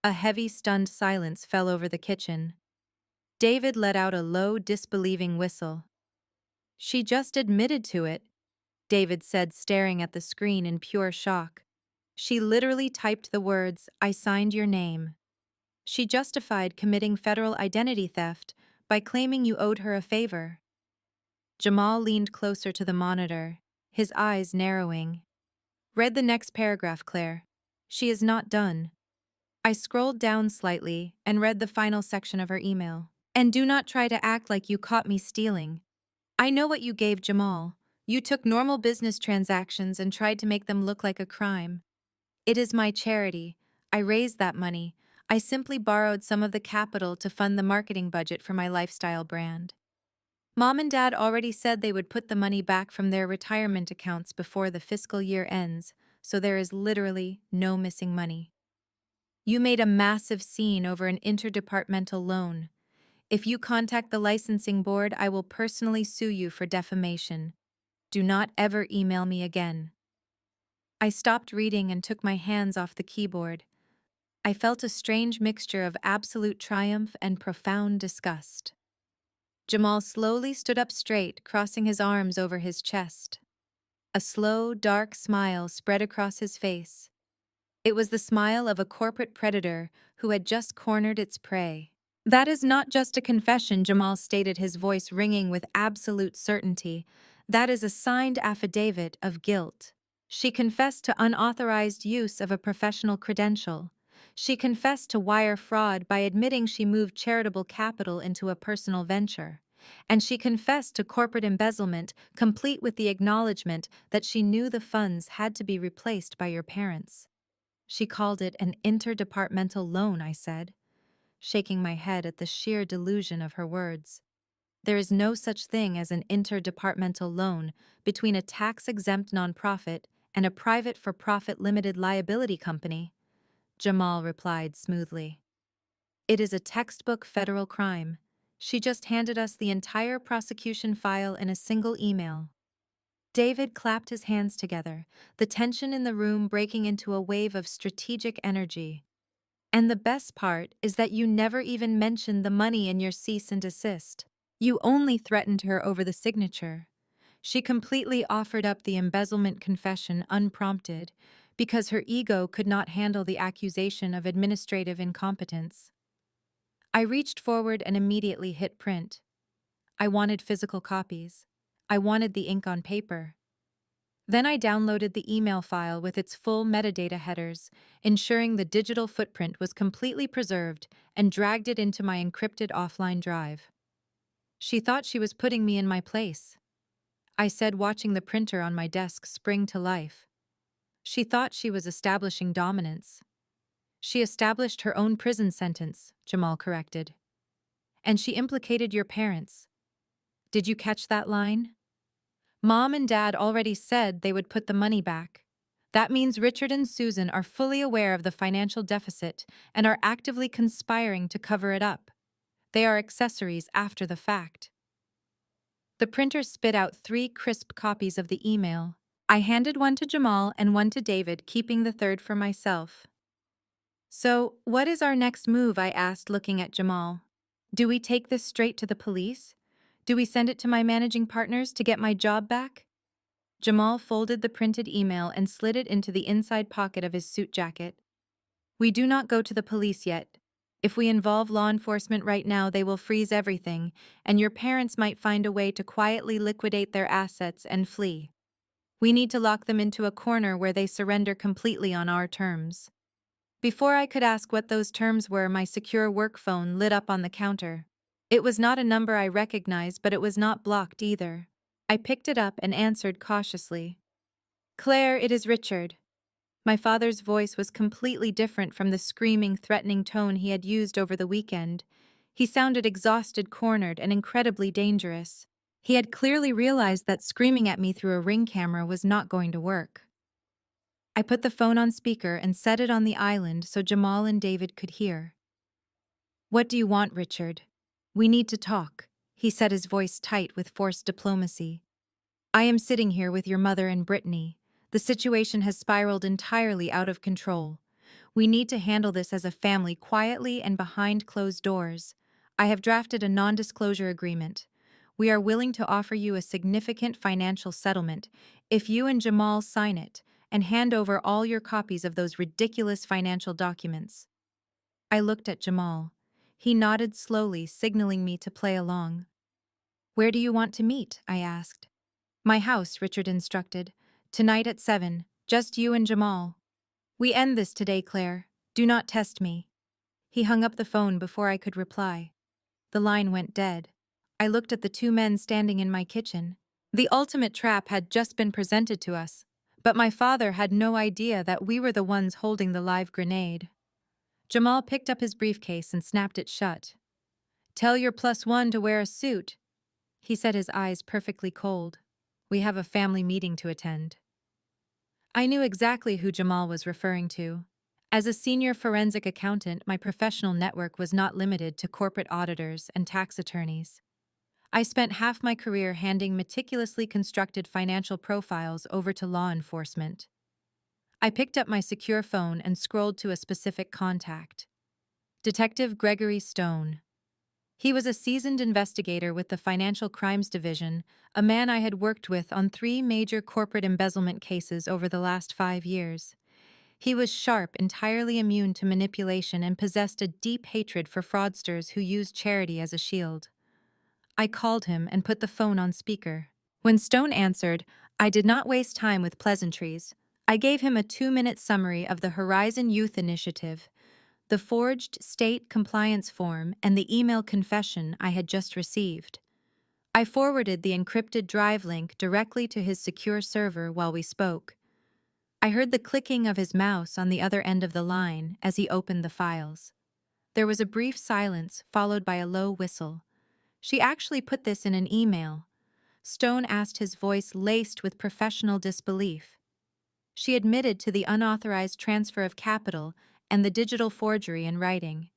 A heavy, stunned silence fell over the kitchen. David let out a low, disbelieving whistle. She just admitted to it, David said, staring at the screen in pure shock. She literally typed the words, "I signed your name." She justified committing federal identity theft by claiming you owed her a favor. Jamal leaned closer to the monitor, his eyes narrowing. Read the next paragraph, Claire. She is not done. I scrolled down slightly and read the final section of her email. And do not try to act like you caught me stealing. I know what you gave Jamal. You took normal business transactions and tried to make them look like a crime. It is my charity. I raised that money. I simply borrowed some of the capital to fund the marketing budget for my lifestyle brand. Mom and Dad already said they would put the money back from their retirement accounts before the fiscal year ends, so there is literally no missing money. You made a massive scene over an interdepartmental loan. If you contact the licensing board, I will personally sue you for defamation. Do not ever email me again. I stopped reading and took my hands off the keyboard. I felt a strange mixture of absolute triumph and profound disgust. Jamal slowly stood up straight, crossing his arms over his chest. A slow, dark smile spread across his face. It was the smile of a corporate predator who had just cornered its prey. That is not just a confession, Jamal stated, his voice ringing with absolute certainty. That is a signed affidavit of guilt. She confessed to unauthorized use of a professional credential. She confessed to wire fraud by admitting she moved charitable capital into a personal venture. And she confessed to corporate embezzlement, complete with the acknowledgement that she knew the funds had to be replaced by your parents. She called it an interdepartmental loan, I said, shaking my head at the sheer delusion of her words. There is no such thing as an interdepartmental loan between a tax-exempt nonprofit and a private for-profit limited liability company, Jamal replied smoothly. It is a textbook federal crime. She just handed us the entire prosecution file in a single email. David clapped his hands together, the tension in the room breaking into a wave of strategic energy. And the best part is that you never even mentioned the money in your cease and desist. You only threatened her over the signature. She completely offered up the embezzlement confession unprompted because her ego could not handle the accusation of administrative incompetence. I reached forward and immediately hit print. I wanted physical copies. I wanted the ink on paper. Then I downloaded the email file with its full metadata headers, ensuring the digital footprint was completely preserved, and dragged it into my encrypted offline drive. She thought she was putting me in my place, I said, watching the printer on my desk spring to life. She thought she was establishing dominance. She established her own prison sentence, Jamal corrected. And she implicated your parents. Did you catch that line? Mom and Dad already said they would put the money back. That means Richard and Susan are fully aware of the financial deficit and are actively conspiring to cover it up. They are accessories after the fact. The printer spit out 3 crisp copies of the email. I handed one to Jamal and one to David, keeping the third for myself. So, what is our next move? I asked, looking at Jamal. Do we take this straight to the police? Do we send it to my managing partners to get my job back? Jamal folded the printed email and slid it into the inside pocket of his suit jacket. We do not go to the police yet. If we involve law enforcement right now, they will freeze everything, and your parents might find a way to quietly liquidate their assets and flee. We need to lock them into a corner where they surrender completely on our terms. Before I could ask what those terms were, my secure work phone lit up on the counter. It was not a number I recognized, but it was not blocked either. I picked it up and answered cautiously. Claire, it is Richard. My father's voice was completely different from the screaming, threatening tone he had used over the weekend. He sounded exhausted, cornered, and incredibly dangerous. He had clearly realized that screaming at me through a Ring camera was not going to work. I put the phone on speaker and set it on the island so Jamal and David could hear. "What do you want, Richard? We need to talk," he said, his voice tight with forced diplomacy. "I am sitting here with your mother and Brittany. The situation has spiraled entirely out of control. We need to handle this as a family quietly and behind closed doors. I have drafted a non-disclosure agreement. We are willing to offer you a significant financial settlement if you and Jamal sign it and hand over all your copies of those ridiculous financial documents." I looked at Jamal. He nodded slowly, signaling me to play along. "Where do you want to meet?" I asked. "My house," Richard instructed. "Tonight at 7, just you and Jamal." "We end this today, Claire. Do not test me." He hung up the phone before I could reply. The line went dead. I looked at the two men standing in my kitchen. The ultimate trap had just been presented to us, but my father had no idea that we were the ones holding the live grenade. Jamal picked up his briefcase and snapped it shut. "Tell your +1 to wear a suit," he said, his eyes perfectly cold. "We have a family meeting to attend." I knew exactly who Jamal was referring to. As a senior forensic accountant, my professional network was not limited to corporate auditors and tax attorneys. I spent half my career handing meticulously constructed financial profiles over to law enforcement. I picked up my secure phone and scrolled to a specific contact. Detective Gregory Stone. He was a seasoned investigator with the Financial Crimes Division, a man I had worked with on 3 major corporate embezzlement cases over the last 5 years. He was sharp, entirely immune to manipulation, and possessed a deep hatred for fraudsters who used charity as a shield. I called him and put the phone on speaker. When Stone answered, I did not waste time with pleasantries. I gave him a 2-minute summary of the Horizon Youth Initiative, the forged state compliance form, and the email confession I had just received. I forwarded the encrypted drive link directly to his secure server while we spoke. I heard the clicking of his mouse on the other end of the line as he opened the files. There was a brief silence, followed by a low whistle. "She actually put this in an email," Stone asked, his voice laced with professional disbelief. "She admitted to the unauthorized transfer of capital and the digital forgery in writing."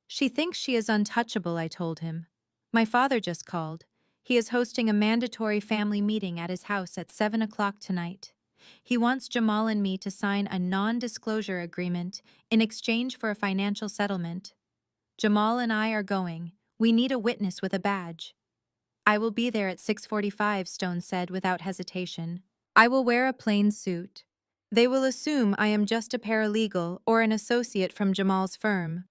"She thinks she is untouchable," I told him. "My father just called. He is hosting a mandatory family meeting at his house at 7 o'clock tonight. He wants Jamal and me to sign a non-disclosure agreement in exchange for a financial settlement. Jamal and I are going. We need a witness with a badge." "I will be there at 6:45, Stone said without hesitation. "I will wear a plain suit. They will assume I am just a paralegal or an associate from Jamal's firm.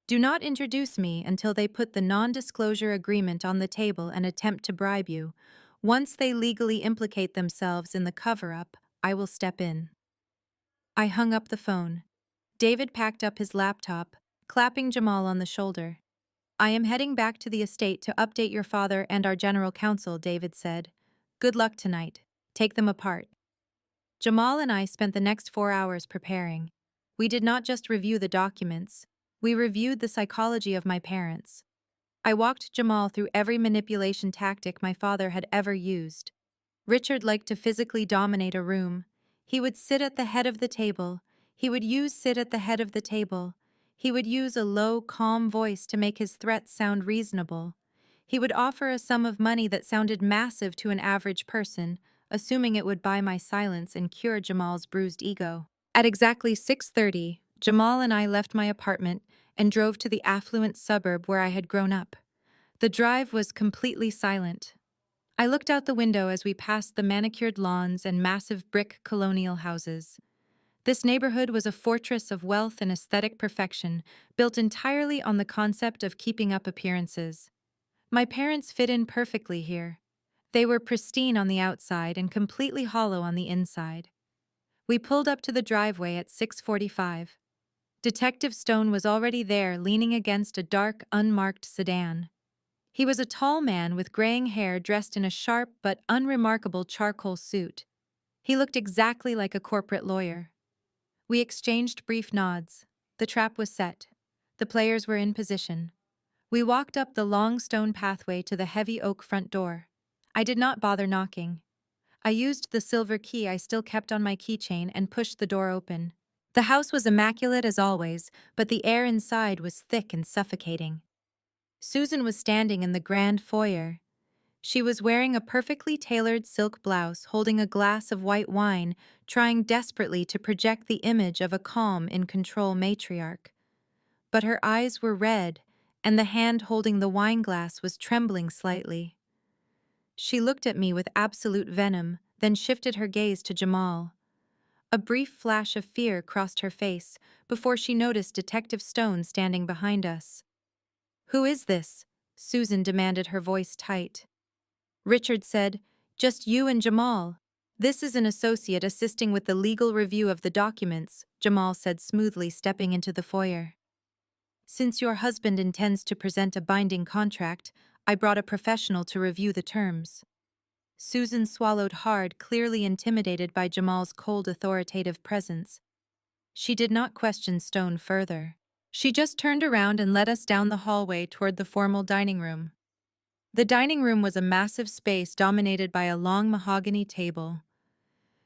Do not introduce me until they put the non-disclosure agreement on the table and attempt to bribe you. Once they legally implicate themselves in the cover-up, I will step in." I hung up the phone. David packed up his laptop, clapping Jamal on the shoulder. "I am heading back to the estate to update your father and our general counsel," David said. "Good luck tonight. Take them apart." Jamal and I spent the next 4 hours preparing. We did not just review the documents. We reviewed the psychology of my parents. I walked Jamal through every manipulation tactic my father had ever used. Richard liked to physically dominate a room. He would sit at the head of the table. He would sit at the head of the table. He would use a low, calm voice to make his threats sound reasonable. He would offer a sum of money that sounded massive to an average person, assuming it would buy my silence and cure Jamal's bruised ego. At exactly 6:30, Jamal and I left my apartment and drove to the affluent suburb where I had grown up. The drive was completely silent. I looked out the window as we passed the manicured lawns and massive brick colonial houses. This neighborhood was a fortress of wealth and aesthetic perfection, built entirely on the concept of keeping up appearances. My parents fit in perfectly here. They were pristine on the outside and completely hollow on the inside. We pulled up to the driveway at 6:45. Detective Stone was already there, leaning against a dark, unmarked sedan. He was a tall man with graying hair, dressed in a sharp but unremarkable charcoal suit. He looked exactly like a corporate lawyer. We exchanged brief nods. The trap was set. The players were in position. We walked up the long stone pathway to the heavy oak front door. I did not bother knocking. I used the silver key I still kept on my keychain and pushed the door open. The house was immaculate as always, but the air inside was thick and suffocating. Susan was standing in the grand foyer. She was wearing a perfectly tailored silk blouse, holding a glass of white wine, trying desperately to project the image of a calm, in control matriarch. But her eyes were red, and the hand holding the wine glass was trembling slightly. She looked at me with absolute venom, then shifted her gaze to Jamal. A brief flash of fear crossed her face before she noticed Detective Stone standing behind us. "Who is this?" Susan demanded, her voice tight. Richard said, "Just you and Jamal." "This is an associate assisting with the legal review of the documents," Jamal said smoothly, stepping into the foyer. "Since your husband intends to present a binding contract, I brought a professional to review the terms." Susan swallowed hard, clearly intimidated by Jamal's cold, authoritative presence. She did not question Stone further. She just turned around and led us down the hallway toward the formal dining room. The dining room was a massive space dominated by a long mahogany table.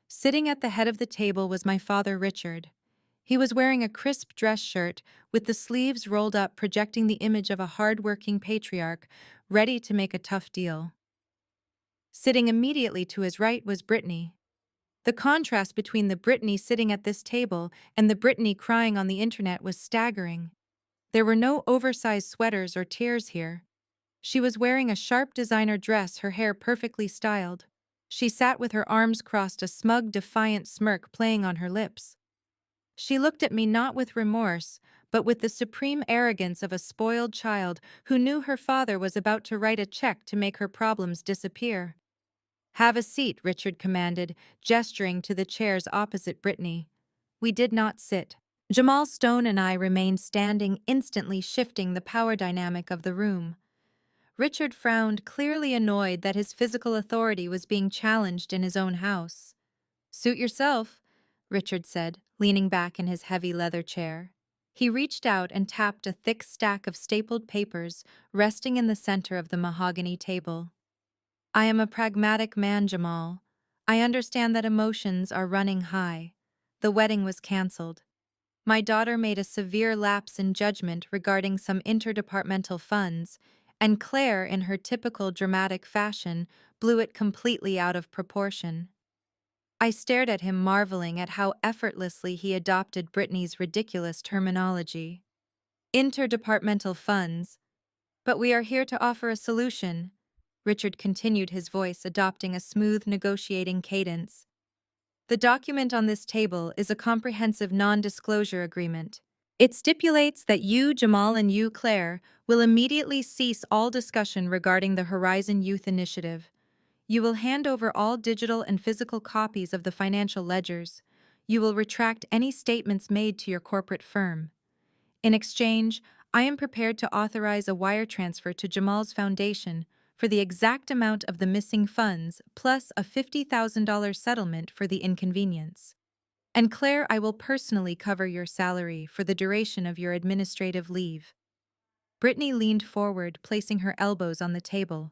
Sitting at the head of the table was my father, Richard. He was wearing a crisp dress shirt with the sleeves rolled up, projecting the image of a hard-working patriarch ready to make a tough deal. Sitting immediately to his right was Brittany. The contrast between the Brittany sitting at this table and the Brittany crying on the internet was staggering. There were no oversized sweaters or tears here. She was wearing a sharp designer dress, her hair perfectly styled. She sat with her arms crossed, a smug, defiant smirk playing on her lips. She looked at me not with remorse, but with the supreme arrogance of a spoiled child who knew her father was about to write a check to make her problems disappear. "Have a seat," Richard commanded, gesturing to the chairs opposite Brittany. We did not sit. Jamal Stone and I remained standing, instantly shifting the power dynamic of the room. Richard frowned, clearly annoyed that his physical authority was being challenged in his own house. "Suit yourself," Richard said, leaning back in his heavy leather chair. He reached out and tapped a thick stack of stapled papers resting in the center of the mahogany table. "I am a pragmatic man, Jamal. I understand that emotions are running high. The wedding was canceled. My daughter made a severe lapse in judgment regarding some interdepartmental funds, and Claire, in her typical dramatic fashion, blew it completely out of proportion." I stared at him, marveling at how effortlessly he adopted Brittany's ridiculous terminology. "Interdepartmental funds. But we are here to offer a solution," Richard continued, his voice adopting a smooth, negotiating cadence. "The document on this table is a comprehensive non-disclosure agreement. It stipulates that you, Jamal, and you, Claire, will immediately cease all discussion regarding the Horizon Youth Initiative. You will hand over all digital and physical copies of the financial ledgers. You will retract any statements made to your corporate firm. In exchange, I am prepared to authorize a wire transfer to Jamal's foundation for the exact amount of the missing funds, plus a $50,000 settlement for the inconvenience. And Claire, I will personally cover your salary for the duration of your administrative leave." Brittany leaned forward, placing her elbows on the table.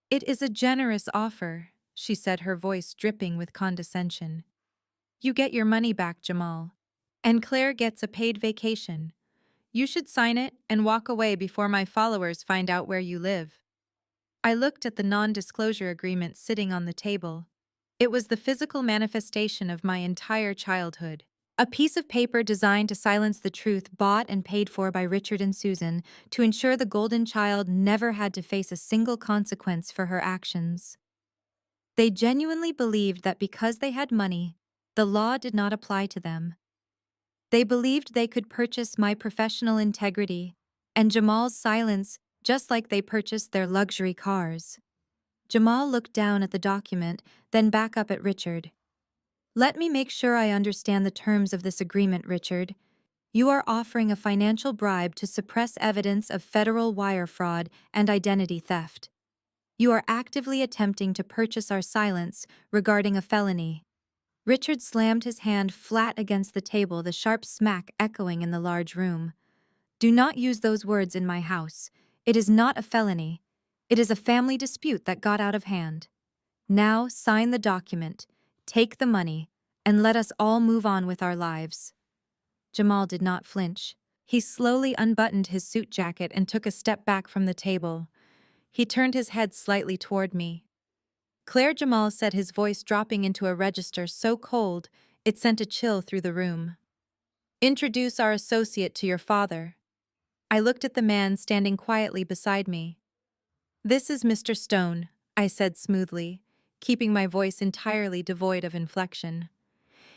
"It is a generous offer," she said, her voice dripping with condescension. "You get your money back, Jamal. And Claire gets a paid vacation. You should sign it and walk away before my followers find out where you live." I looked at the non-disclosure agreement sitting on the table. It was the physical manifestation of my entire childhood. A piece of paper designed to silence the truth, bought and paid for by Richard and Susan to ensure the golden child never had to face a single consequence for her actions. They genuinely believed that because they had money, the law did not apply to them. They believed they could purchase my professional integrity and Jamal's silence just like they purchased their luxury cars. Jamal looked down at the document, then back up at Richard. "Let me make sure I understand the terms of this agreement, Richard. You are offering a financial bribe to suppress evidence of federal wire fraud and identity theft. You are actively attempting to purchase our silence regarding a felony." Richard slammed his hand flat against the table, the sharp smack echoing in the large room. "Do not use those words in my house. It is not a felony. It is a family dispute that got out of hand." Now sign the document, take the money, and let us all move on with our lives. Jamal did not flinch. He slowly unbuttoned his suit jacket and took a step back from the table. He turned his head slightly toward me. Claire, Jamal said, his voice dropping into a register so cold it sent a chill through the room. Introduce our associate to your father. I looked at the man standing quietly beside me. This is Mr. Stone, I said smoothly, keeping my voice entirely devoid of inflection.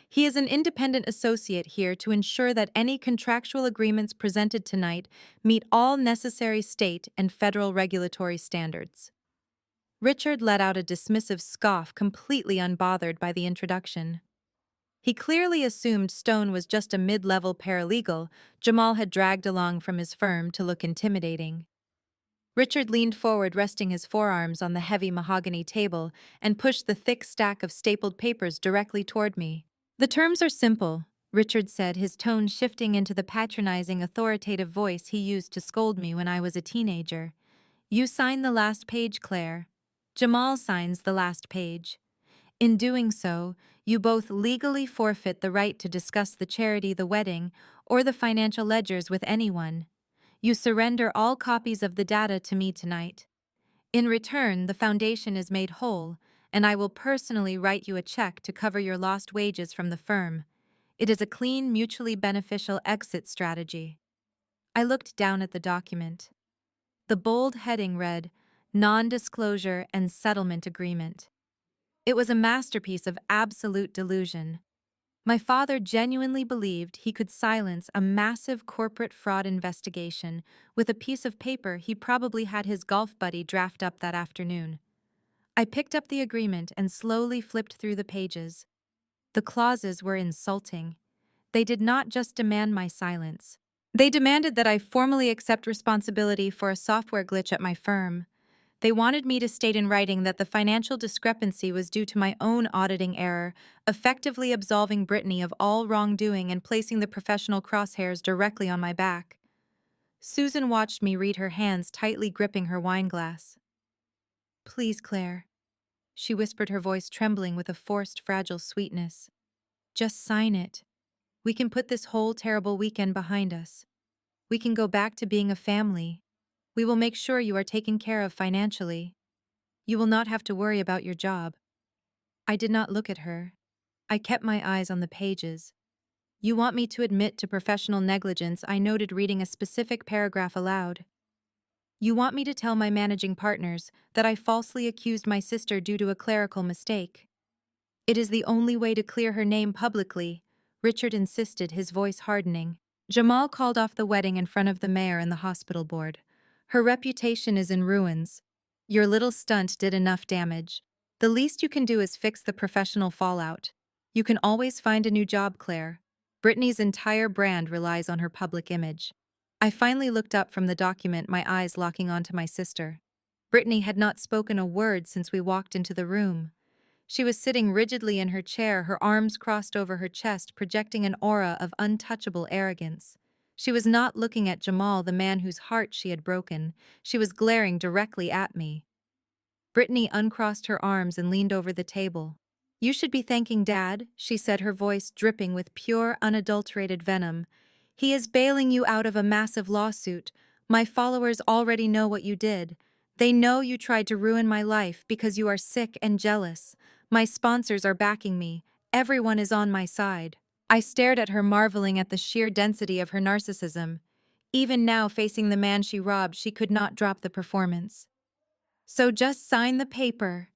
He is an independent associate here to ensure that any contractual agreements presented tonight meet all necessary state and federal regulatory standards. Richard let out a dismissive scoff, completely unbothered by the introduction. He clearly assumed Stone was just a mid-level paralegal Jamal had dragged along from his firm to look intimidating. Richard leaned forward, resting his forearms on the heavy mahogany table, and pushed the thick stack of stapled papers directly toward me. The terms are simple, Richard said, his tone shifting into the patronizing, authoritative voice he used to scold me when I was a teenager. You sign the last page, Claire. Jamal signs the last page. In doing so, you both legally forfeit the right to discuss the charity, the wedding, or the financial ledgers with anyone. You surrender all copies of the data to me tonight. In return, the foundation is made whole, and I will personally write you a check to cover your lost wages from the firm. It is a clean, mutually beneficial exit strategy. I looked down at the document. The bold heading read, Non-Disclosure and Settlement Agreement. It was a masterpiece of absolute delusion. My father genuinely believed he could silence a massive corporate fraud investigation with a piece of paper he probably had his golf buddy draft up that afternoon. I picked up the agreement and slowly flipped through the pages. The clauses were insulting. They did not just demand my silence. They demanded that I formally accept responsibility for a software glitch at my firm. They wanted me to state in writing that the financial discrepancy was due to my own auditing error, effectively absolving Brittany of all wrongdoing and placing the professional crosshairs directly on my back. Susan watched me read, her hands tightly gripping her wineglass. Please, Claire, she whispered, her voice trembling with a forced, fragile sweetness. Just sign it. We can put this whole terrible weekend behind us. We can go back to being a family. We will make sure you are taken care of financially. You will not have to worry about your job. I did not look at her. I kept my eyes on the pages. You want me to admit to professional negligence, I noted, reading a specific paragraph aloud. You want me to tell my managing partners that I falsely accused my sister due to a clerical mistake. It is the only way to clear her name publicly, Richard insisted, his voice hardening. Jamal called off the wedding in front of the mayor and the hospital board. Her reputation is in ruins. Your little stunt did enough damage. The least you can do is fix the professional fallout. You can always find a new job, Claire. Brittany's entire brand relies on her public image. I finally looked up from the document, my eyes locking onto my sister. Brittany had not spoken a word since we walked into the room. She was sitting rigidly in her chair, her arms crossed over her chest, projecting an aura of untouchable arrogance. She was not looking at Jamal, the man whose heart she had broken. She was glaring directly at me. Brittany uncrossed her arms and leaned over the table. You should be thanking Dad, she said, her voice dripping with pure, unadulterated venom. He is bailing you out of a massive lawsuit. My followers already know what you did. They know you tried to ruin my life because you are sick and jealous. My sponsors are backing me. Everyone is on my side. I stared at her, marveling at the sheer density of her narcissism. Even now, facing the man she robbed, she could not drop the performance. So just sign the paper.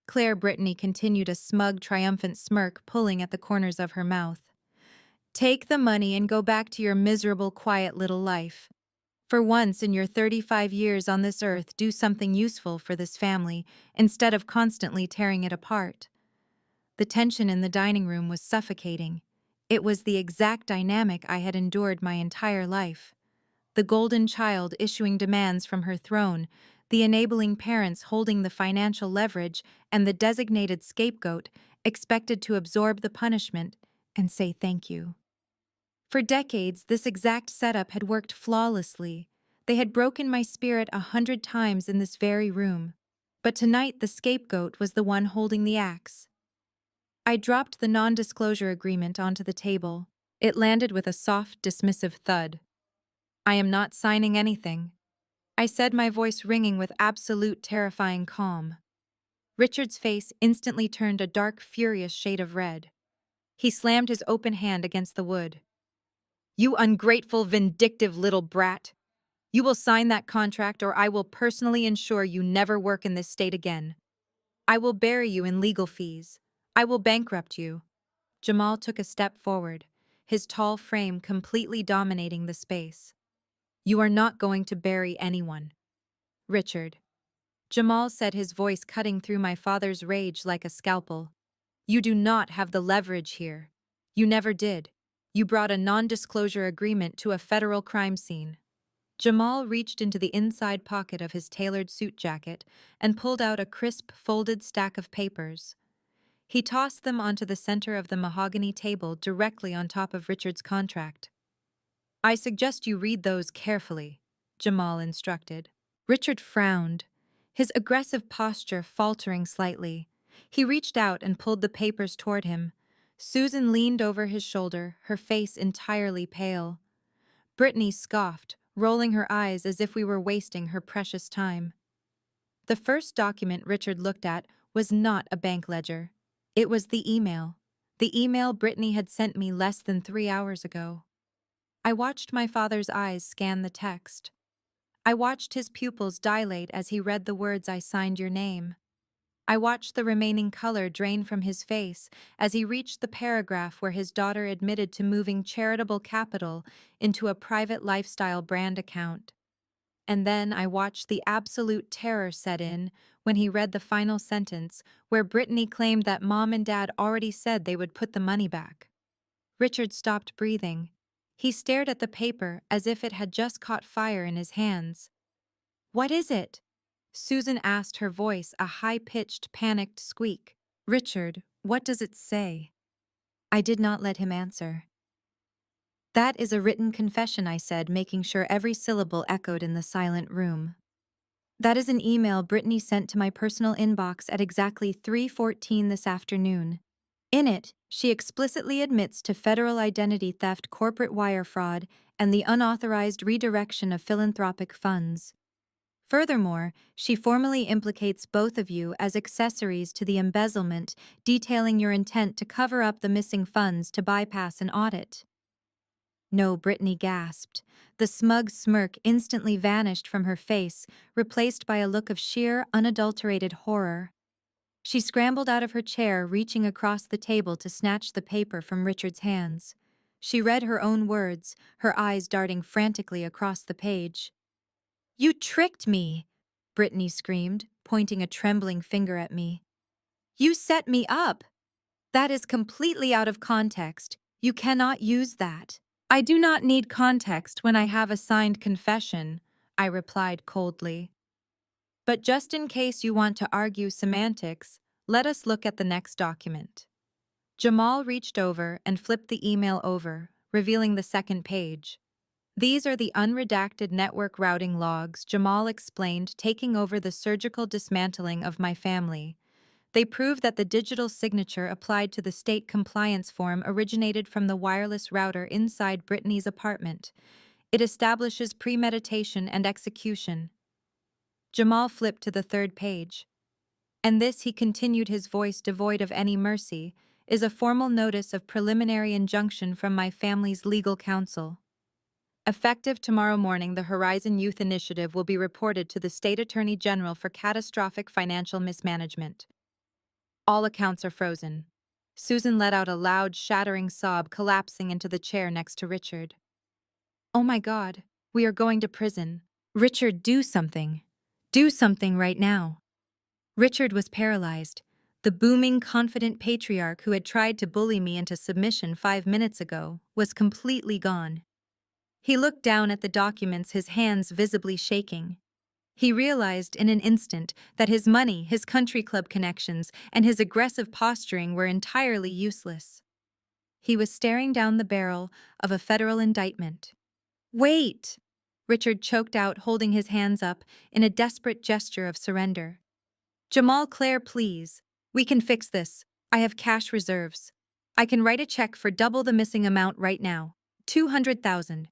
Claire, Brittany continued, a smug, triumphant smirk pulling at the corners of her mouth. Take the money and go back to your miserable, quiet little life. For once in your 35 years on this earth, do something useful for this family instead of constantly tearing it apart. The tension in the dining room was suffocating. It was the exact dynamic I had endured my entire life. The golden child issuing demands from her throne, the enabling parents holding the financial leverage, and the designated scapegoat expected to absorb the punishment and say thank you. For decades, this exact setup had worked flawlessly. They had broken my spirit 100 times in this very room. But tonight the scapegoat was the one holding the axe. I dropped the non-disclosure agreement onto the table. It landed with a soft, dismissive thud. I am not signing anything, I said, my voice ringing with absolute terrifying calm. Richard's face instantly turned a dark, furious shade of red. He slammed his open hand against the wood. You ungrateful, vindictive little brat! You will sign that contract or I will personally ensure you never work in this state again. I will bury you in legal fees. I will bankrupt you. Jamal took a step forward, his tall frame completely dominating the space. You are not going to bury anyone. Richard. Jamal said, his voice cutting through my father's rage like a scalpel. You do not have the leverage here. You never did. You brought a non-disclosure agreement to a federal crime scene. Jamal reached into the inside pocket of his tailored suit jacket and pulled out a crisp, folded stack of papers. He tossed them onto the center of the mahogany table directly on top of Richard's contract. I suggest you read those carefully, Jamal instructed. Richard frowned, his aggressive posture faltering slightly. He reached out and pulled the papers toward him. Susan leaned over his shoulder, her face entirely pale. Brittany scoffed, rolling her eyes as if we were wasting her precious time. The first document Richard looked at was not a bank ledger. It was the email. The email Brittany had sent me less than 3 hours ago. I watched my father's eyes scan the text. I watched his pupils dilate as he read the words, I signed your name. I watched the remaining color drain from his face as he reached the paragraph where his daughter admitted to moving charitable capital into a private lifestyle brand account. And then I watched the absolute terror set in when he read the final sentence where Brittany claimed that Mom and Dad already said they would put the money back. Richard stopped breathing. He stared at the paper as if it had just caught fire in his hands. What is it? Susan asked, her voice a high-pitched, panicked squeak. Richard, what does it say? I did not let him answer. That is a written confession, I said, making sure every syllable echoed in the silent room. That is an email Brittany sent to my personal inbox at exactly 3:14 this afternoon. In it, she explicitly admits to federal identity theft, corporate wire fraud, and the unauthorized redirection of philanthropic funds. Furthermore, she formally implicates both of you as accessories to the embezzlement, detailing your intent to cover up the missing funds to bypass an audit. No, Brittany gasped. The smug smirk instantly vanished from her face, replaced by a look of sheer, unadulterated horror. She scrambled out of her chair, reaching across the table to snatch the paper from Richard's hands. She read her own words, her eyes darting frantically across the page. You tricked me, Brittany screamed, pointing a trembling finger at me. You set me up. That is completely out of context. You cannot use that. I do not need context when I have a signed confession, I replied coldly. But just in case you want to argue semantics, let us look at the next document. Jamal reached over and flipped the email over, revealing the second page. These are the unredacted network routing logs, Jamal explained, taking over the surgical dismantling of my family. They prove that the digital signature applied to the state compliance form originated from the wireless router inside Brittany's apartment. It establishes premeditation and execution. Jamal flipped to the third page. And this, he continued, his voice devoid of any mercy, is a formal notice of preliminary injunction from my family's legal counsel. Effective tomorrow morning, the Horizon Youth Initiative will be reported to the State Attorney General for catastrophic financial mismanagement. All accounts are frozen. Susan let out a loud, shattering sob, collapsing into the chair next to Richard. Oh my God, we are going to prison. Richard, do something. Do something right now. Richard was paralyzed. The booming, confident patriarch who had tried to bully me into submission 5 minutes ago was completely gone. He looked down at the documents, his hands visibly shaking. He realized in an instant that his money, his country club connections, and his aggressive posturing were entirely useless. He was staring down the barrel of a federal indictment. Wait! Richard choked out, holding his hands up in a desperate gesture of surrender. Jamal, Claire, please. We can fix this. I have cash reserves. I can write a check for double the missing amount right now. 200,000.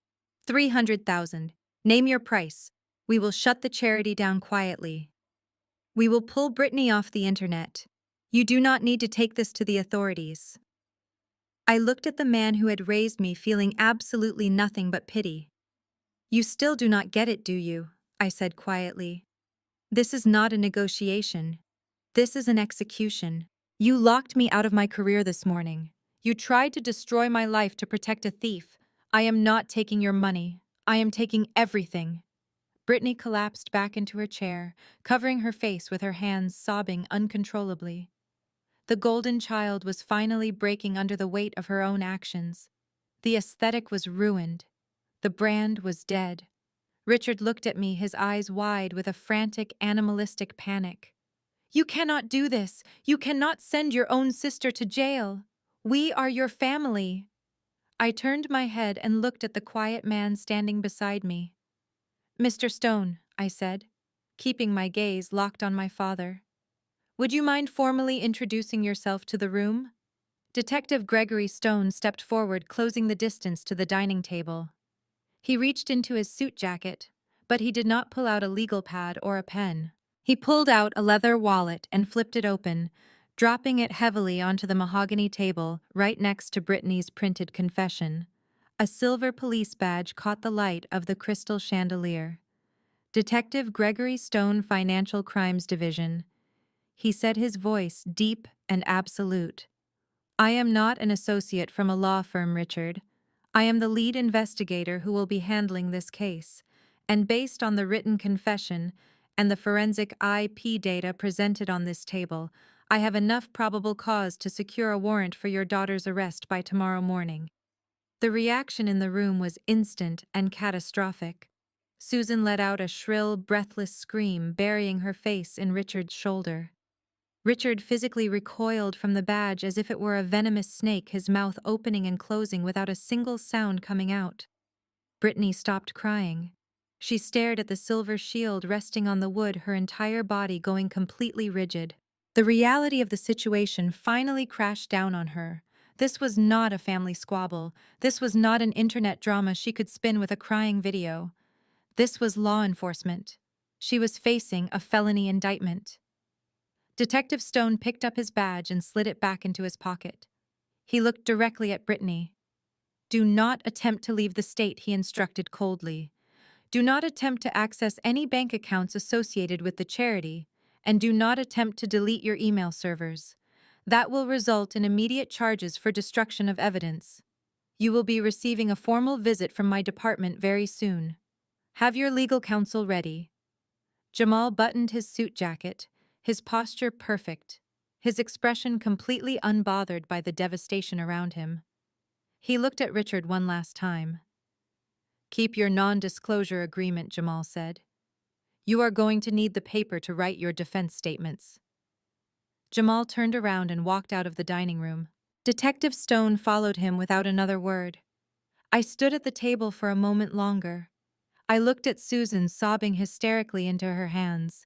300,000. Name your price. We will shut the charity down quietly. We will pull Brittany off the internet. You do not need to take this to the authorities. I looked at the man who had raised me, feeling absolutely nothing but pity. You still do not get it, do you? I said quietly. This is not a negotiation. This is an execution. You locked me out of my career this morning. You tried to destroy my life to protect a thief. I am not taking your money. I am taking everything. Brittany collapsed back into her chair, covering her face with her hands, sobbing uncontrollably. The golden child was finally breaking under the weight of her own actions. The aesthetic was ruined. The brand was dead. Richard looked at me, his eyes wide with a frantic, animalistic panic. You cannot do this. You cannot send your own sister to jail. We are your family. I turned my head and looked at the quiet man standing beside me. Mr. Stone, I said, keeping my gaze locked on my father. Would you mind formally introducing yourself to the room? Detective Gregory Stone stepped forward, closing the distance to the dining table. He reached into his suit jacket, but he did not pull out a legal pad or a pen. He pulled out a leather wallet and flipped it open, dropping it heavily onto the mahogany table right next to Brittany's printed confession. A silver police badge caught the light of the crystal chandelier. Detective Gregory Stone, Financial Crimes Division. He said, his voice deep and absolute. I am not an associate from a law firm, Richard. I am the lead investigator who will be handling this case, and based on the written confession and the forensic IP data presented on this table, I have enough probable cause to secure a warrant for your daughter's arrest by tomorrow morning. The reaction in the room was instant and catastrophic. Susan let out a shrill, breathless scream, burying her face in Richard's shoulder. Richard physically recoiled from the badge as if it were a venomous snake, his mouth opening and closing without a single sound coming out. Brittany stopped crying. She stared at the silver shield resting on the wood, her entire body going completely rigid. The reality of the situation finally crashed down on her. This was not a family squabble. This was not an internet drama she could spin with a crying video. This was law enforcement. She was facing a felony indictment. Detective Stone picked up his badge and slid it back into his pocket. He looked directly at Brittany. Do not attempt to leave the state, he instructed coldly. Do not attempt to access any bank accounts associated with the charity, and do not attempt to delete your email servers. That will result in immediate charges for destruction of evidence. You will be receiving a formal visit from my department very soon. Have your legal counsel ready. Jamal buttoned his suit jacket, his posture perfect, his expression completely unbothered by the devastation around him. He looked at Richard one last time. Keep your non-disclosure agreement, Jamal said. You are going to need the paper to write your defense statements. Jamal turned around and walked out of the dining room. Detective Stone followed him without another word. I stood at the table for a moment longer. I looked at Susan sobbing hysterically into her hands.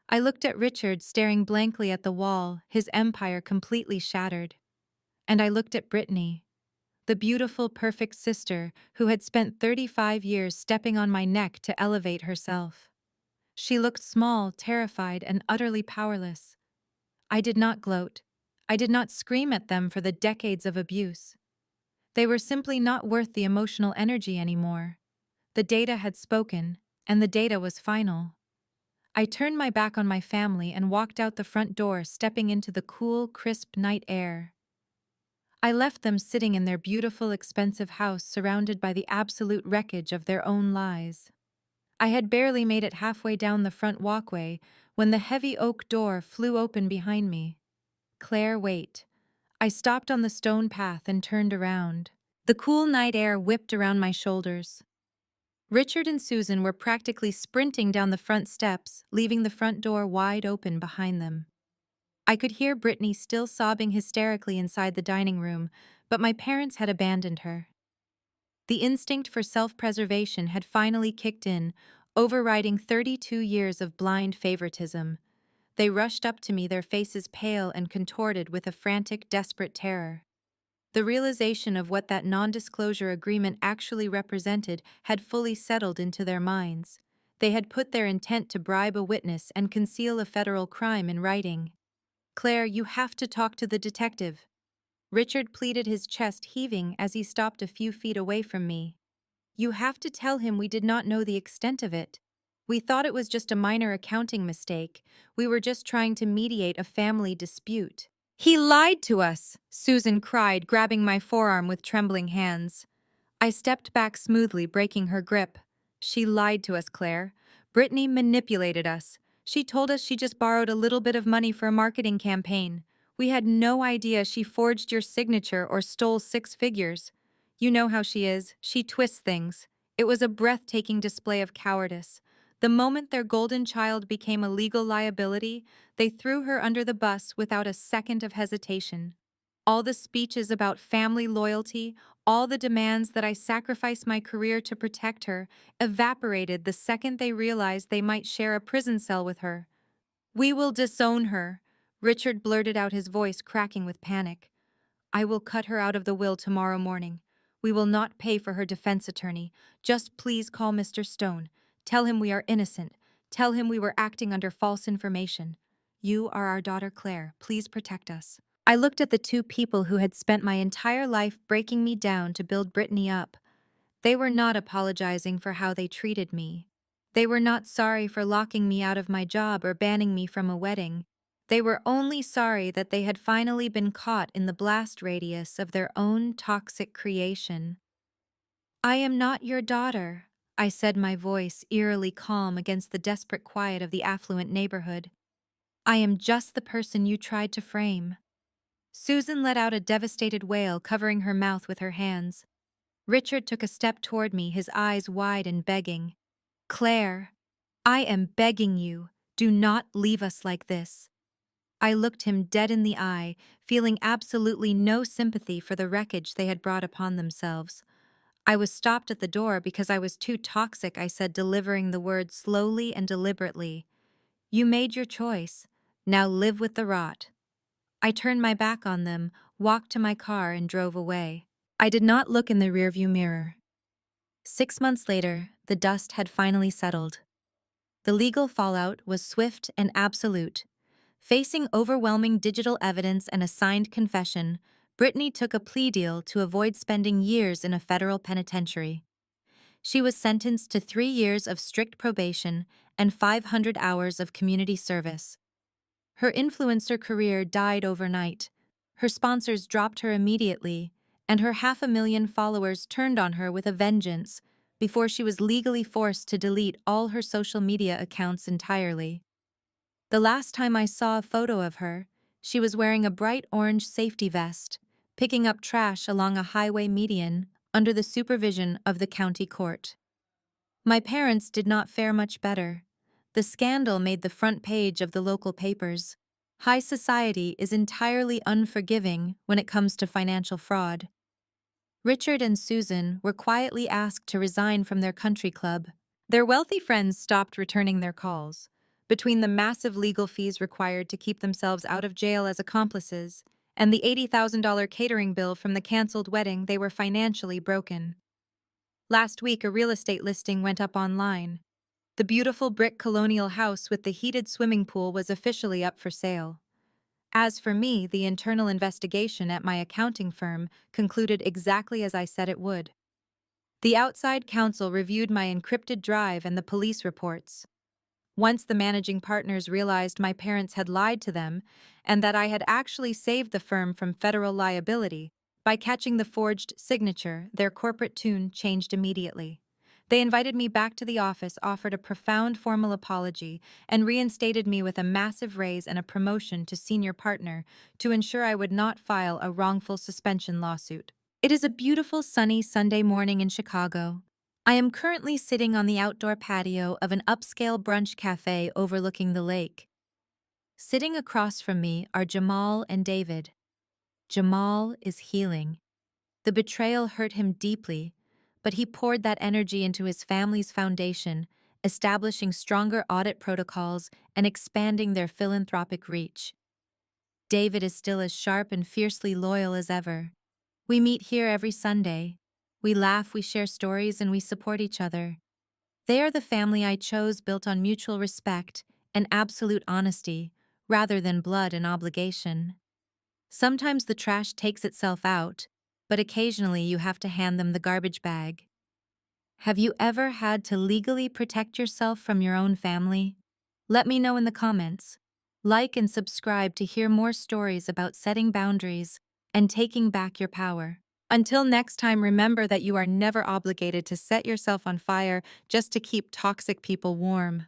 I looked at Richard staring blankly at the wall, his empire completely shattered. And I looked at Brittany, the beautiful, perfect sister who had spent 35 years stepping on my neck to elevate herself. She looked small, terrified, and utterly powerless. I did not gloat. I did not scream at them for the decades of abuse. They were simply not worth the emotional energy anymore. The data had spoken, and the data was final. I turned my back on my family and walked out the front door, stepping into the cool, crisp night air. I left them sitting in their beautiful, expensive house surrounded by the absolute wreckage of their own lies. I had barely made it halfway down the front walkway when the heavy oak door flew open behind me. Claire, wait. I stopped on the stone path and turned around. The cool night air whipped around my shoulders. Richard and Susan were practically sprinting down the front steps, leaving the front door wide open behind them. I could hear Brittany still sobbing hysterically inside the dining room, but my parents had abandoned her. The instinct for self-preservation had finally kicked in, overriding 32 years of blind favoritism. They rushed up to me, their faces pale and contorted with a frantic, desperate terror. The realization of what that non-disclosure agreement actually represented had fully settled into their minds. They had put their intent to bribe a witness and conceal a federal crime in writing. "Claire, you have to talk to the detective." Richard pleaded, his chest heaving as he stopped a few feet away from me. "You have to tell him we did not know the extent of it. We thought it was just a minor accounting mistake. We were just trying to mediate a family dispute." "He lied to us!" Susan cried, grabbing my forearm with trembling hands. I stepped back smoothly, breaking her grip. "She lied to us, Claire. Brittany manipulated us. She told us she just borrowed a little bit of money for a marketing campaign. We had no idea she forged your signature or stole 6 figures. You know how she is. She twists things. It was a breathtaking display of cowardice. The moment their golden child became a legal liability, they threw her under the bus without a second of hesitation. All the speeches about family loyalty, all the demands that I sacrifice my career to protect her, evaporated the second they realized they might share a prison cell with her. "We will disown her," Richard blurted out, his voice cracking with panic. "I will cut her out of the will tomorrow morning. We will not pay for her defense attorney. Just please call Mr. Stone. Tell him we are innocent. Tell him we were acting under false information. You are our daughter Claire. Please protect us." I looked at the two people who had spent my entire life breaking me down to build Brittany up. They were not apologizing for how they treated me. They were not sorry for locking me out of my job or banning me from a wedding. They were only sorry that they had finally been caught in the blast radius of their own toxic creation. "I am not your daughter," I said, my voice eerily calm against the desperate quiet of the affluent neighborhood. "I am just the person you tried to frame." Susan let out a devastated wail, covering her mouth with her hands. Richard took a step toward me, his eyes wide and begging. "Claire, I am begging you, do not leave us like this." I looked him dead in the eye, feeling absolutely no sympathy for the wreckage they had brought upon themselves. I was stopped at the door because I was too toxic, I said, delivering the words slowly and deliberately. "You made your choice. Now live with the rot." I turned my back on them, walked to my car, and drove away. I did not look in the rearview mirror. 6 months later, the dust had finally settled. The legal fallout was swift and absolute. Facing overwhelming digital evidence and a signed confession, Brittany took a plea deal to avoid spending years in a federal penitentiary. She was sentenced to 3 years of strict probation and 500 hours of community service. Her influencer career died overnight. Her sponsors dropped her immediately, and her 500,000 followers turned on her with a vengeance before she was legally forced to delete all her social media accounts entirely. The last time I saw a photo of her, she was wearing a bright orange safety vest, picking up trash along a highway median under the supervision of the county court. My parents did not fare much better. The scandal made the front page of the local papers. High society is entirely unforgiving when it comes to financial fraud. Richard and Susan were quietly asked to resign from their country club. Their wealthy friends stopped returning their calls. Between the massive legal fees required to keep themselves out of jail as accomplices and the $80,000 catering bill from the canceled wedding, they were financially broken. Last week, a real estate listing went up online. The beautiful brick colonial house with the heated swimming pool was officially up for sale. As for me, the internal investigation at my accounting firm concluded exactly as I said it would. The outside counsel reviewed my encrypted drive and the police reports. Once the managing partners realized my parents had lied to them and that I had actually saved the firm from federal liability by catching the forged signature, their corporate tune changed immediately. They invited me back to the office, offered a profound formal apology, and reinstated me with a massive raise and a promotion to senior partner to ensure I would not file a wrongful suspension lawsuit. It is a beautiful sunny Sunday morning in Chicago. I am currently sitting on the outdoor patio of an upscale brunch cafe overlooking the lake. Sitting across from me are Jamal and David. Jamal is healing. The betrayal hurt him deeply, but he poured that energy into his family's foundation, establishing stronger audit protocols and expanding their philanthropic reach. David is still as sharp and fiercely loyal as ever. We meet here every Sunday. We laugh, we share stories, and we support each other. They are the family I chose, built on mutual respect and absolute honesty, rather than blood and obligation. Sometimes the trash takes itself out, but occasionally you have to hand them the garbage bag. Have you ever had to legally protect yourself from your own family? Let me know in the comments. Like and subscribe to hear more stories about setting boundaries and taking back your power. Until next time, remember that you are never obligated to set yourself on fire just to keep toxic people warm.